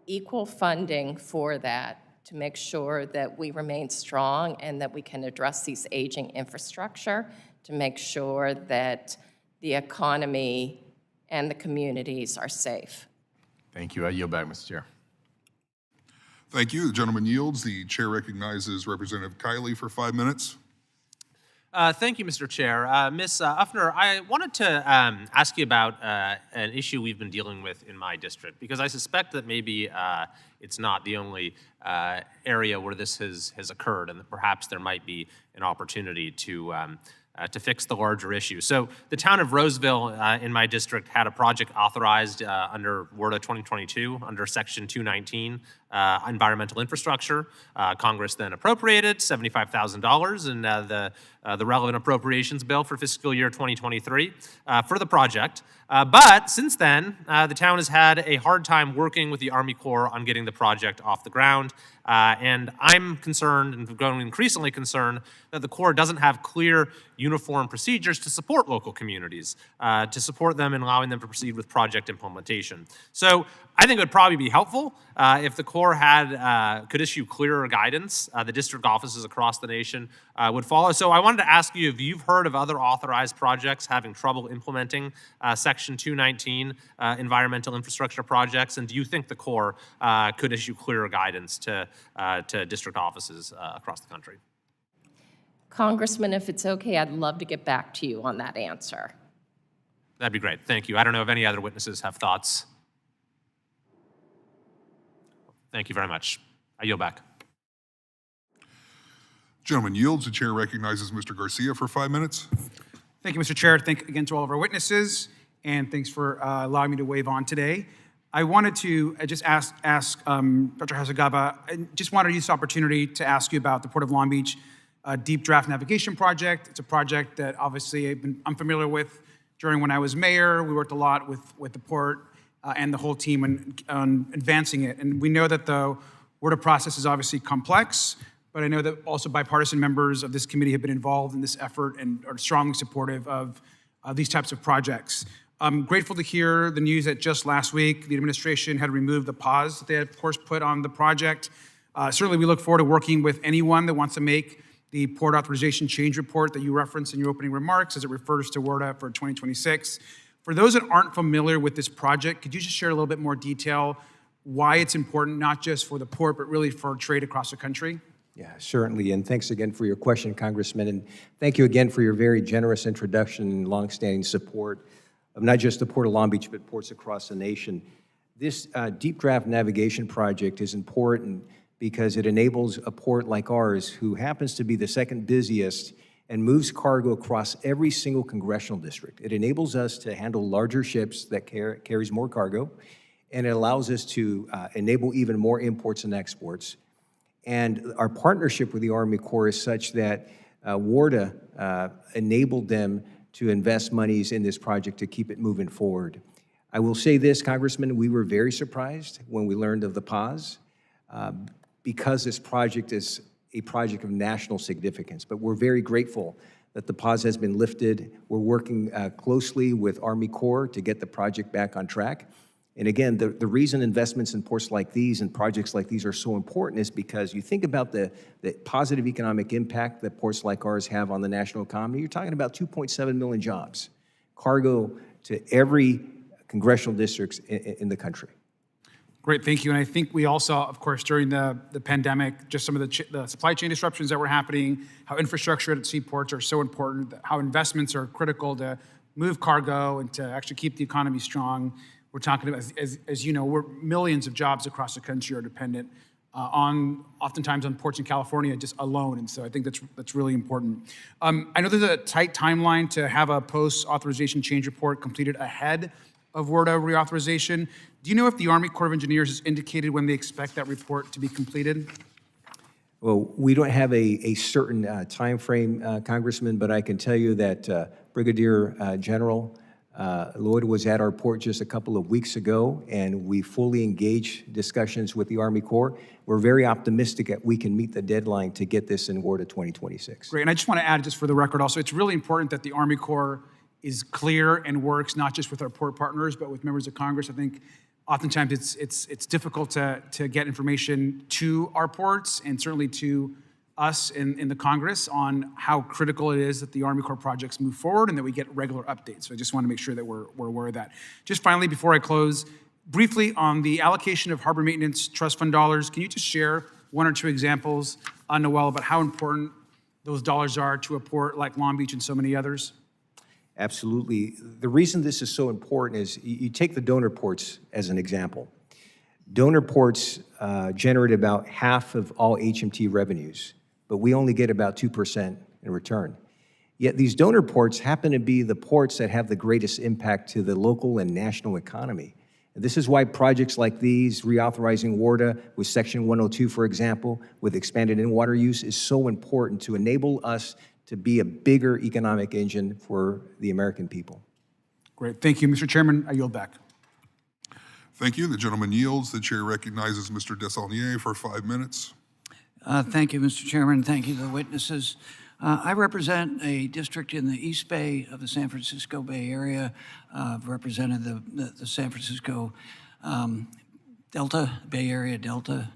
equal funding for that to make sure that we remain strong and that we can address these aging infrastructure, to make sure that the economy and the communities are safe. Thank you. I yield back, Mr. Chair. Thank you. The gentleman yields. The chair recognizes Representative Kiley for 5 minutes. Thank you, Mr. Chair. Ms. Ufner, I wanted to ask you about an issue we've been dealing with in my district, because I suspect that maybe it's not the only area where this has occurred, and that perhaps there might be an opportunity to fix the larger issue. So the town of Roseville in my district had a project authorized under WRDA 2022 under Section 219, environmental infrastructure. Congress then appropriated $75,000 in the relevant appropriations bill for fiscal year 2023 for the project. But since then, the town has had a hard time working with the Army Corps on getting the project off the ground. And I'm concerned, and growing increasingly concerned, that the Corps doesn't have clear, uniform procedures to support local communities, to support them and allowing them to proceed with project implementation. So I think it would probably be helpful if the Corps could issue clearer guidance. The district offices across the nation would follow. So I wanted to ask you if you've heard of other authorized projects having trouble implementing Section 219 environmental infrastructure projects, and do you think the Corps could issue clearer guidance to district offices across the country? Congressman, if it's okay, I'd love to get back to you on that answer. That'd be great. Thank you. I don't know if any other witnesses have thoughts. Thank you very much. I yield back. Gentleman yields. The chair recognizes Mr. Garcia for 5 minutes. Thank you, Mr. Chair. Thank again to all of our witnesses, and thanks for allowing me to wave on today. I wanted to just ask Dr. Hacegaba, I just wanted to use this opportunity to ask you about the Port of Long Beach Deep Draft Navigation Project. It's a project that obviously I'm familiar with during when I was mayor. We worked a lot with the port and the whole team on advancing it. And we know that the WRDA process is obviously complex, but I know that also bipartisan members of this committee have been involved in this effort and are strongly supportive of these types of projects. I'm grateful to hear the news that just last week, the administration had removed the pause that they had, of course, put on the project. Certainly, we look forward to working with anyone that wants to make the Port Authorization Change Report that you referenced in your opening remarks as it refers to WRDA for 2026. For those that aren't familiar with this project, could you just share a little bit more detail why it's important, not just for the port, but really for trade across the country? Yeah, certainly, and thanks again for your question, Congressman, and thank you again for your very generous introduction and longstanding support of not just the Port of Long Beach, but ports across the nation. This Deep Draft Navigation Project is important because it enables a port like ours, who happens to be the second busiest and moves cargo across every single congressional district. It enables us to handle larger ships that carries more cargo, and it allows us to enable even more imports and exports. And our partnership with the Army Corps is such that WRDA enabled them to invest monies in this project to keep it moving forward. I will say this, Congressman, we were very surprised when we learned of the pause because this project is a project of national significance, but we're very grateful that the pause has been lifted. We're working closely with Army Corps to get the project back on track. And again, the reason investments in ports like these and projects like these are so important is because you think about the positive economic impact that ports like ours have on the national economy. You're talking about 2.7 million jobs, cargo to every congressional districts in the country. Great, thank you. And I think we all saw, of course, during the pandemic, just some of the supply chain disruptions that were happening, how infrastructure at seaports are so important, how investments are critical to move cargo and to actually keep the economy strong. We're talking about, as you know, millions of jobs across the country are dependent oftentimes on ports in California just alone, and so I think that's really important. I know there's a tight timeline to have a post-authorization change report completed ahead of WRDA reauthorization. Do you know if the Army Corps of Engineers has indicated when they expect that report to be completed? Well, we don't have a certain time frame, Congressman, but I can tell you that Brigadier General Lloyd was at our port just a couple of weeks ago, and we fully engaged discussions with the Army Corps. We're very optimistic that we can meet the deadline to get this in WRDA 2026. Great, and I just want to add, just for the record also, it's really important that the Army Corps is clear and works not just with our port partners, but with members of Congress. I think oftentimes it's difficult to get information to our ports and certainly to us in the Congress on how critical it is that the Army Corps projects move forward and that we get regular updates. So I just want to make sure that we're aware of that. Just finally, before I close, briefly on the allocation of harbor maintenance trust fund dollars, can you just share one or two examples, Noel, about how important those dollars are to a port like Long Beach and so many others? Absolutely. The reason this is so important is you take the donor ports as an example. Donor ports generate about half of all HMT revenues, but we only get about 2% in return. Yet these donor ports happen to be the ports that have the greatest impact to the local and national economy. And this is why projects like these, reauthorizing WARDA with Section 102, for example, with expanded in-water use, is so important to enable us to be a bigger economic engine for the American people. Great. Thank you, Mr. Chairman. I yield back. Thank you. The gentleman yields. The chair recognizes Mr. Desaulniers for 5 minutes. Thank you, Mr. Chairman. Thank you to the witnesses. I represent a district in the East Bay of the San Francisco Bay Area. I've represented the San Francisco Delta, Bay Area Delta,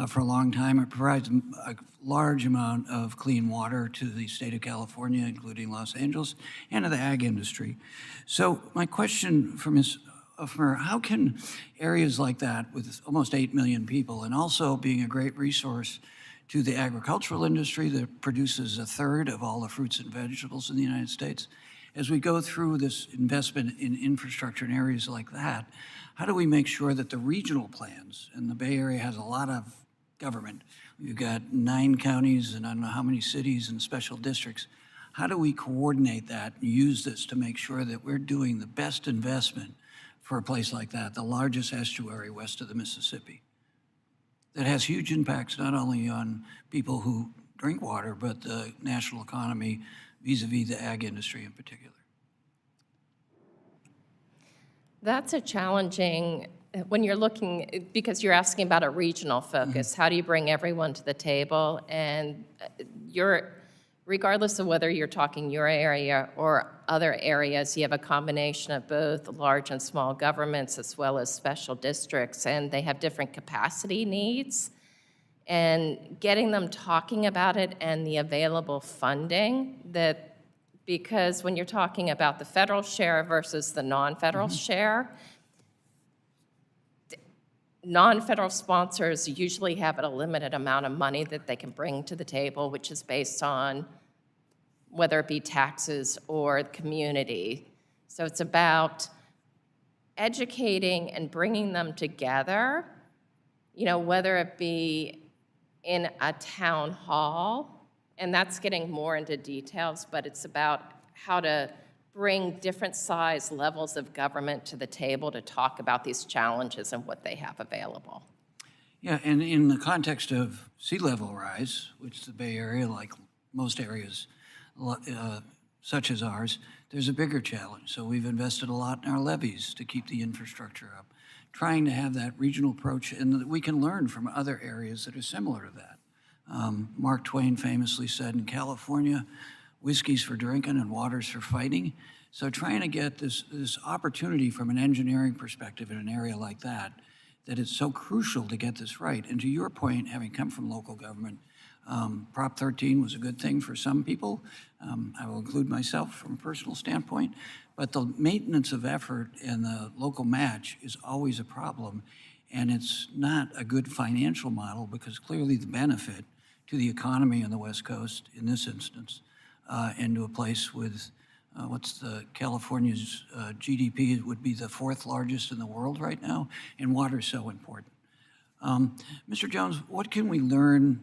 for a long time. It provides a large amount of clean water to the state of California, including Los Angeles, and to the ag industry. So my question for Ms. Ufner, how can areas like that with almost 8 million people and also being a great resource to the agricultural industry that produces a third of all the fruits and vegetables in the United States, as we go through this investment in infrastructure in areas like that, how do we make sure that the regional plans, and the Bay Area has a lot of government, we've got 9 counties and I don't know how many cities and special districts, how do we coordinate that and use this to make sure that we're doing the best investment for a place like that, the largest estuary west of the Mississippi, that has huge impacts not only on people who drink water, but the national economy vis-a-vis the ag industry in particular? That's a challenging, when you're looking, because you're asking about a regional focus, how do you bring everyone to the table? And regardless of whether you're talking your area or other areas, you have a combination of both large and small governments as well as special districts, and they have different capacity needs. And getting them talking about it and the available funding, because when you're talking about the federal share versus the non-federal share, non-federal sponsors usually have a limited amount of money that they can bring to the table, which is based on whether it be taxes or the community. So it's about educating and bringing them together, whether it be in a town hall, and that's getting more into details, but it's about how to bring different size levels of government to the table to talk about these challenges and what they have available. Yeah, and in the context of sea level rise, which the Bay Area, like most areas such as ours, there's a bigger challenge. So we've invested a lot in our levees to keep the infrastructure up, trying to have that regional approach, and that we can learn from other areas that are similar to that. Mark Twain famously said, in California, whiskey's for drinking and water's for fighting. So trying to get this opportunity from an engineering perspective in an area like that it's so crucial to get this right. And to your point, having come from local government, Prop 13 was a good thing for some people. I will include myself from a personal standpoint, but the maintenance of effort and the local match is always a problem. And it's not a good financial model because clearly the benefit to the economy on the West Coast in this instance, and to a place with California's GDP would be the 4th largest in the world right now, and water is so important. Mr. Jones, what can we learn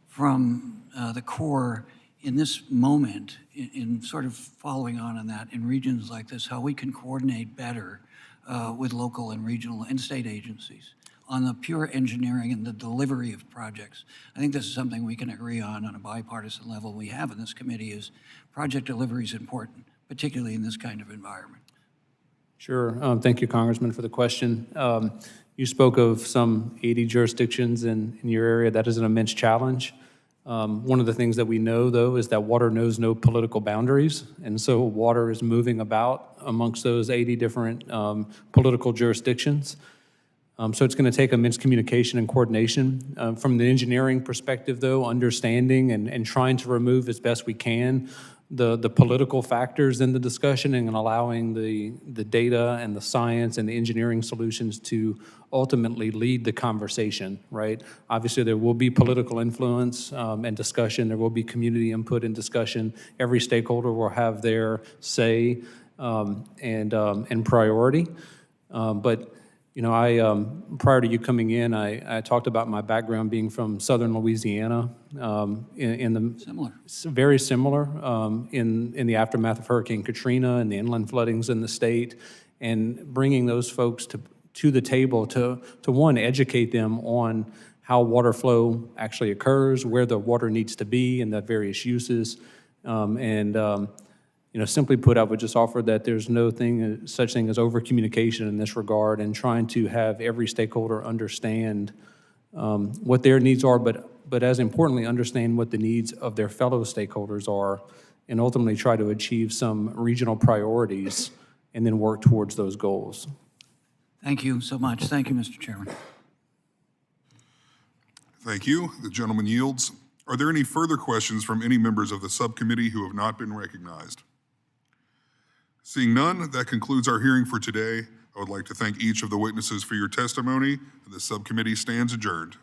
from the Corps in this moment in sort of following on that in regions like this, how we can coordinate better with local and regional and state agencies on the pure engineering and the delivery of projects? I think this is something we can agree on a bipartisan level. We have in this committee is project delivery is important, particularly in this kind of environment. Sure. Thank you, Congressman, for the question. You spoke of some 80 jurisdictions in your area. That is an immense challenge. One of the things that we know, though, is that water knows no political boundaries, and so water is moving about amongst those 80 different political jurisdictions. So it's going to take immense communication and coordination. From the engineering perspective, though, understanding and trying to remove as best we can the political factors in the discussion and allowing the data and the science and the engineering solutions to ultimately lead the conversation, right? Obviously, there will be political influence and discussion. There will be community input and discussion. Every stakeholder will have their say and priority. But you know, prior to you coming in, I talked about my background being from southern Louisiana. Very similar in the aftermath of Hurricane Katrina and the inland floodings in the state, and bringing those folks to the table to one, educate them on how water flow actually occurs, where the water needs to be, and the various uses, you know, simply put, I would just offer that there's no such thing as over-communication in this regard, and trying to have every stakeholder understand what their needs are, but as importantly, understand what the needs of their fellow stakeholders are, and ultimately try to achieve some regional priorities and then work towards those goals. Thank you so much. Thank you, Mr. Chairman. Thank you. The gentleman yields. Are there any further questions from any members of the subcommittee who have not been recognized? Seeing none, that concludes our hearing for today. I would like to thank each of the witnesses for your testimony, and the subcommittee stands adjourned.